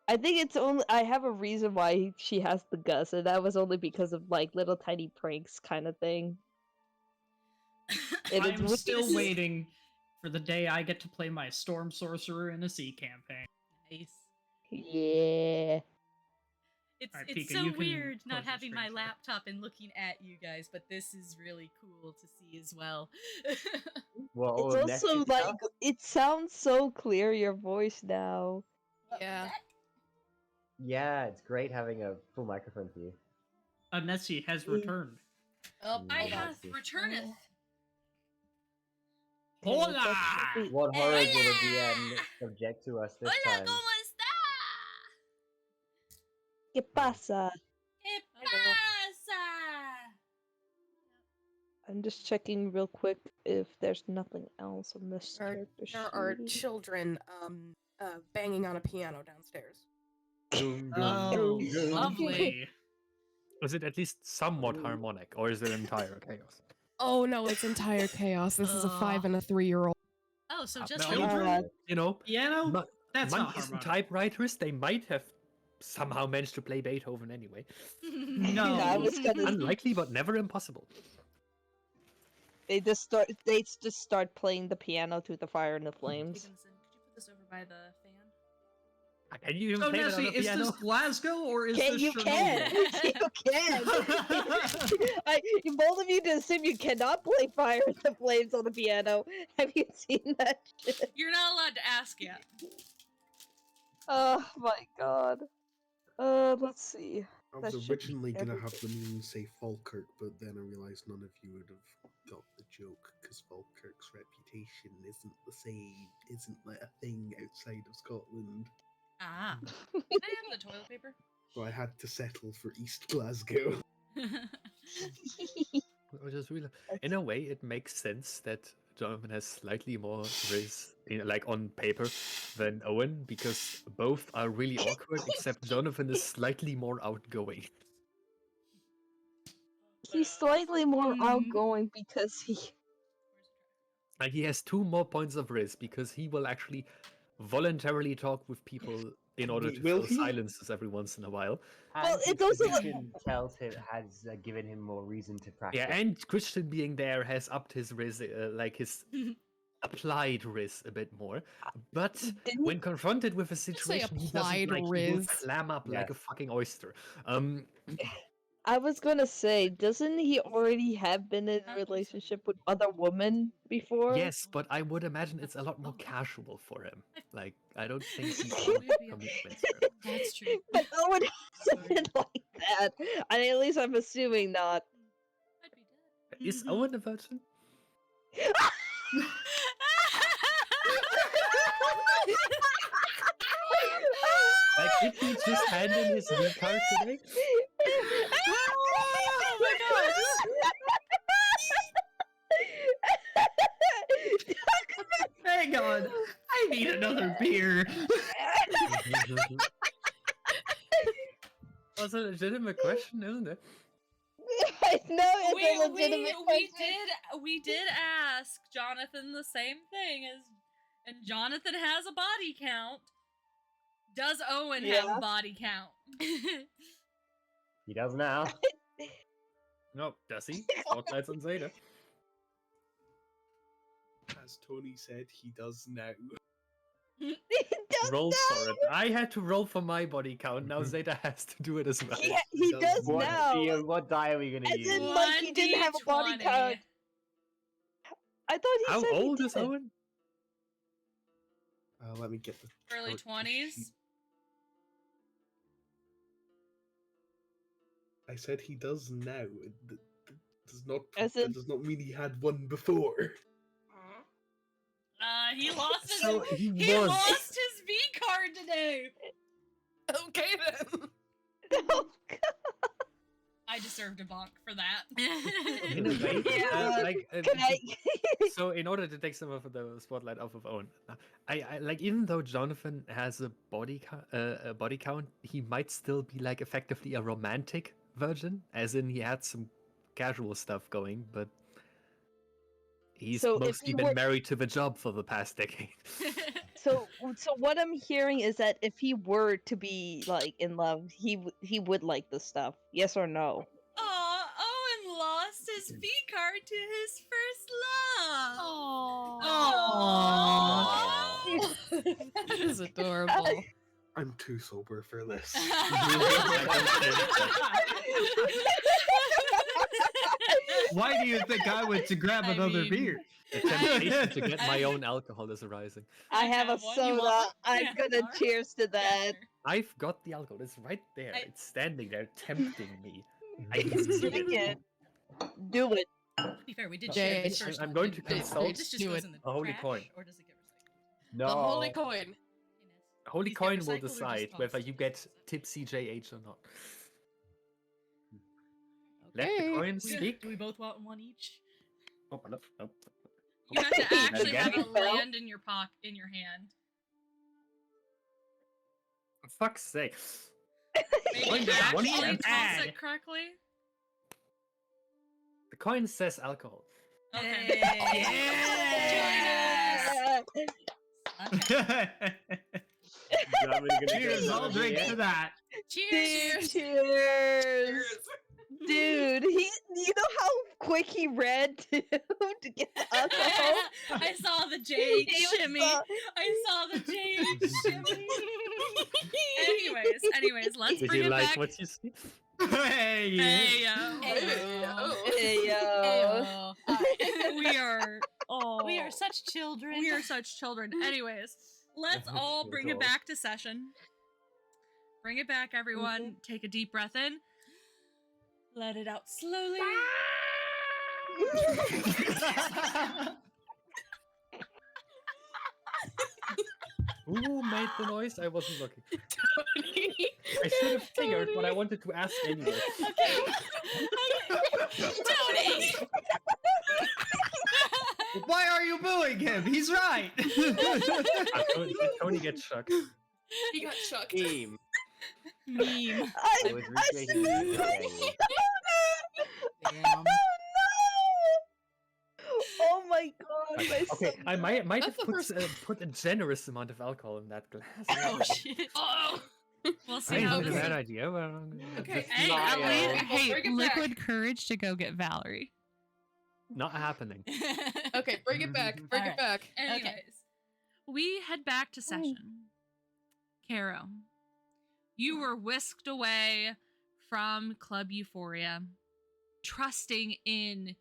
I think it's only I have a reason why she has the Gust, and that was only because of like little tiny pranks kind of thing. And it's I'm still wicked- waiting for the day I get to play my Storm Sorcerer in a sea campaign. Nice. Yeah. It's Alright, it's Pika, so you can weird close not the having my screen share. laptop and looking at you guys, but this is really cool to see as well. Well, It's also Nessie, like it sounds so clear your voice now. Yeah. yeah, it's great having a full microphone for you. Nessie has returned. Oh, I hold on. have returneth. Hola! What horrors will the DM subject to us this Hola, time? ¿cómo está? ¿Qué pasa? ¿Qué pasa? I'm just checking real quick if there's nothing else on this character There are sheet. children banging on a piano downstairs. Doom, doom, Oh, doom, doom. lovely. Was it at least somewhat harmonic, or is it entire chaos? Oh no, it's entire chaos. This is a 5 and a 3-year-old. Oh, so Uh, just no. like Children? You know, Piano? Mon- That's not monkeys and harmonic. typewriters, they might have somehow managed to play Beethoven anyway. No. I was gonna- Unlikely, but never impossible. They just start playing the piano to the fire and the flames. Dickinson, could you put this over by the fan? Can you even So play that on Nessie, a is piano? this Glasgow or is Can this you can Chernobyl? you can both of you to assume you cannot play Fire and the Flames on the piano. Have you seen that shit? You're not allowed to ask yet. Oh my god. Let's see. I That was should be originally gonna have everything. the meme say Falkirk, but then I realised none of you would have got the joke because Falkirk's reputation isn't like a thing outside of Scotland. Ah. Can I have the toilet paper? So I had to settle for East Glasgow. Which is really, in a way, it makes sense that Jonathan has slightly more riz, like on paper, than Owen, because both are really awkward, except Jonathan is slightly more outgoing. he's slightly more Hmm. outgoing because he. Like he has 2 more points of risk because he will actually voluntarily talk with people in order Wait, to will fill he? silences every once in a while. Well, And it his doesn't- position tells him has given him more reason to practice. Yeah, and Christian being there has upped his risk, like his applied risk a bit more. But Didn't when confronted with a say situation, he doesn't applied like he will riz. clam up like a Yes. fucking oyster. I was gonna say, doesn't he already have been in a Happens. relationship with other women before? Yes, but I would imagine it's a lot more casual for him. Like I don't think he's Oh, on maybe. commitments here. That's true. But no one hasn't been like that. I mean, at least I'm assuming not. I'd be dead. Is Owen a virgin? Like, did he just hand in his V card today? Oh my Hang on. I need another beer. That's a legitimate question, isn't it? I know it's a legitimate we question. we did ask Jonathan the same thing and Jonathan has a body count. Does Owen have Yeah. a body count? He does now. No, does he? Spotlights on Zeta. As Tony said, he does now. He does Roll now. for it. I had to roll for my body count. Now Zeta has to do it as well. He does does What, now. what die are we gonna As use? in, like, he didn't have a body 1d20. count. I thought he How said old he is did. Owen? Let me get the Early character 20s? sheet. I said he does now. As That in- does not mean he had one before. He lost his So he he was. lost his V card today. Okay then. Oh, I deserved a bonk for that. In a way, Yeah. Can I? so in order to take some of the spotlight off of Owen, I like even though Jonathan has a body count, he might still be like effectively a romantic virgin, as in he had some casual stuff going, but he's So if mostly he been were- married to the job for the past decade. So what I'm hearing is that if he were to be like in love, he would like this stuff. Yes or no? Aw, Owen lost his V card to his first love. That is adorable. I'm too sober for this. Why do you think I went to grab I another mean- beer? The temptation to get my own alcohol is arising. I have a one. You soda. want one? I'm Yeah, gonna alright. cheers to that. I've got the alcohol. It's right there. I- It's standing there, tempting me. I can Drink see it. it. Do it. To be fair, we did Jay, share the I'm first I'm one, going to didn't we? consult This just Do goes it. in the a holy trash, coin. or does it get recycled? No. The holy coin. Hey, Ness. Holy These get coin will recycled or just decide whether tossed? you get tipsy JH or not. Let Okay. the coin Do we- speak. Do we both want one each? Oh, no, no. You have to actually Again? have it land in your in your hand. For fuck's sake. Maybe Coin does one actually cent. toss it correctly. The coin says alcohol. Okay. Yeah. Cheers, I'll drink to that. Cheers. Cheers. Dude, you know how quick he ran to get the alcohol? I saw the jade He was shimmy. so- I saw the jade shimmy. anyways, let's Did bring you it like back. what you see? Hey. Hey yo. Hey, yo. We are such children. We are such children. Anyways, let's all bring it back to session. Bring it back, everyone. Take a deep breath in. Let it out slowly. Who made the noise? I wasn't looking. I should have figured, but I wanted to ask anyway. Tony! Why are you booing him? He's right. Tony gets shocked. He got chucked. Team. Meme. I was recreating the Damn. Oh my god! my Okay, son- I might That's have the first- put a generous amount of alcohol in that glass. Oh shit. Oh, we'll see Ain't how a this. bad idea. Well, Okay, Hey, not at yet. least, Well, hey, bring it liquid courage to go get Valerie. not happening. Okay, bring it back. Bring Alright. it back. Anyways, we head back to session. Caro, you were whisked away from Club Euphoria, trusting in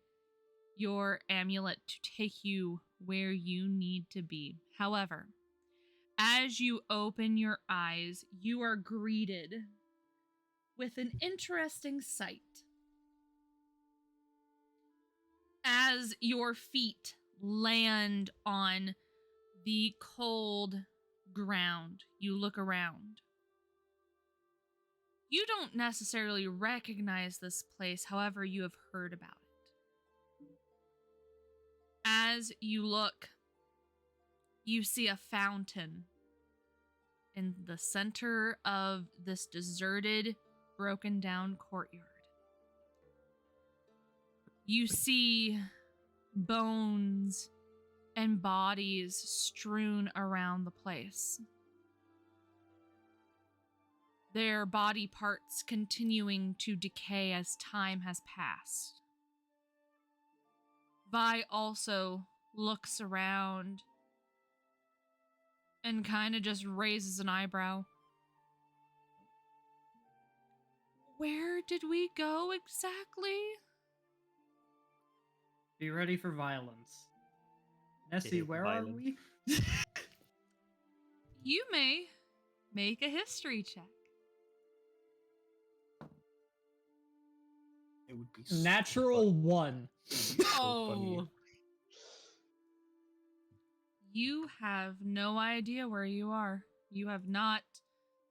your amulet to take you where you need to be. However, as you open your eyes, you are greeted with an interesting sight. As your feet land on the cold ground, you look around. You don't necessarily recognize this place, however, you have heard about it. As you look, you see a fountain in the center of this deserted, broken down courtyard. You see bones and bodies strewn around the place. Their body parts continuing to decay as time has passed. Vi also looks around and kind of just raises an eyebrow. Where did we go exactly? Be ready for violence. Nessie, where are Violence. we? You may make a history check. It would be Natural 1. Oh. You have no idea where you are. You have not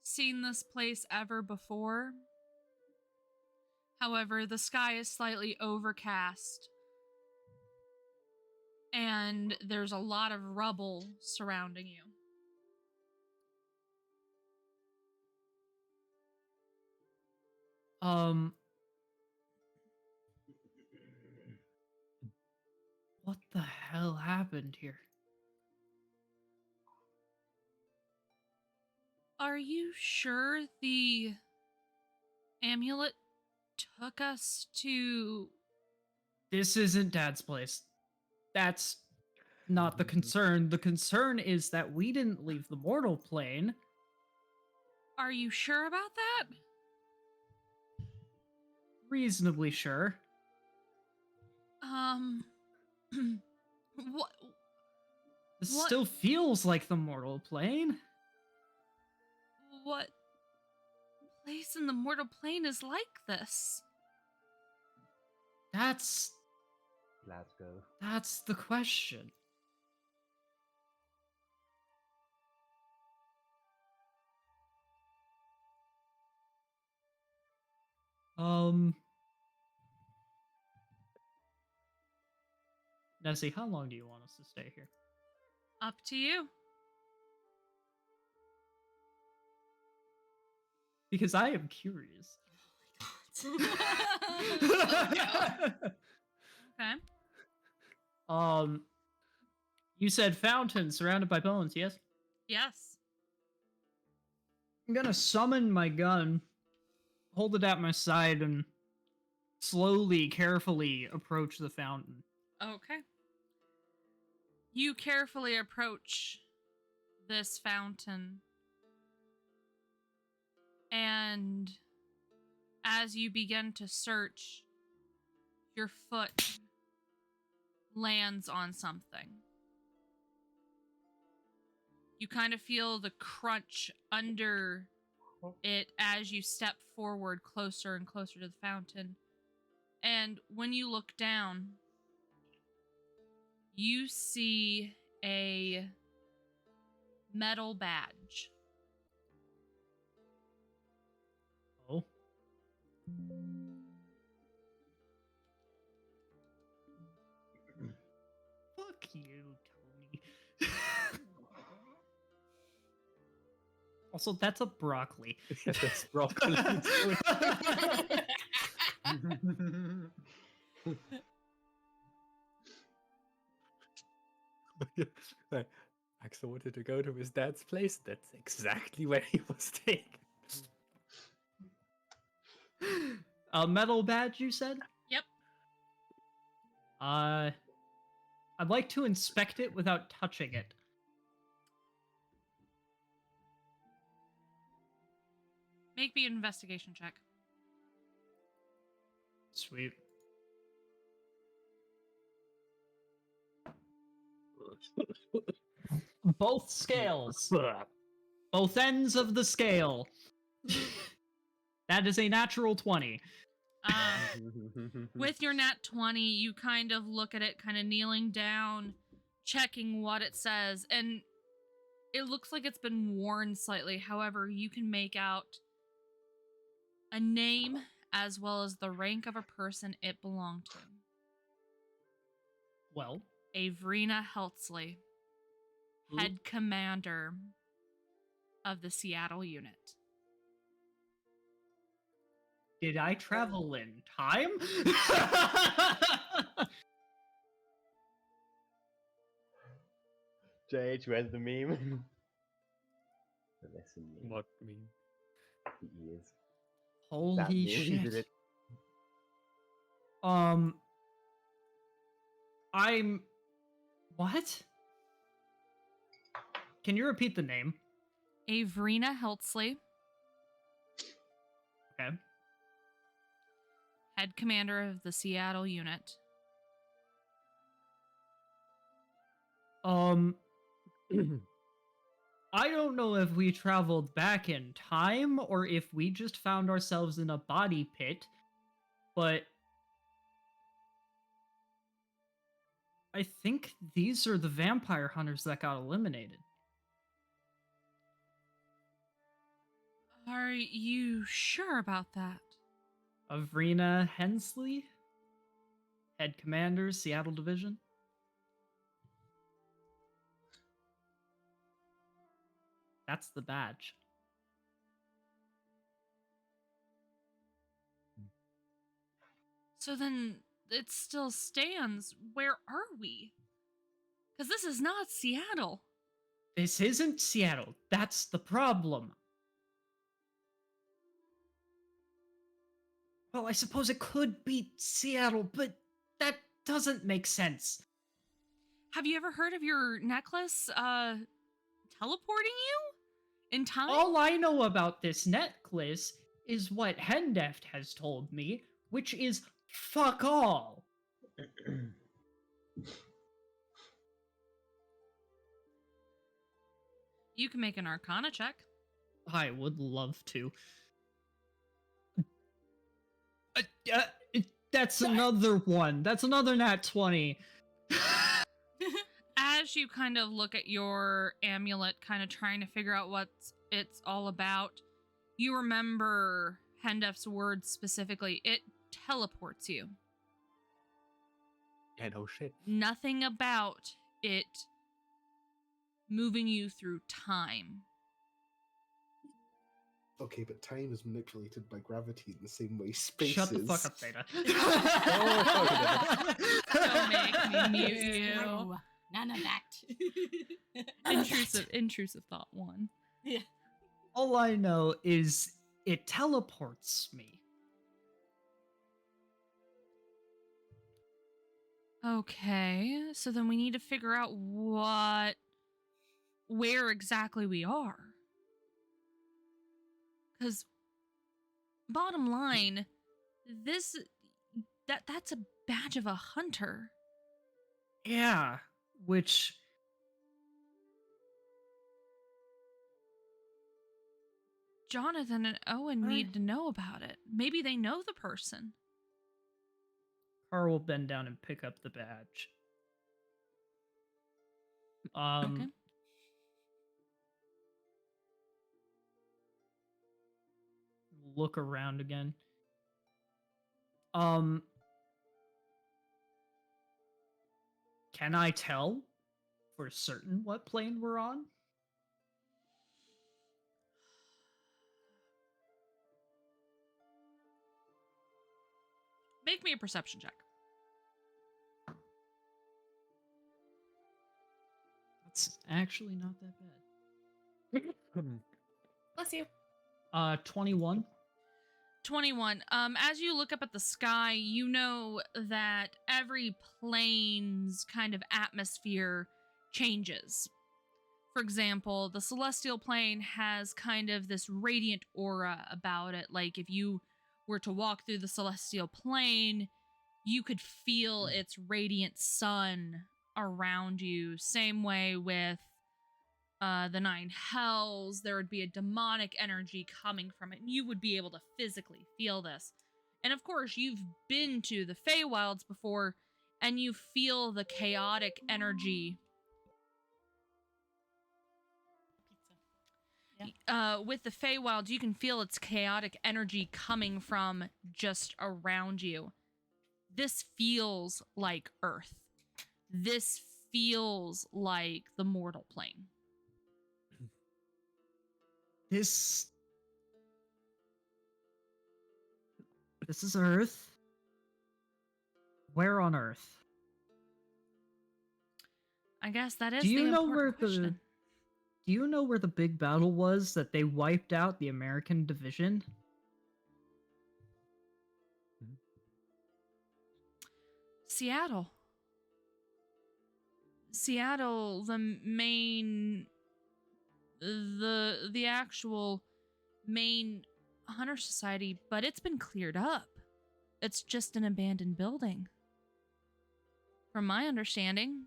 seen this place ever before. However, the sky is slightly overcast, and there's a lot of rubble surrounding you. What the hell happened here? Are you sure the amulet took us to... This isn't Dad's place. That's not the concern. The concern is that we didn't leave the mortal plane. Are you sure about that? Reasonably sure. What? This What- still feels like the mortal plane. What place in the mortal plane is like this? That's Glasgow. the question. Nessie, how long do you want us to stay here? Up to you. Because I am curious. Okay. You said fountain surrounded by bones, yes? Yes. I'm gonna summon my gun, hold it at my side, and slowly, carefully approach the fountain. Okay. You carefully approach this fountain. And as you begin to search, your foot lands on something. You kind of feel the crunch under it as you step forward closer and closer to the fountain. And when you look down, you see a metal badge. Oh. Fuck you, Tony. Also, that's a broccoli. That's broccoli. Axel wanted to go to his dad's place, that's exactly where he was taken. A metal badge, you said? Yep. I'd like to inspect it without touching it. Make me an investigation check. Sweet. Both scales. Both ends of the scale. That is a natural 20. With your nat 20, you kind of look at it, kind of kneeling down, checking what it says, and it looks like it's been worn slightly. However, you can make out a name as well as the rank of a person it belonged to. Well, Avrina Heltzley, head commander of the Seattle unit. did I travel in time? JH, where's the meme? The lesson meme. What mean? The ears. That Holy meme, he did shit. it. I'm... What? Can you repeat the name? Avrina Heltzley, Okay. head commander of the Seattle unit. I don't know if we traveled back in time or if we just found ourselves in a body pit, but I think these are the vampire hunters that got eliminated. Are you sure about that? Avrina Hensley, head commander, Seattle Division. That's the badge. So then it still stands. Where are we? Because this is not Seattle. This isn't Seattle. That's the problem. Well, I suppose it could be Seattle, but that doesn't make sense. Have you ever heard of your necklace teleporting you in time? All I know about this necklace is what Hendeft has told me, which is fuck all. You can make an Arcana check. I would love to. That's another one. That's another nat 20. As you kind of look at your amulet, kind of trying to figure out what it's all about, you remember Hendef's words specifically. It teleports you. Yeah, no shit. Nothing about it moving you through time. Okay, but time is manipulated by gravity in the same way space Shut the is. fuck up, Theta. Don't make me mute you. No, none of that. Intrusive thought one. Yeah. All I know is it teleports me. Okay, so then we need to figure out where exactly we are. Because bottom line, that's a badge of a hunter. Yeah, which... Jonathan and Owen need to know about it. Maybe they know the person. Carl will bend down and pick up the badge. Okay. Look around again. Can I tell for certain what plane we're on? Make me a perception check. That's actually not that bad. Bless you. 21. 21. As you look up at the sky, you know that every plane's kind of atmosphere changes. For example, the celestial plane has kind of this radiant aura about it. Like if you were to walk through the celestial plane, you could feel its radiant sun around you. Same way with the 9 hells, there would be a demonic energy coming from it, and you would be able to physically feel this. And of course, you've been to the Feywilds before, and you feel the chaotic energy. With the Feywilds, you can feel its chaotic energy coming from just around you. This feels like Earth. This feels like the mortal plane. This is Earth. Where on Earth? I guess that is Do you the know important where question. Do you know where the big battle was that they wiped out the American division? Seattle. Seattle, the main, the actual main Hunter Society, but it's been cleared up. It's just an abandoned building, from my understanding.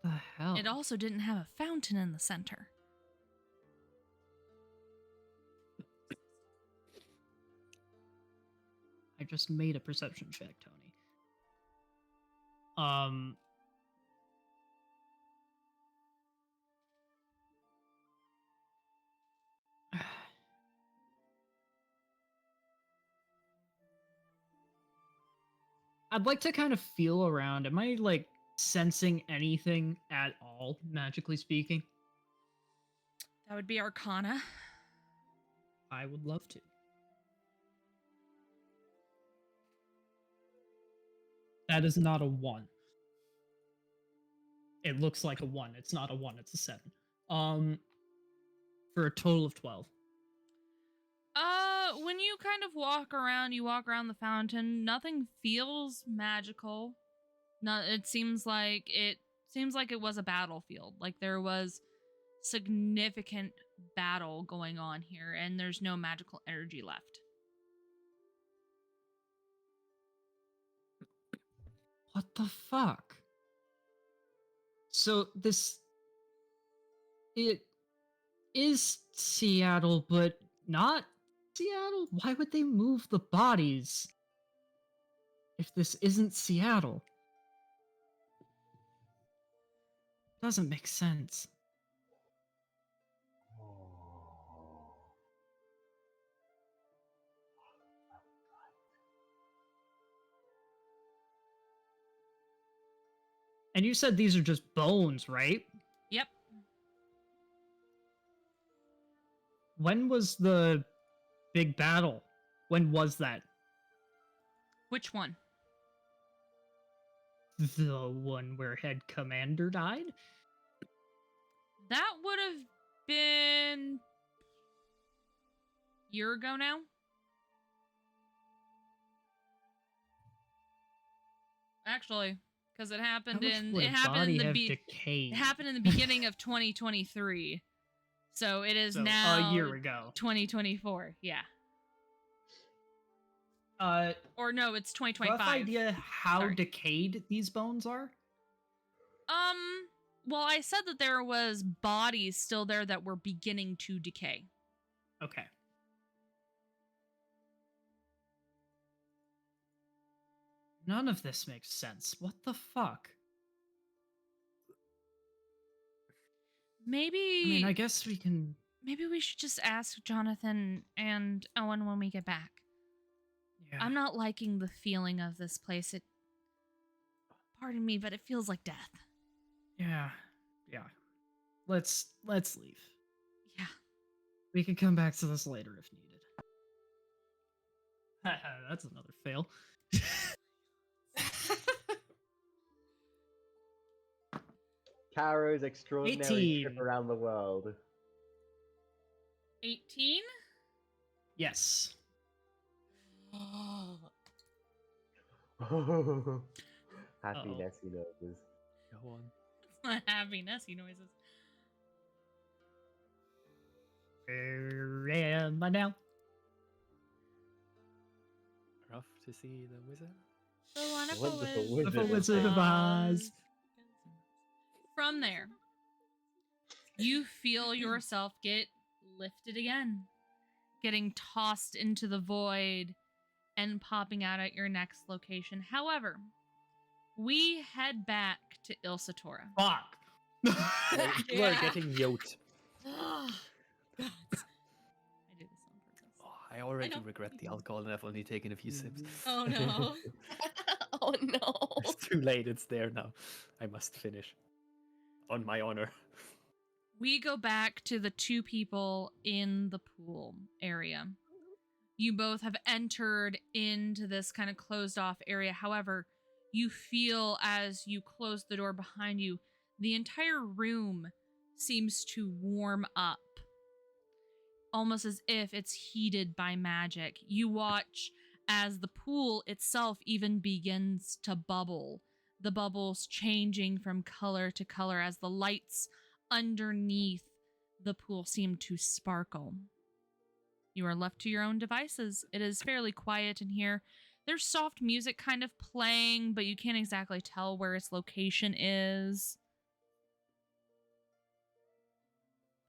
What the hell? It also didn't have a fountain in the center. I just made a perception check, Tony. I'd like to kind of feel around. Am I, like, sensing anything at all, magically speaking? That would be Arcana. I would love to. That is not a 1. It looks like a 1. It's not a 1, it's a 7. For a total of 12. When you kind of walk around, you walk around the fountain, nothing feels magical. No, it seems like it was a battlefield. Like there was significant battle going on here, and there's no magical energy left. What the fuck? So it is Seattle, but not Seattle? Why would they move the bodies if this isn't Seattle? Doesn't make sense. And you said these are just bones, right? Yep. When was the big battle? When was that? Which one? The one where head commander died? That would have been a year ago now. Actually, because it happened in the beginning of 2023. So it is now a year ago. 2024. Yeah. Or no, it's 2025. Rough idea how Sorry. decayed these bones are? Well, I said that there was bodies still there that were beginning to decay. Okay. None of this makes sense. What the fuck? Maybe. I mean, I guess we can. Maybe we should just ask Jonathan and Owen when we get back. Yeah. I'm not liking the feeling of this place. Pardon me, but it feels like death. Yeah. Let's leave. Yeah. We can come back to this later if needed. That's another fail. Caro's extraordinary 18. trip around the world. 18? Yes. Happiness, he knows. Go on. It's not happy Nessie noises. Where am I now? Rough to see the wizard. The wonderful Wonderful Wonderful Wizard Wizard of Oz. From there, you feel yourself get lifted again, getting tossed into the void and popping out at your next location. However, we head back to Ilsatora. Fuck. You are getting yoked. God. I do this on purpose. Oh, I already know. regret the alcohol and I've only taken a few sips. Oh no. Oh no. It's too late, it's there now. I must finish. On my honor. We go back to the two people in the pool area. You both have entered into this kind of closed off area. However, you feel as you close the door behind you, the entire room seems to warm up. Almost as if it's heated by magic. You watch as the pool itself even begins to bubble. The bubbles changing from color to color as the lights underneath the pool seem to sparkle. You are left to your own devices. It is fairly quiet in here. There's soft music kind of playing, but you can't exactly tell where its location is.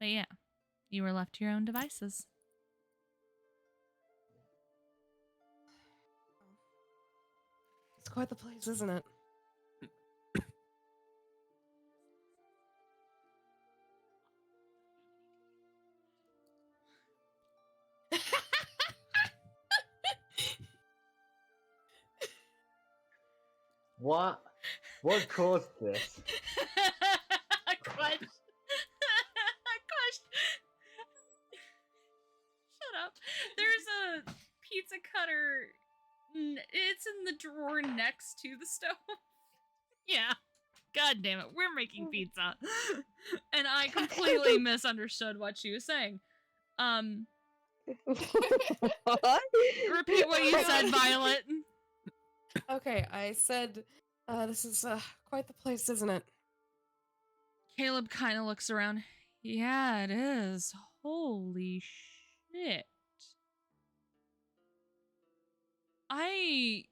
But yeah, you are left to your own devices. It's quite the place, isn't it? What? What caused this? Crushed. Crushed. Shut up. There's a pizza cutter. It's in the drawer next to the stove. Yeah. God damn it. We're making pizza. And I completely misunderstood what she was saying. What? Repeat what you said, Violet. Okay, I said, this is quite the place, isn't it? Caleb kind of looks around. Yeah, it is. Holy shit. I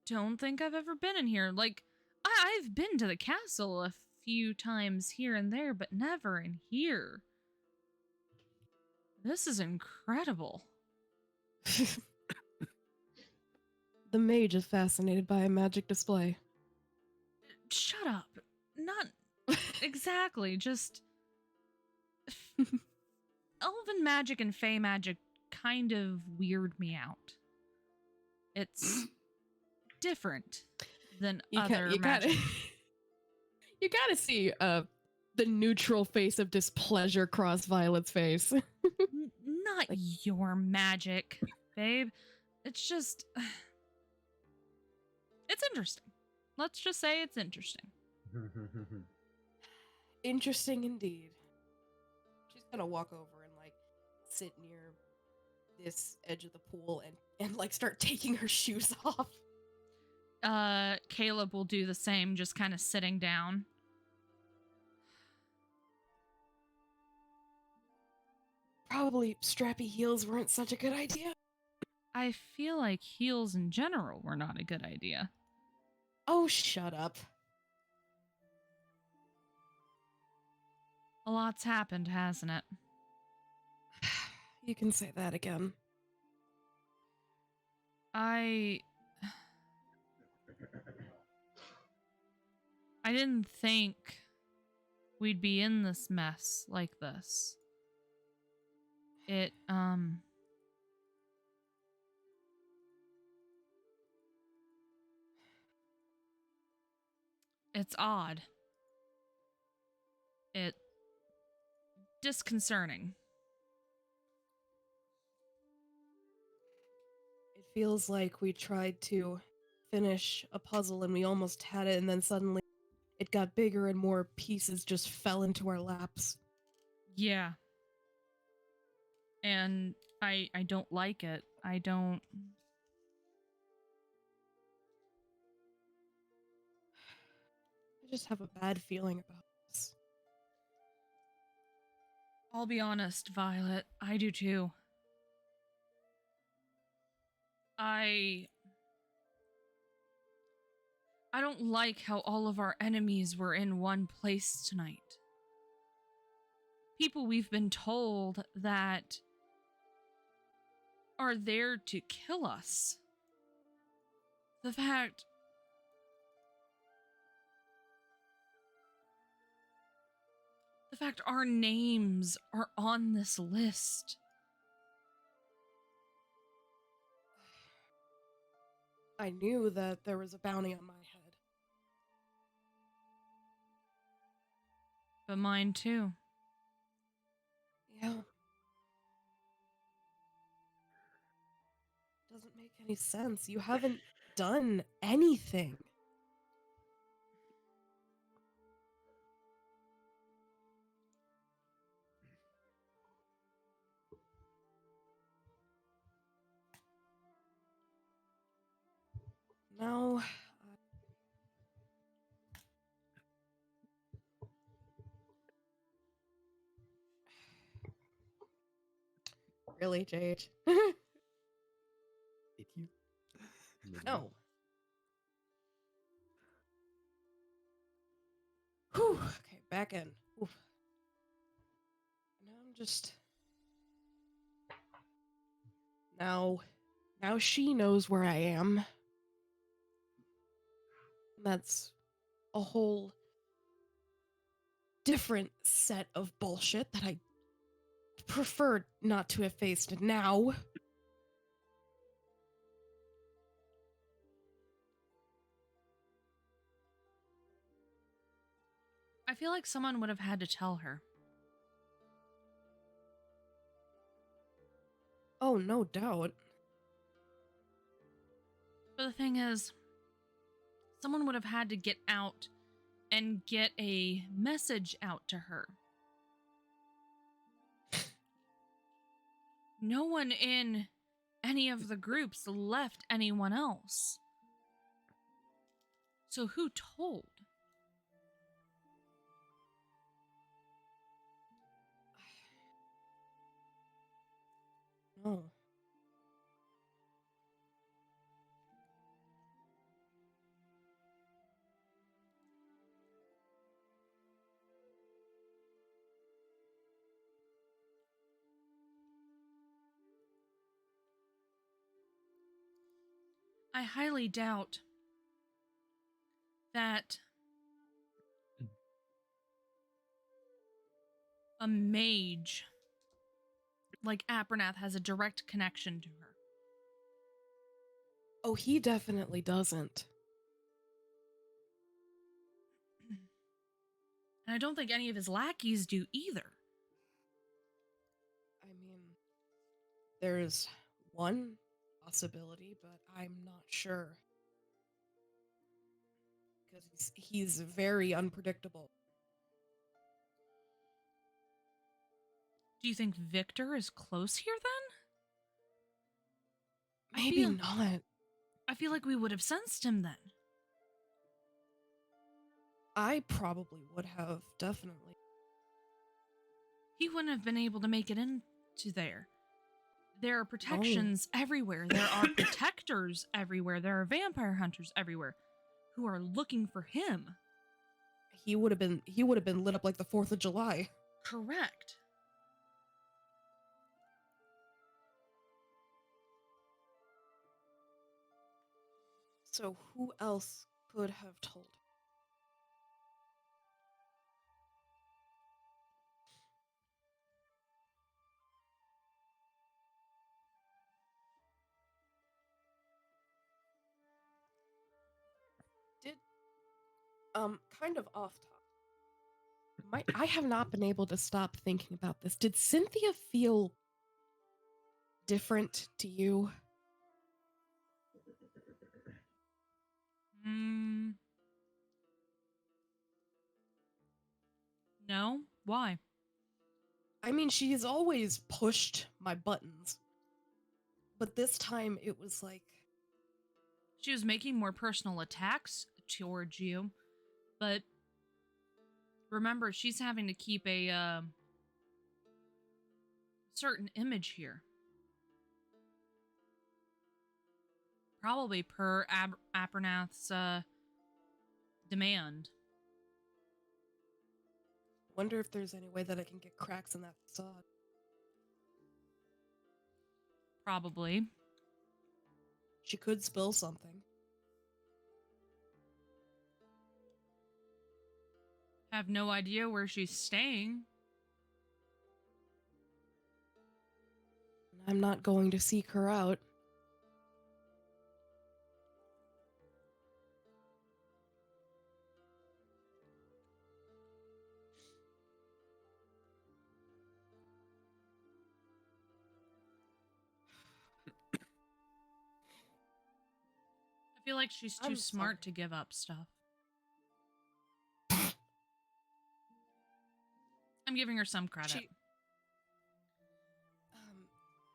don't think I've ever been in here. Like, I've been to the castle a few times here and there, but never in here. This is incredible. The mage is fascinated by a magic display. Shut up. Not exactly, just... Elven magic and fey magic kind of weird me out. It's different than other magic. You gotta see the neutral face of displeasure cross Violet's face. Not your magic, babe. It's just... It's interesting. Let's just say it's interesting. Interesting indeed. She's gonna walk over and like sit near this edge of the pool and like start taking her shoes off. Caleb will do the same, just kind of sitting down. Probably strappy heels weren't such a good idea. I feel like heels in general were not a good idea. Oh, shut up. A lot's happened, hasn't it? You can say that again. I didn't think we'd be in this mess like this. It's odd. It disconcerting. It feels like we tried to finish a puzzle and we almost had it, and then suddenly it got bigger and more pieces just fell into our laps. Yeah. And I don't like it. I don't. I just have a bad feeling about this. I'll be honest, Violet. I do too. I don't like how all of our enemies were in one place tonight. People we've been told that are there to kill us. The fact our names are on this list. I knew that there was a bounty on my head. But mine too. Yeah. Doesn't make any sense. You haven't done anything. No. Really, Jade? Did you? No. Whew. Okay, back in. Oof. Now I'm just... Now she knows where I am. That's a whole different set of bullshit that I prefer not to have faced now. I feel like someone would have had to tell her. Oh, no doubt. But the thing is, someone would have had to get out and get a message out to her. No one in any of the groups left anyone else. So who told? No. I highly doubt that a mage like Apernath has a direct connection to her. Oh, he definitely doesn't. And I don't think any of his lackeys do either. I mean, there's one possibility, but I'm not sure. Because he's very unpredictable. Do you think Victor is close here then? Maybe not. I feel like we would have sensed him then. I probably would have, definitely. He wouldn't have been able to make it into there. There are protections everywhere. There are protectors everywhere. There are vampire hunters everywhere who are looking for him. He would have been lit up like the 4th of July. Correct. So who else could have told? Kind of off topic. I have not been able to stop thinking about this. Did Cynthia feel different to you? No? Why? I mean, she's always pushed my buttons. But this time it was like... She was making more personal attacks towards you, but remember, she's having to keep a certain image here. Probably per Apernath's demand. Wonder if there's any way that I can get cracks in that facade. Probably. She could spill something. Have no idea where she's staying. I'm not going to seek her out. I feel like she's too I'm smart sorry. to give up stuff. I'm giving her some credit.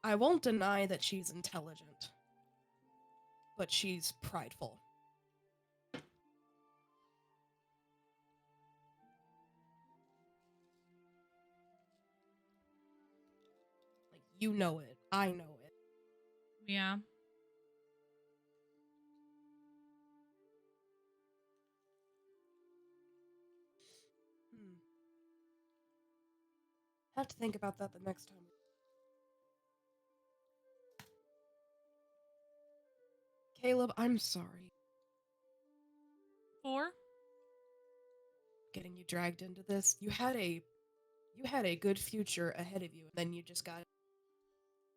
I won't deny that she's intelligent, but she's prideful. Like, you know it. I know it. Yeah. Have to think about that the next time. Caleb, I'm sorry. For? Getting you dragged into this. You had a good future ahead of you, and then you just got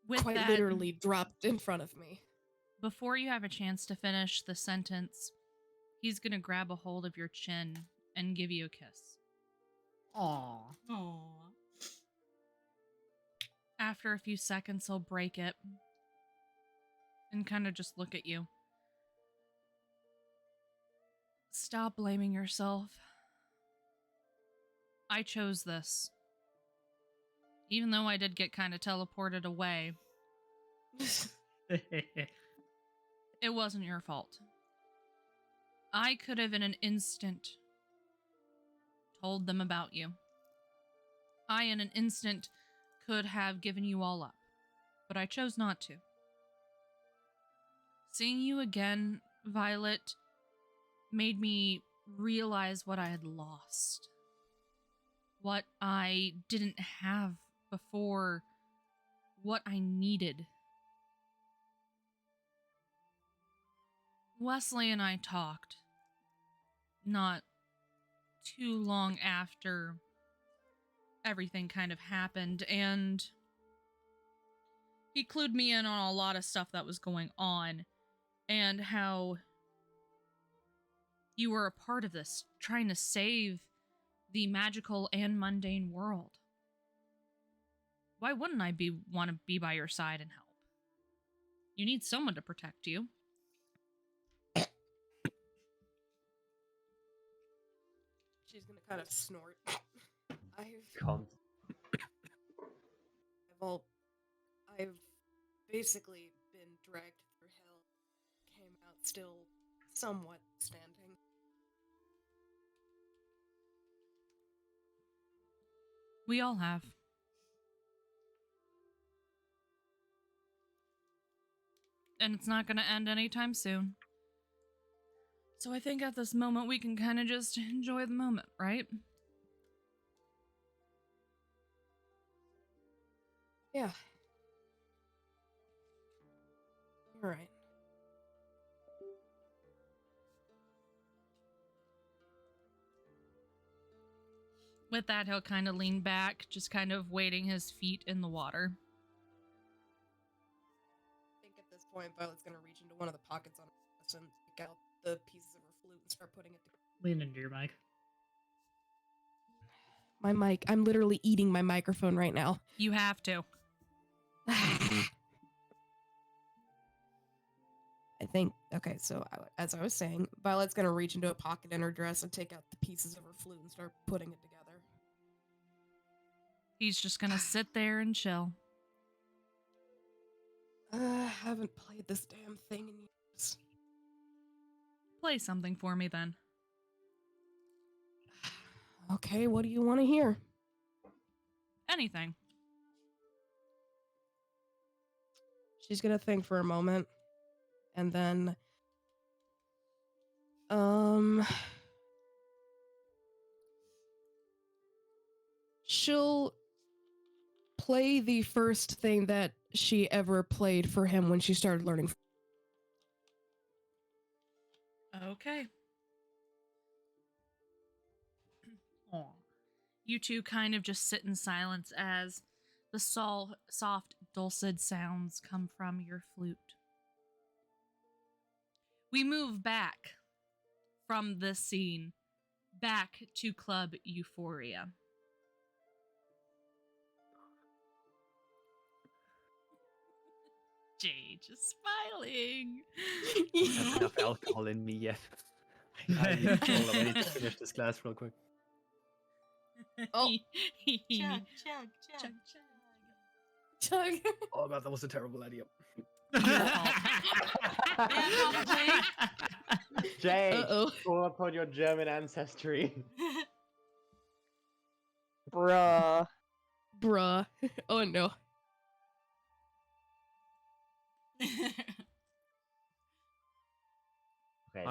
With quite that, literally dropped in front of me. before you have a chance to finish the sentence, he's gonna grab a hold of your chin and give you a kiss. Aww. Aww. After a few seconds, he'll break it and kind of just look at you. Stop blaming yourself. I chose this. Even though I did get kind of teleported away, it wasn't your fault. I could have in an instant told them about you. I in an instant could have given you all up, but I chose not to. Seeing you again, Violet, made me realize what I had lost. What I didn't have before, what I needed. Wesley and I talked not too long after everything kind of happened, and he clued me in on a lot of stuff that was going on, and how you were a part of this, trying to save the magical and mundane world. Why wouldn't I want to be by your side and help? You need someone to protect you. She's gonna kind of snort. I've basically been dragged through hell. Came out still somewhat standing. We all have. And it's not going to end anytime soon. So I think at this moment we can kind of just enjoy the moment, right? Yeah. You're right. With that, he'll kind of lean back, just kind of wading his feet in the water. I think at this point, Violet's gonna reach into one of the pockets on her dress and pick out the pieces of her flute and start putting it together. Lean into your mic. My mic. I'm literally eating my microphone right now. You have to. I think, okay, so as I was saying, Violet's gonna reach into a pocket in her dress and take out the pieces of her flute and start putting it together. He's just gonna sit there and chill. I haven't played this damn thing in years. Play something for me then. Okay, what do you want to hear? Anything. She's gonna think for a moment, and then, she'll play the first thing that she ever played for him when she started learning. Okay. Aw. You two kind of just sit in silence as the soft, dulcet sounds come from your flute. We move back from this scene, back to Club Euphoria. Jay just smiling. I don't have enough alcohol in me yet. I need to finish this glass real quick. Oh. Chug, chug, chug, chug. Chug. Oh god, that was a terrible idea. Jay, Uh-oh. call upon your German ancestry. Bruh. Bruh. Oh no. Okay.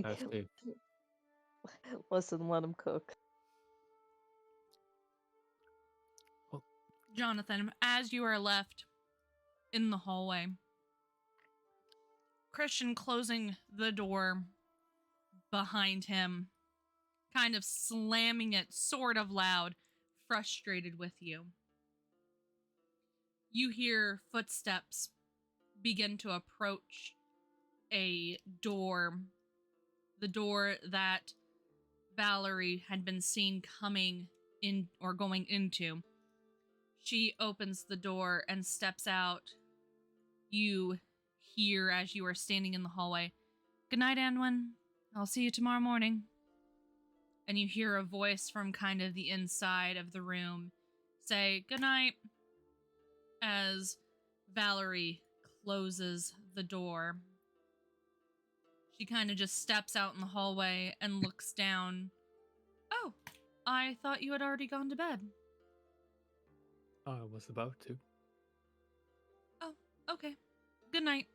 I see. Listen, let him cook. Jonathan, as you are left in the hallway, Christian closing the door behind him, kind of slamming it sort of loud, frustrated with you. You hear footsteps begin to approach a door, the door that Valerie had been seen coming in or going into. She opens the door and steps out. You hear as you are standing in the hallway, "Good night, Anwin. I'll see you tomorrow morning." And you hear a voice from kind of the inside of the room say, "Good night," as Valerie closes the door. She kind of just steps out in the hallway and looks down. "Oh, I thought you had already gone to bed." I was about to. "Oh, okay. Good night."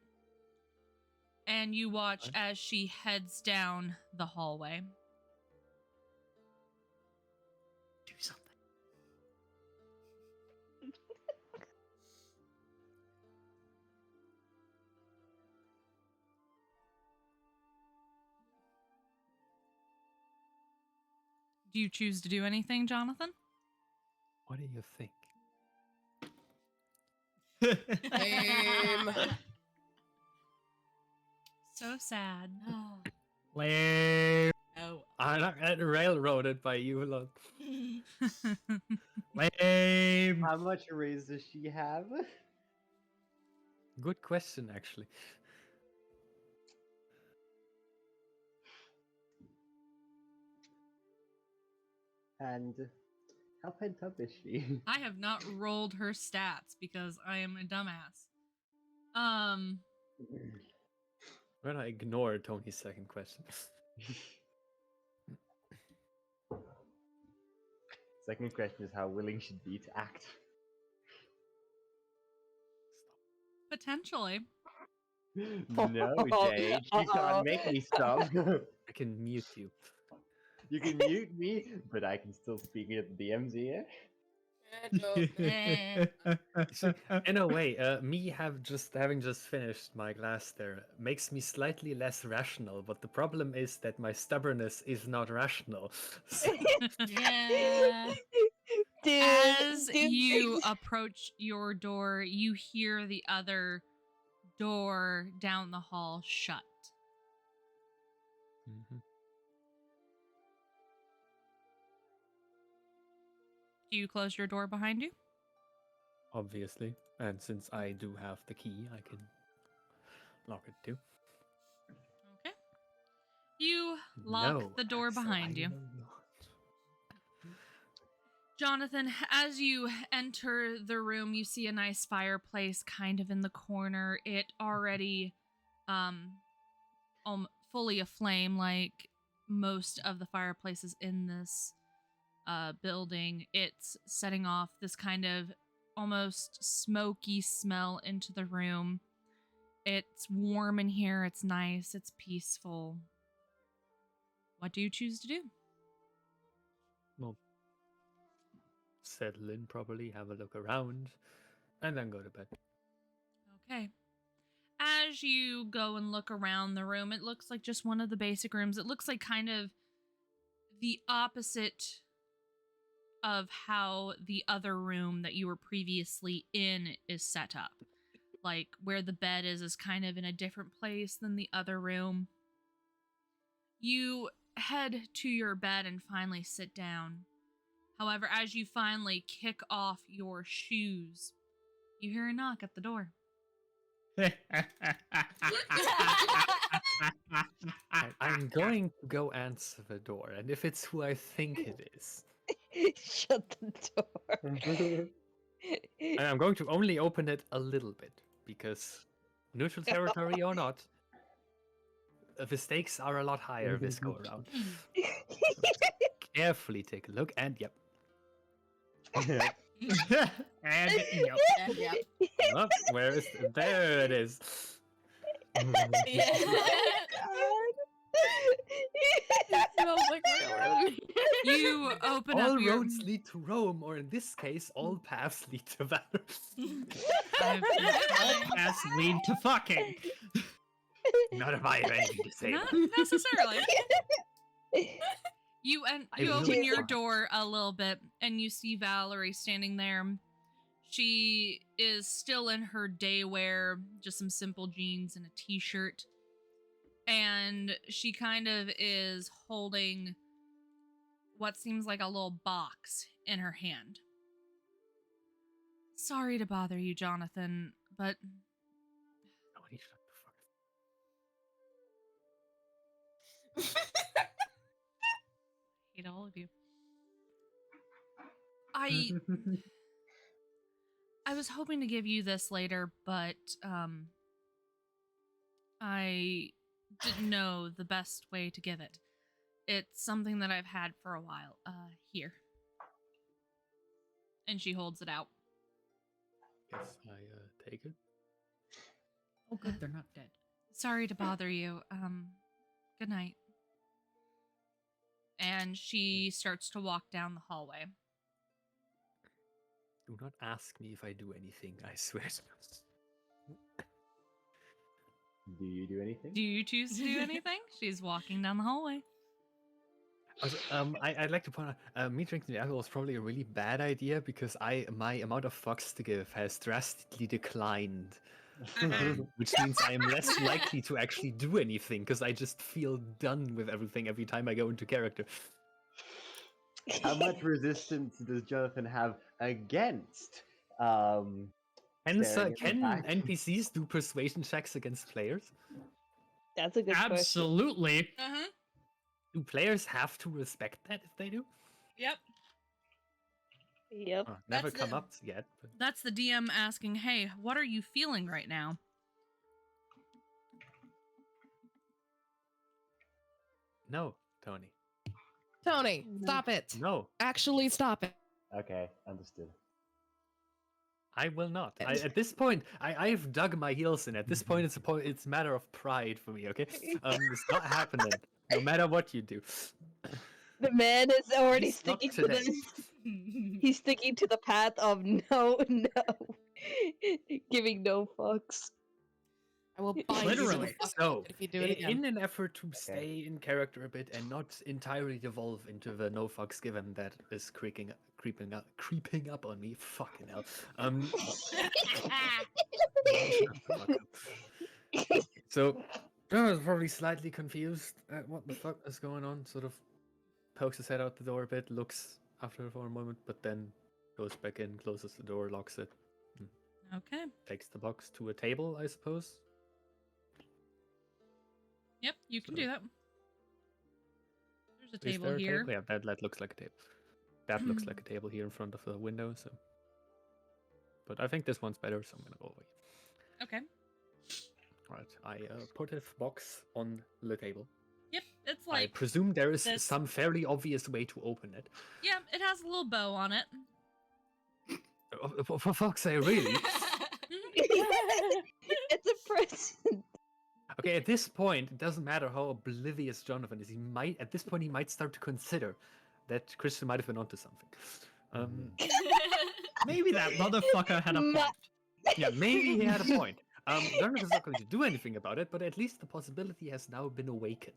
And you watch as she heads down the hallway. Do something. Do you choose to do anything, Jonathan? What do you think? Lame. So sad. Oh. Lame. Oh. I'm not getting railroaded by you lot. Lame. How much raise does she have? Good question, actually. And how pent up is she? I have not rolled her stats because I am a dumbass. We're gonna ignore Tony's second question. Second question is how willing she'd be to act. Potentially. No, Jay, you can't make me stop. I can mute you. You can mute me, but I can still speak at the DM's ear. See, in a way, me having just finished my glass there makes me slightly less rational, but the problem is that my stubbornness is not rational. So, Yeah. Dude, As you approach your door, you hear the other door down the hall shut. Mhm. Do you close your door behind you? Obviously, and since I do have the key, I can lock it too. Okay. You lock No, the door so behind I you. will not. Jonathan, as you enter the room, you see a nice fireplace kind of in the corner. It already fully aflame like most of the fireplaces in this building. It's setting off this kind of almost smoky smell into the room. It's warm in here, it's nice, it's peaceful. What do you choose to do? Well, settle in properly, have a look around, and then go to bed. Okay. As you go and look around the room, it looks like just one of the basic rooms. It looks like kind of the opposite of how the other room that you were previously in is set up. Like, where the bed is kind of in a different place than the other room. You head to your bed and finally sit down. However, as you finally kick off your shoes, you hear a knock at the door. I'm going to go answer the door, and if it's who I think it is, Shut the door. and I'm going to only open it a little bit, because neutral territory or not, the stakes are a lot higher this go around. Carefully take a look, and yep. And yep. And yep. Oh, where is there it is. Yeah. It smells like railroad. You open All up your... roads lead to Rome, or in this case, all paths lead to valor. All paths lead to fucking. Not if I have anything to say. Not necessarily. You I open really your want. door a little bit, and you see Valerie standing there. She is still in her day wear, just some simple jeans and a t-shirt. And she kind of is holding what seems like a little box in her hand. Sorry to bother you, Jonathan, but Oh, he shut the fuck up. hate all of you. I was hoping to give you this later, but I didn't know the best way to give it. It's something that I've had for a while. Here. And she holds it out. Yes, I take it. Oh, good, they're not dead. Sorry to bother you. Good night. And she starts to walk down the hallway. Do not ask me if I do anything, I swear. Do you do anything? Do you choose to do anything? She's walking down the hallway. Also, I'd like to point out, me drinking the alcohol was probably a really bad idea because my amount of fucks to give has drastically declined. Which means I am less likely to actually do anything because I just feel done with everything every time I go into character. How much resistance does Jonathan have against? And staring at the can back? NPCs do persuasion checks against players? That's a good question. Absolutely. Uh-huh. Do players have to respect that if they do? Yep. Yep. Oh, never That's come the- up yet. But... That's the DM asking, hey, what are you feeling right now? No, Tony. Tony, stop it. No, Actually, stop it. Okay, understood. I will not. At this point, I've dug my heels in. At this point, it's a matter of pride for me. Okay, it's not happening. No matter what you do. The man is already He's not sticking to today. the. He's sticking to the path of no, giving no fucks. I will bind you to the Literally. fuck So, if you do it again. in an effort to stay in character a bit and not entirely devolve into the no fucks given that is creeping up on me, fucking hell. Shut the fuck up. So, I was probably slightly confused at what the fuck is going on. Sort of pokes his head out the door a bit, looks after for a moment, but then goes back in, closes the door, locks it, Okay. takes the box to a table, I suppose. Yep, you can So- do that. There's a Is table there a here. table? Yeah, that looks like a table. that looks like a table here in front of the window. So, but I think this one's better, so I'm gonna go over here. Okay. Right, I put a box on the table. Yep, it's I like presume there is this. some fairly obvious way to open it. Yeah, it has a little bow on it. For fuck's sake, really? It's a present. Okay, at this point, it doesn't matter how oblivious Jonathan is. At this point, he might start to consider that Christian might have been onto something. Maybe that motherfucker had a point. Yeah, maybe he had a point. Jonathan's not going to do anything about it, but at least the possibility has now been awakened.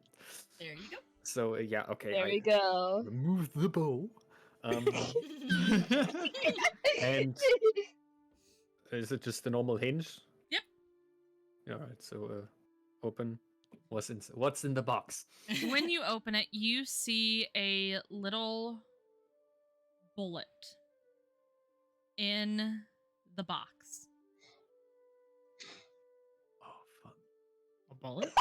There you go. So, yeah, okay. There I you go. remove the bow. And is it just a normal hinge? Yep. Alright, so open. What's in the box? When you open it, you see a little bullet in the box. Oh, fun. A bullet?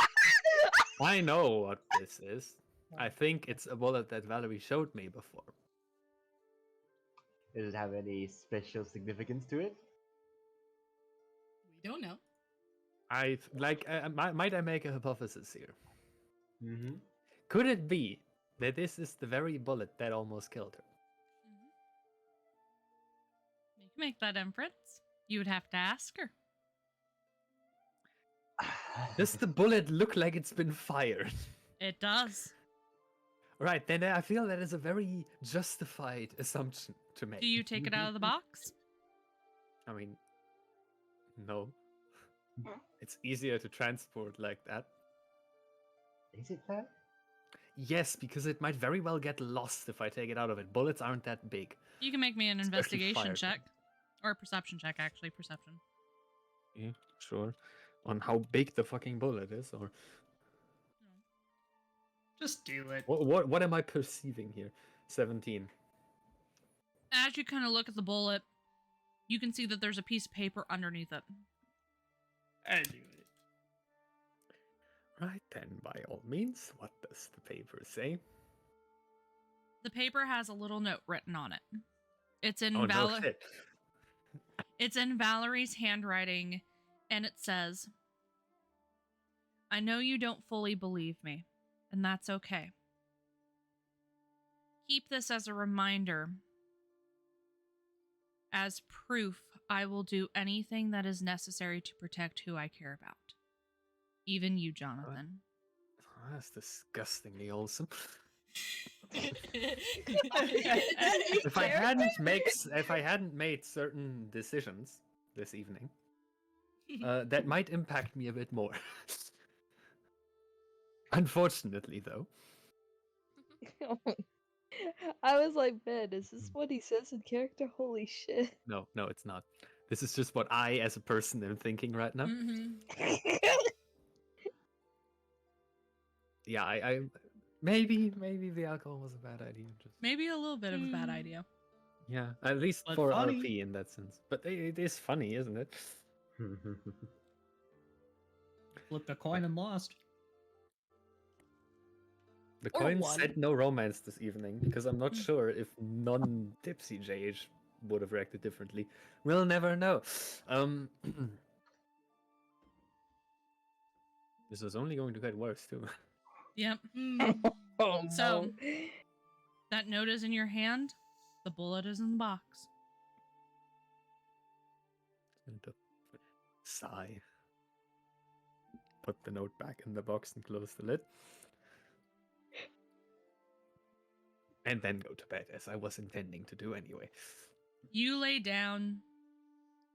I know what this is. I think it's a bullet that Valerie showed me before. Does it have any special significance to it? We don't know. Might I make a hypothesis here? Mm-hmm. Could it be that this is the very bullet that almost killed her? You can make that inference. You would have to ask her. Does the bullet look like it's been fired? It does. Right, then I feel that is a very justified assumption to make. Do you take it out of the box? I mean, no. It's easier to transport like that. Is it that? Yes, because it might very well get lost if I take it out of it. Bullets aren't that big. You can make me an Especially investigation fire check. Or a perception check, actually. Perception. Yeah, sure. On how big the fucking bullet is, or Just do it. what am I perceiving here? 17. As you kind of look at the bullet, you can see that there's a piece of paper underneath it. I do it. Right then, by all means, what does the paper say? The paper has a little note written on it. It's in Oh no shit. It's in Valerie's handwriting, and it says, "I know you don't fully believe me, and that's okay. Keep this as a reminder. As proof, I will do anything that is necessary to protect who I care about. Even you, Jonathan." Oh, that's disgustingly awesome. If I hadn't made certain decisions this evening, that might impact me a bit more. Unfortunately, though. I was like, man, is this what he says in character? Holy shit. No, it's not. This is just what I, as a person, am thinking right now. Yeah, I maybe the alcohol was a bad idea. Just Maybe a little bit of a bad idea. yeah, at least But for funny. RP in that sense. But it is funny, isn't it? Flipped a coin and lost. The Or coin one. said no romance this evening because I'm not sure if non-tipsy JH would have reacted differently. We'll never know. This is only going to get worse too. Yep. Oh, So- no. That note is in your hand. The bullet is in the box. And a sigh. Put the note back in the box and close the lid. And then go to bed, as I was intending to do anyway. You lay down,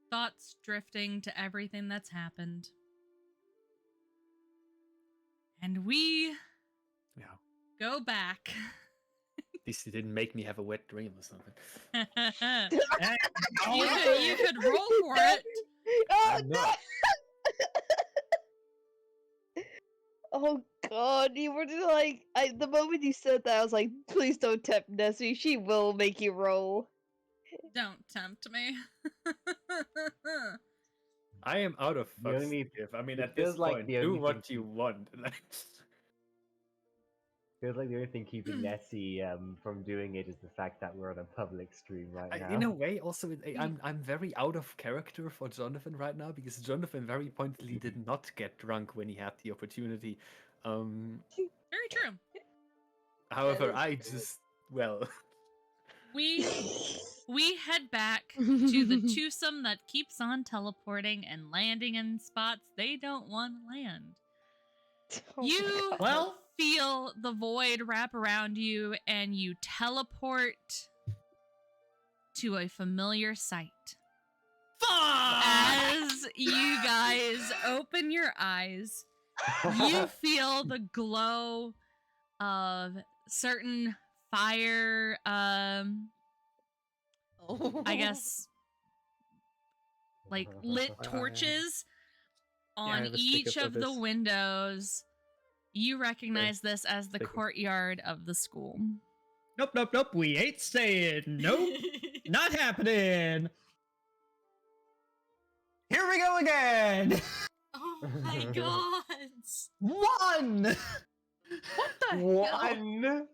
thoughts drifting to everything that's happened. And we Yeah. go back. At least he didn't make me have a wet dream or something. You could roll for it. Oh, I'm no! not. Oh god, you were just like, the moment you said that, I was like, please don't tempt Nessie, she will make you roll. Don't tempt me. I am out of You fucks. only- I mean, it at this feels like point, the do only what thing- you want. Feels like the only thing keeping Nessie from doing it is the fact that we're on a public stream right now. In a way, also, I'm very out of character for Jonathan right now because Jonathan very pointedly did not get drunk when he had the opportunity. Very true. However, is I true. just well, We head back to the twosome that keeps on teleporting and landing in spots they don't want to land. Oh my You God. Well, feel the void wrap around you and you teleport to a familiar sight. As you guys open your eyes, you feel the glow of certain fire, I guess, like lit torches on have a sticker each for of the this. windows. You recognize this as the Sticker. courtyard of the school. nope. We ain't staying. Nope, not happening. Here we go again. Oh my god! One. What the hell? One!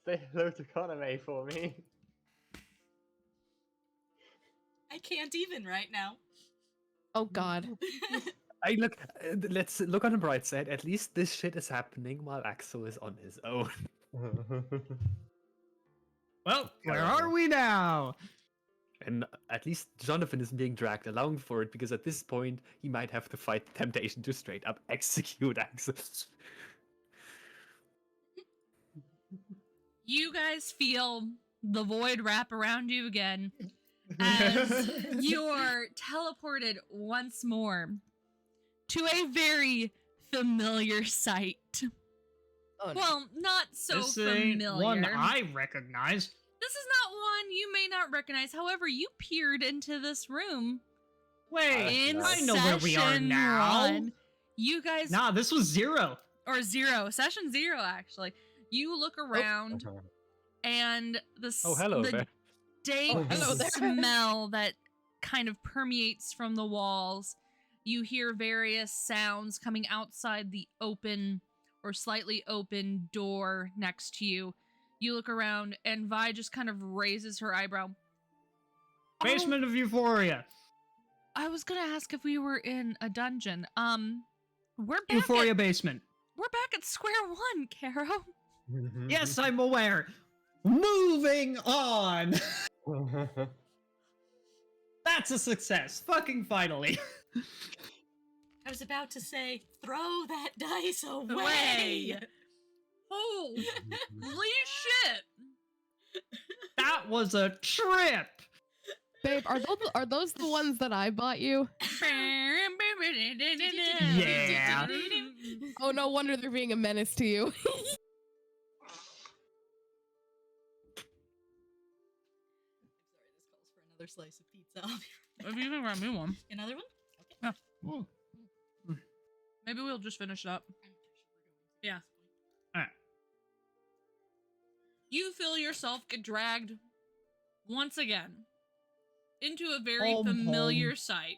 Say hello to Koname for me. I can't even right now. Oh god. let's look on the bright side. At least this shit is happening while Axel is on his own. Well, where are we now? And at least Jonathan is being dragged along for it because at this point he might have to fight the temptation to straight up execute Axel. You guys feel the void wrap around you again as you're teleported once more to a very familiar sight. Oh, no. Well, not so This ain't familiar. one I recognize. This is not one you may not recognize. However, you peered into this room Wait, in I know where we are session now. 1. You guys, Nah, this was 0. or 0, session 0 actually. You look around and Oh, hello the there. dank hello there. smell that kind of permeates from the walls. You hear various sounds coming outside the open or slightly open door next to you. You look around and Vi just kind of raises her eyebrow. Basement of Euphoria. I was gonna ask if we were in a dungeon. We're back Euphoria at, basement. we're back at square one, Caro. Yes, I'm aware. Moving on. That's a success. Fucking finally. I was about to say, throw that dice away. Away. Holy shit! That was a trip. Babe, are those the ones that I bought you? Yeah. Oh, no wonder they're being a menace to you. I'm sorry, this calls for another slice of pizza. I'll be If you can grab me one, Another one? Okay. maybe we'll just finish it up. Yeah. Alright. You feel yourself get dragged once again into a very Home, familiar home. sight.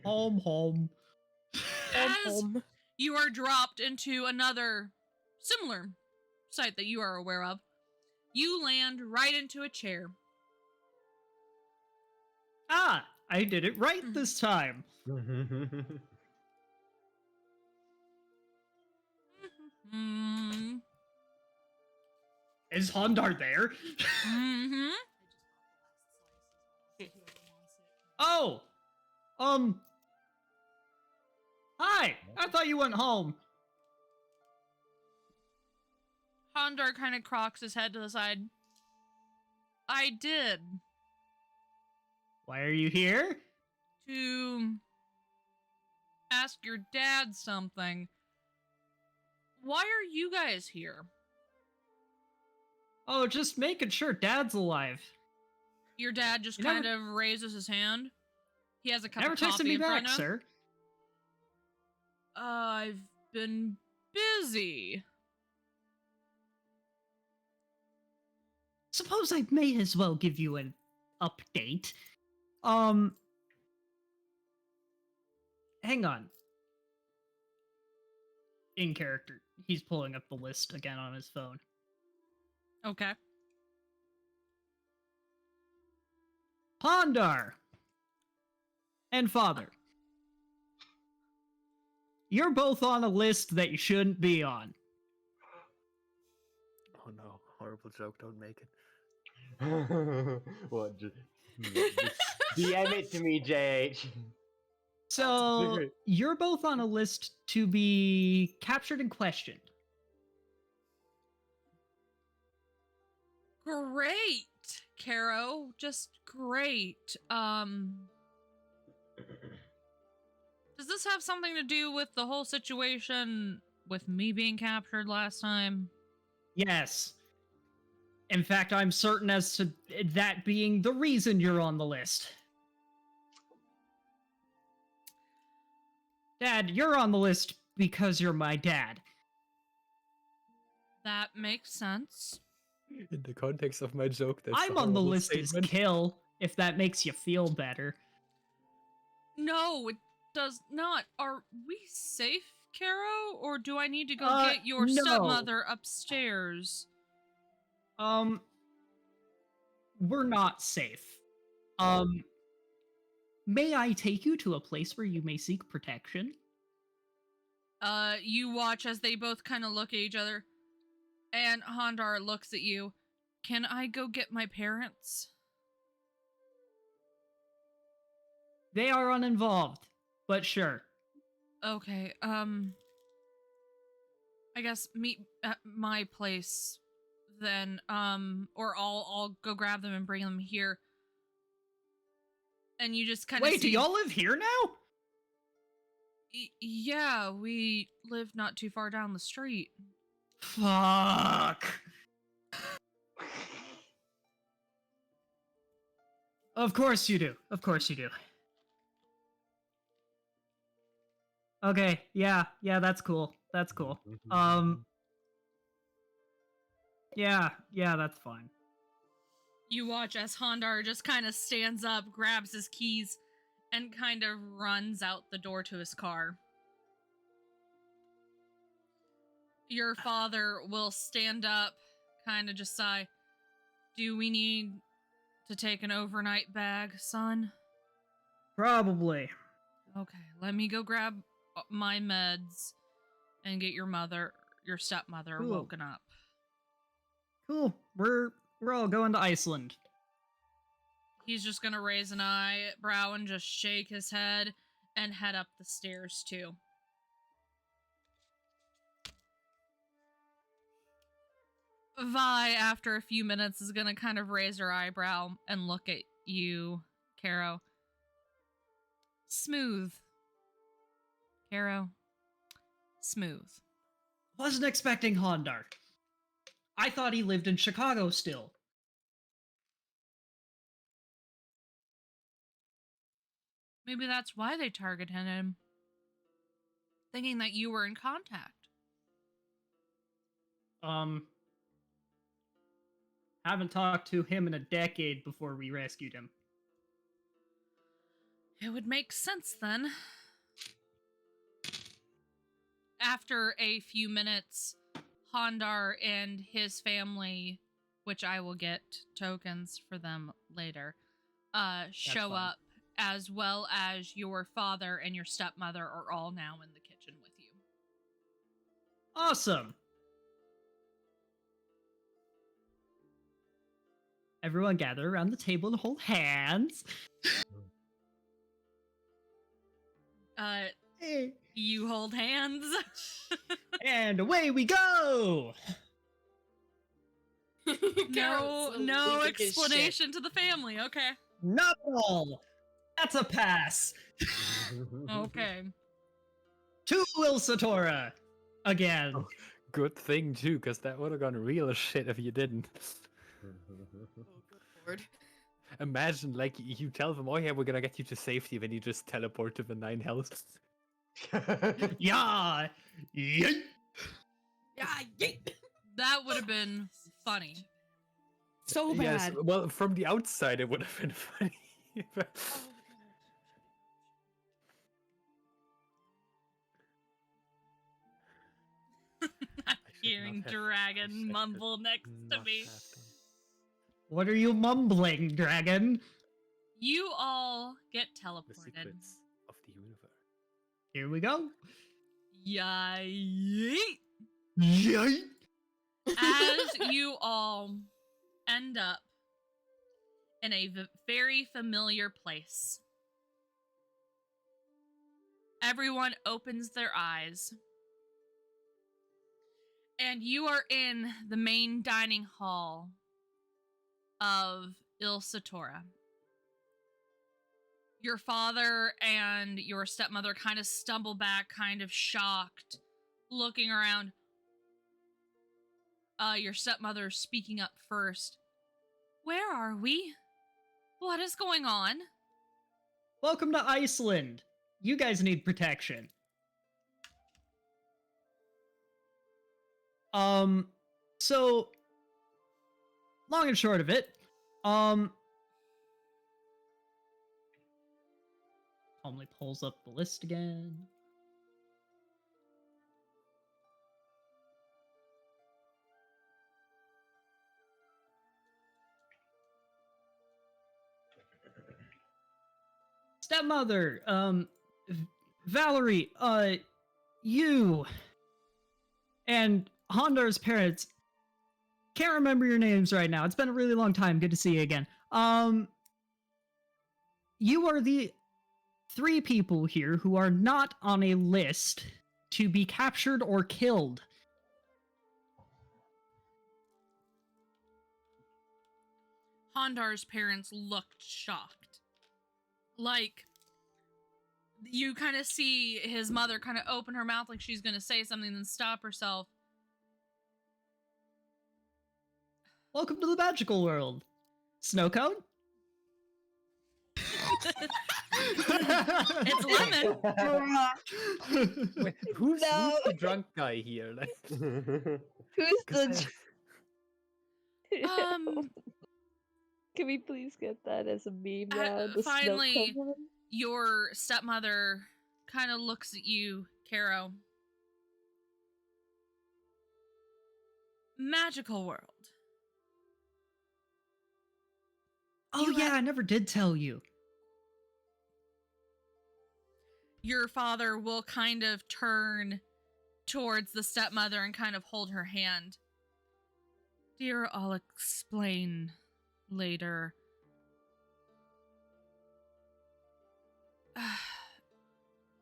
Home. As you are dropped into another similar sight that you are aware of, you land right into a chair. Ah, I did it right this time. Mm-hmm. Is Hondar there? Mm-hmm. Oh! Hi! I thought you went home. Hondar kind of crocks his head to the side. I did. Why are you here? To ask your dad something. Why are you guys here? Oh, just making sure Dad's alive. Your dad just You kind of raises his hand. He has a cup Never of texted coffee me in front back, of him. sir. I've been busy. Suppose I may as well give you an update. Hang on. in character. He's pulling up the list again on his phone. Okay. Pondar and Father. You're both on a list that you shouldn't be on. Oh no, horrible joke, don't make it. What? Just DM it to me, JH. So, you're both on a list to be captured and questioned. Great, Caro. Just great. Does this have something to do with the whole situation with me being captured last time? Yes. In fact, I'm certain as to that being the reason you're on the list. Dad, you're on the list because you're my dad. That makes sense. In the context of my joke, that's I'm a on the horrible list statement. as kill, if that makes you feel better. No, it does not. Are we safe, Caro? Or do I need to go get your no. stepmother upstairs? We're not safe. May I take you to a place where you may seek protection? You watch as they both kind of look at each other. And Hondar looks at you. Can I go get my parents? They are uninvolved, but sure. Okay, I guess meet at my place then, or I'll go grab them and bring them here. And you just kind of Wait, do y'all live here now? Yeah, we live not too far down the street. Fuck. Of course you do. Of course you do. Okay, yeah, that's cool. That's cool. Yeah, that's fine. You watch as Hondar just kind of stands up, grabs his keys, and kind of runs out the door to his car. Your father will stand up, kind of just sigh. Do we need to take an overnight bag, son? Probably. Okay, let me go grab my meds and get your stepmother Cool. woken up. Cool. We're all going to Iceland. He's just gonna raise an eyebrow and just shake his head and head up the stairs too. Vi, after a few minutes, is gonna kind of raise her eyebrow and look at you, Caro. Smooth. Caro. Smooth. Wasn't expecting Hondar. I thought he lived in Chicago still. Maybe that's why they targeted him. Thinking that you were in contact. Haven't talked to him in a decade before we rescued him. It would make sense then. After a few minutes, Hondar and his family, which I will get tokens for them later, show fine. up, as well as your father and your stepmother are all now in the kitchen with you. Awesome! Everyone gather around the table and hold hands. Hey. You hold hands. And away we go! No explanation to the family, okay. Not at all! That's a pass! Okay. To Ilsatora! Again. Oh, good thing, too, because that would have gone real shit if you didn't. Oh, good lord. Imagine, like, you tell them, oh yeah, we're gonna get you to safety, then you just teleport to the 9 health. Yeah! Yeet! Yeah, yeet. That would have been funny. So bad. Yes, well, from the outside it would have been funny. hearing have- Dragon should mumble next to not me. have done. What are you mumbling, dragon? You all get The teleported. secrets of the universe. Here we go. Yay! Yay! As you all end up in a very familiar place. Everyone opens their eyes. And you are in the main dining hall of Il Satora. Your father and your stepmother kind of stumble back, kind of shocked, looking around. Your stepmother speaking up first. Where are we? What is going on? Welcome to Iceland. You guys need protection. So long and short of it, calmly pulls up the list again. Stepmother, Valerie, you and Hondar's parents. Can't remember your names right now. It's been a really long time. Good to see you again. You are the 3 people here who are not on a list to be captured or killed. Hondar's parents looked shocked. Like, you kind of see his mother kind of open her mouth like she's going to say something, then stop herself. Welcome to the magical world. Snowcone? It's Lemon. Wait, who's No. the drunk guy here? Like, Who's the? Um, Can we please get that as a meme now? The snow finally, cone? your stepmother kind of looks at you, Caro. Magical world. Oh You yeah, have- I never did tell you. Your father will kind of turn towards the stepmother and kind of hold her hand. Dear, I'll explain later.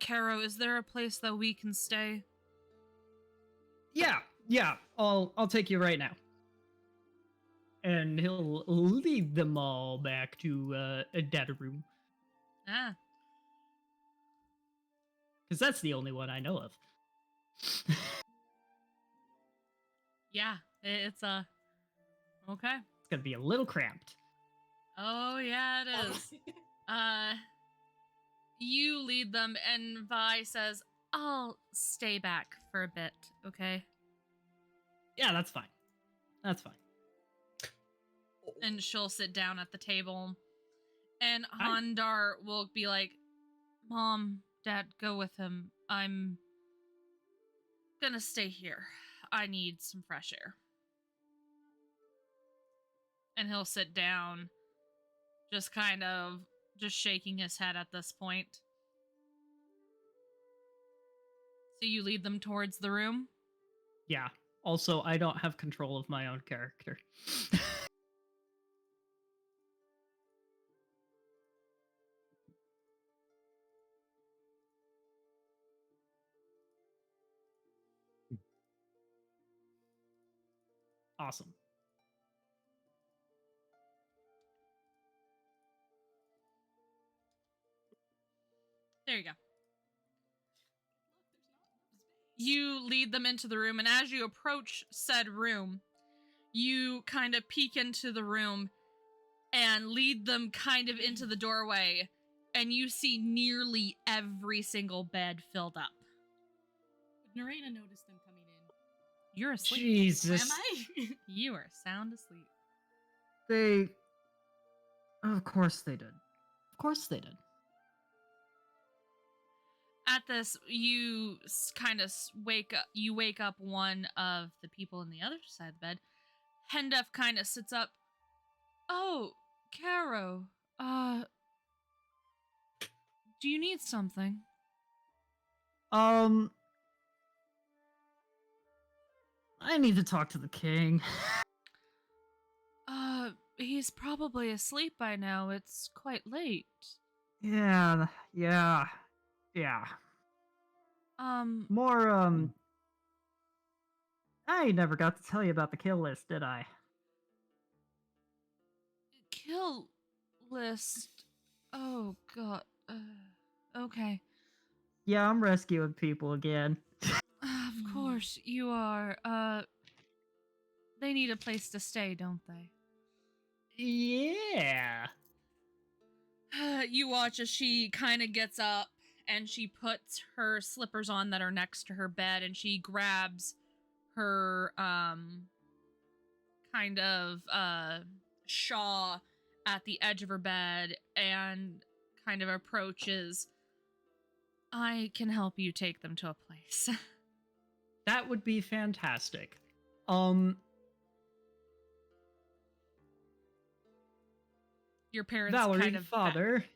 Caro, is there a place that we can stay? Yeah, I'll take you right now. And he'll lead them all back to a data room. Ah, Because that's the only one I know of. yeah, it's okay. It's gonna be a little cramped. Oh, yeah, it is. You lead them, and Vi says, I'll stay back for a bit, okay? Yeah, that's fine. That's fine. And she'll sit down at the table. And Hi. Handar will be like, Mom, Dad, go with him. I'm gonna stay here. I need some fresh air. And he'll sit down, just kind of just shaking his head at this point. So you lead them towards the room? Yeah. Also, I don't have control of my own character. Awesome. There you go. You lead them into the room, and as you approach said room, you kind of peek into the room and lead them kind of into the doorway, and you see nearly every single bed filled up. Would Neraina notice them coming in? You're asleep. Jesus. Am I? You are sound asleep. They. Of course they did. Of course they did. At this, you kind of wake up. You wake up one of the people on the other side of the bed. Hendef kind of sits up. Oh, Caro. Do you need something? I need to talk to the king. He's probably asleep by now. It's quite late. Yeah. More, I never got to tell you about the kill list, did I? Kill list. Oh, God. Okay. Yeah, I'm rescuing people again. Of course you are. They need a place to stay, don't they? Yeah. You watch as she kind of gets up and she puts her slippers on that are next to her bed and she grabs her kind of shawl at the edge of her bed and kind of approaches. I can help you take them to a place. That would be fantastic. Your parents Valerie, kind of father,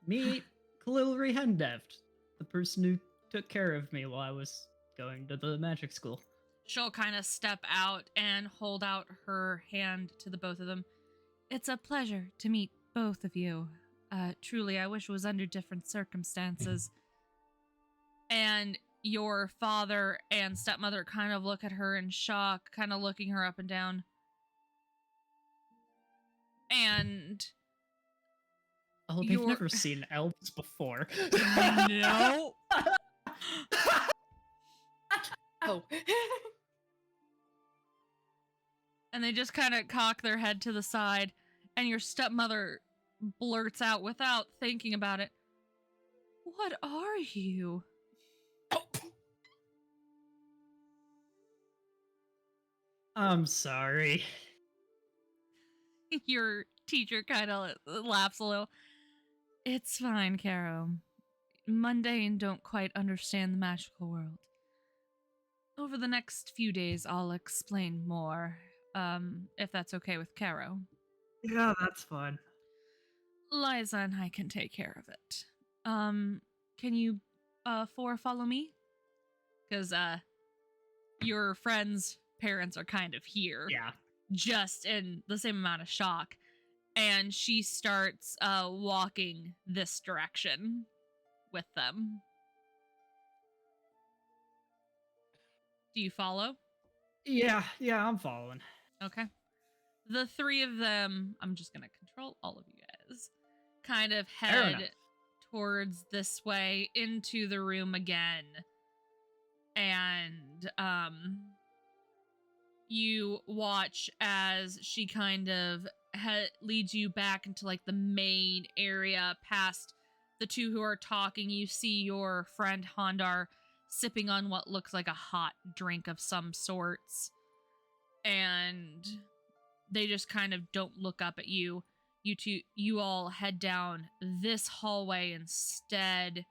meet Khalil Rehendeft, the person who took care of me while I was going to the magic school. She'll kind of step out and hold out her hand to the both of them. It's a pleasure to meet both of you. Truly, I wish it was under different circumstances. And your father and stepmother kind of look at her in shock, kind of looking her up and down. And Oh, they've never seen elves before. No. Oh. And they just kind of cock their head to the side, and your stepmother blurts out without thinking about it, "What are you?" I'm sorry. Your teacher kind of laughs a little. It's fine, Caro. Mundane don't quite understand the magical world. Over the next few days, I'll explain more, if that's okay with Caro. Yeah, that's fine. Liza and I can take care of it. Can you, four follow me? Because, your friend's parents are kind of here. Yeah. Just in the same amount of shock. And she starts, walking this direction with them. Do you follow? Yeah, I'm following. Okay. The three of them, I'm just gonna control all of you guys, kind of head towards this way into the room again. And, you watch as she kind of leads you back into, like, the main area past the two who are talking. You see your friend Hondar sipping on what looks like a hot drink of some sorts. And they just kind of don't look up at you. You all head down this hallway instead,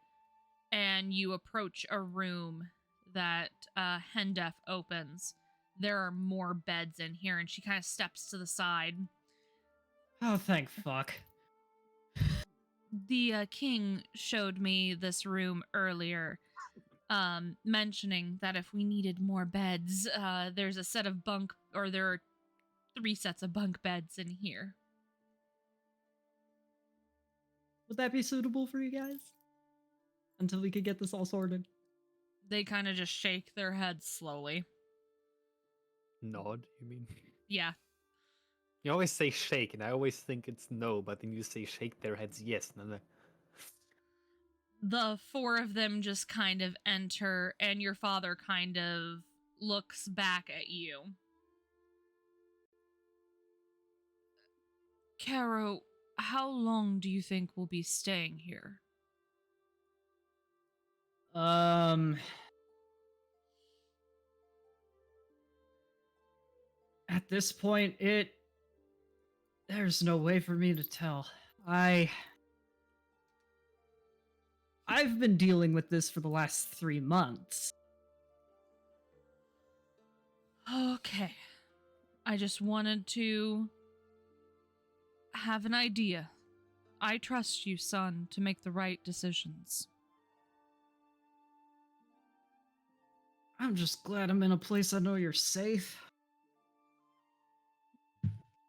and you approach a room that Hendef opens. There are more beds in here, and she kind of steps to the side. Oh, thank fuck. The king showed me this room earlier, mentioning that if we needed more beds, there's a set of there are 3 sets of bunk beds in here. Would that be suitable for you guys? Until we could get this all sorted? They kind of just shake their heads slowly. Nod, you mean? Yeah. You always say shake, and I always think it's no, but then you say shake their heads, yes. No. The 4 of them just kind of enter, and your father kind of looks back at you. Caro, how long do you think we'll be staying here? At this point, there's no way for me to tell. I I've been dealing with this for the last 3 months. Okay. I just wanted to have an idea. I trust you, son, to make the right decisions. I'm just glad I'm in a place I know you're safe.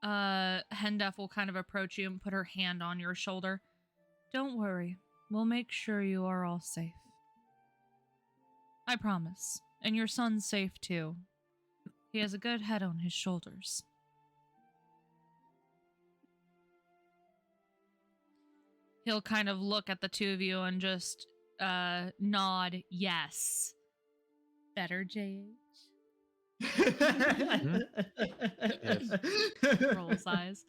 Hendef will kind of approach you and put her hand on your shoulder. Don't worry. We'll make sure you are all safe. I promise. And your son's safe, too. He has a good head on his shoulders. He'll kind of look at the two of you and just, nod yes. Better, JH? Rolls eyes.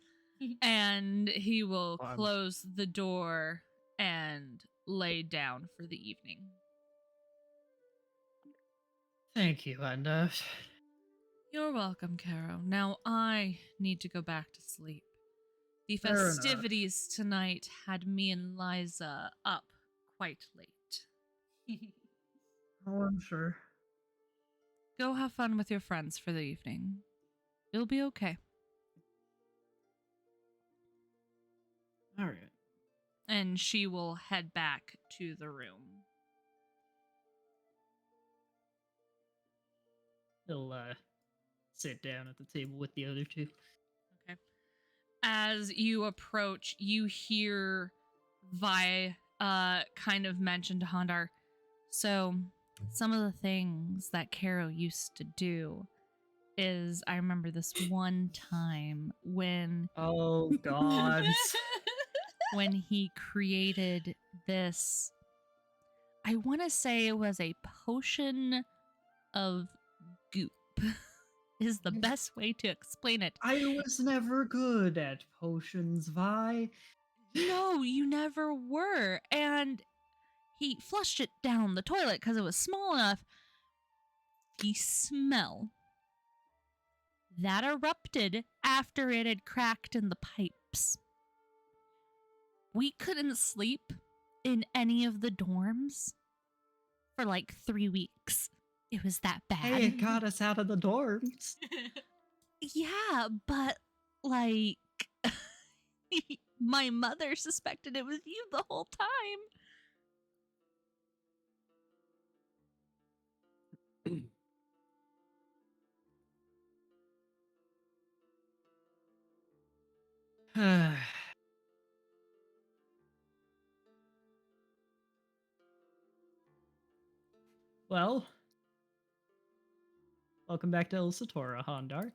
And he will close the door and lay down for the evening. Thank you, and You're welcome, Caro. Now I need to go back to sleep. The Fair enough. festivities tonight had me and Liza up quite late. Oh, I'm sure. Go have fun with your friends for the evening. You'll be okay. All right. And she will head back to the room. He'll sit down at the table with the other two. Okay. As you approach, you hear Vi kind of mention to Hondar, so some of the things that Caro used to do is, I remember this one time when... Oh, God. when he created this... I want to say it was a potion of goop. Is the best way to explain it. I was never good at potions, Vi. No, you never were. And he flushed it down the toilet because it was small enough. The smell that erupted after it had cracked in the pipes. We couldn't sleep in any of the dorms for like 3 weeks. It was that bad. Hey, it got us out of the dorms. Yeah, but like my mother suspected it was you the whole time. Well, welcome back to El Satora, Hondar.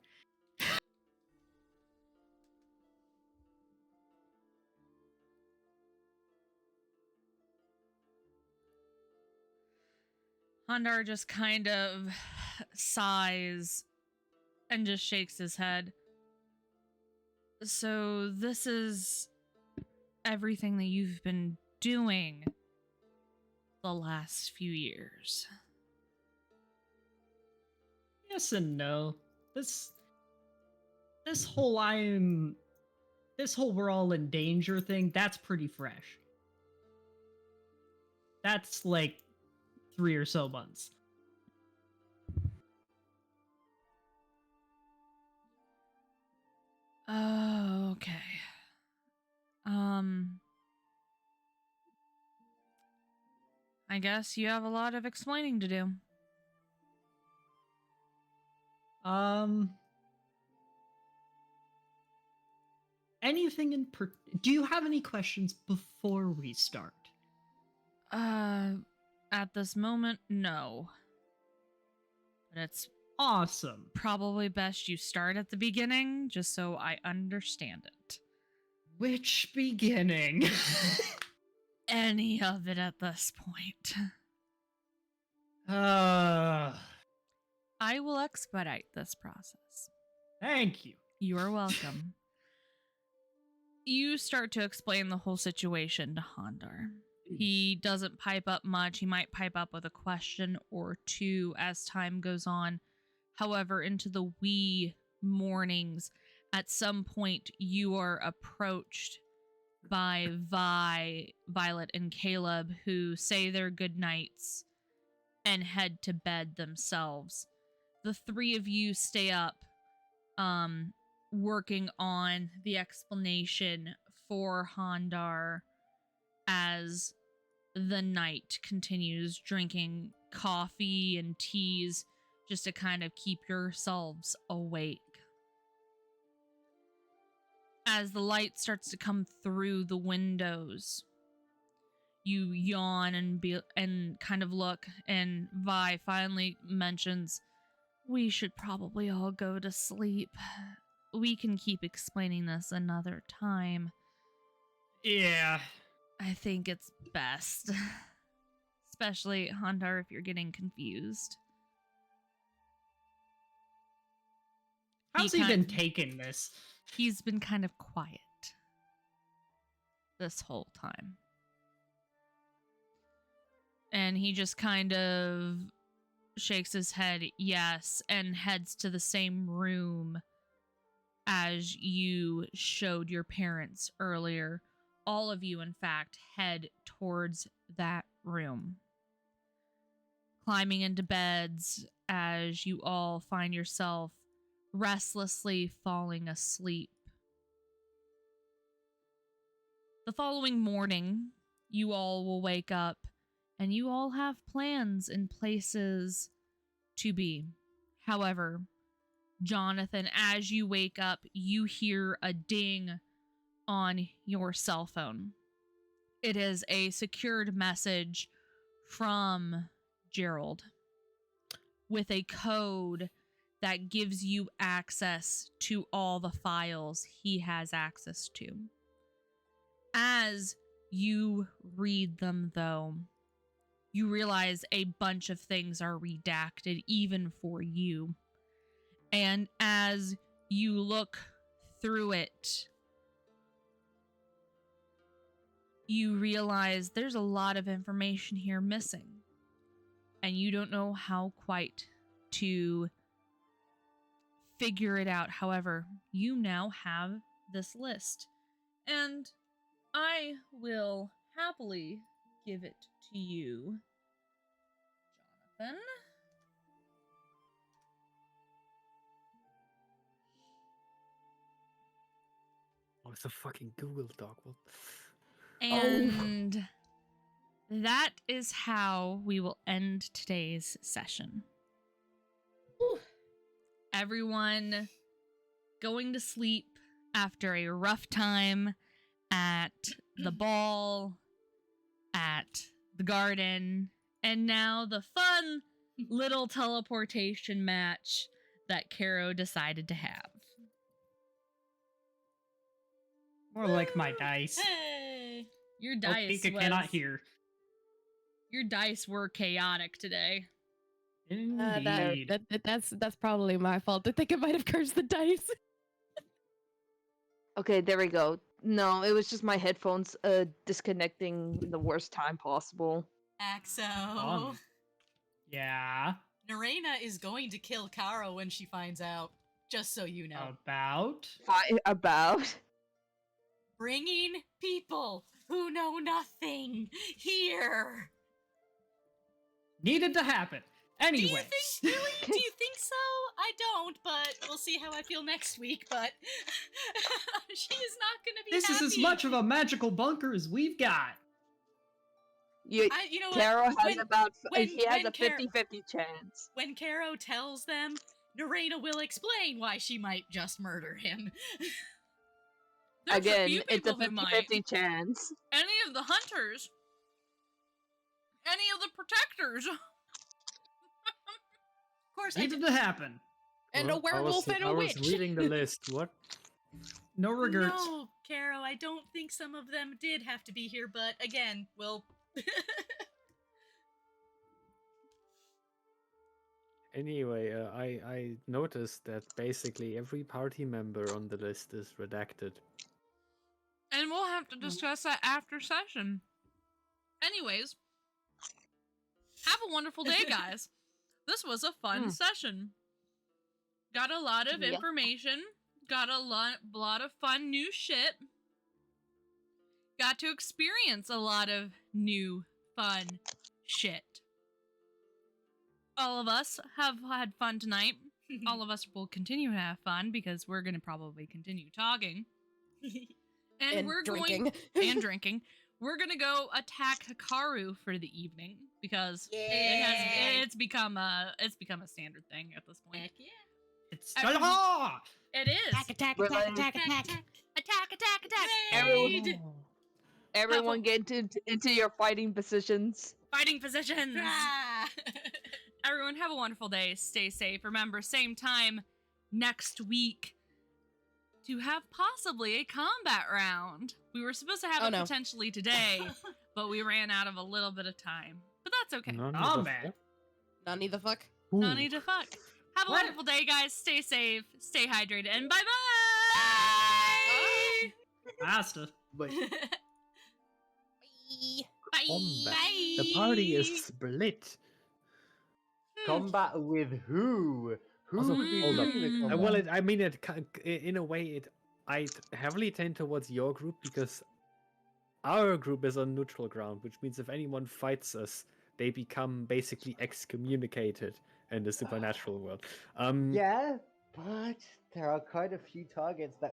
Hondar just kind of sighs and just shakes his head. So this is everything that you've been doing the last few years. Yes and no. This whole we're all in danger thing, that's pretty fresh. That's like 3 or so months. Oh, okay. I guess you have a lot of explaining to do. Anything do you have any questions before we start? At this moment, no. But it's Awesome. probably best you start at the beginning, just so I understand it. Which beginning? Any of it at this point. Uh, I will expedite this process. Thank you. You are welcome. You start to explain the whole situation to Hondar. He doesn't pipe up much. He might pipe up with a question or two as time goes on. However, into the wee mornings, at some point you are approached by Violet and Caleb, who say their goodnights and head to bed themselves. The three of you stay up, working on the explanation for Handar as the night continues, drinking coffee and teas just to kind of keep yourselves awake. As the light starts to come through the windows, you yawn and kind of look, and Vi finally mentions, "We should probably all go to sleep. We can keep explaining this another time." Yeah. I think it's best. Especially, Handar, if you're getting confused. How's he been taking this? He's been kind of quiet this whole time. And he just kind of shakes his head, yes, and heads to the same room as you showed your parents earlier. All of you, in fact, head towards that room. Climbing into beds as you all find yourself restlessly falling asleep. The following morning, you all will wake up and you all have plans and places to be. However, Jonathan, as you wake up, you hear a ding on your cell phone. It is a secured message from Gerald with a code that gives you access to all the files he has access to. As you read them, though, you realize a bunch of things are redacted, even for you. And as you look through it, you realize there's a lot of information here missing. And you don't know how quite to figure it out. However, you now have this list. And I will happily give it to you, Jonathan. Oh, it's a fucking Google Doc. What? And that is how we will end today's session. Whew. Everyone going to sleep after a rough time at the ball, at the garden, and now the fun little teleportation match that Caro decided to have. More like my dice. Hey! Your dice Pika cannot hear. Your dice were chaotic today. Indeed. That's probably my fault. I think I might have cursed the dice. Okay, there we go. No, it was just my headphones disconnecting the worst time possible. Axo. Yeah. Neraina is going to kill Karo when she finds out. Just so you know. About? About? Bringing people who know nothing here. Needed to happen. Anyway. Do you think so? I don't, but we'll see how I feel next week, but she is not going to be This happy. is as much of a magical bunker as we've got. You know Caro has he has a 50-50 chance. When Caro tells them, Neraina will explain why she might just murder him. Again, it's a 50-50 chance. Any of the hunters. Any of the protectors. Of course, Needed to happen. And a werewolf and a witch. I was reading the list. What? No regrets. No, Caro, I don't think some of them did have to be here, but again, we'll... Anyway, I noticed that basically every party member on the list is redacted. And we'll have to discuss that after session. Anyways, have a wonderful day, guys. This was a fun session. Got a lot of information. Got a lot of fun new shit. got to experience a lot of new, fun shit. All of us have had fun tonight. All of us will continue to have fun because we're going to probably continue talking. And we're drinking. and drinking. We're going to go attack Hikaru for the evening because it's become a standard thing at this point. Heck yeah. It's It is. Attack. Raid! Everyone get into your fighting positions. Fighting positions. Ah. Everyone have a wonderful day. Stay safe. Remember, same time next week to have possibly a combat round. We were supposed to have it potentially today, but we ran out of a little bit of time. But that's okay. Combat. Nani the fuck? No need to fuck. Have a wonderful day, guys. Stay safe, stay hydrated, and bye-bye! Master. But Bye! Combat. Bye! The party is split. Combat with who? Who Also, would be hold up. doing the combat? Well, I mean, in a way, I heavily tend towards your group because our group is on neutral ground, which means if anyone fights us, they become basically excommunicated in the supernatural world. Yeah, but there are quite a few targets that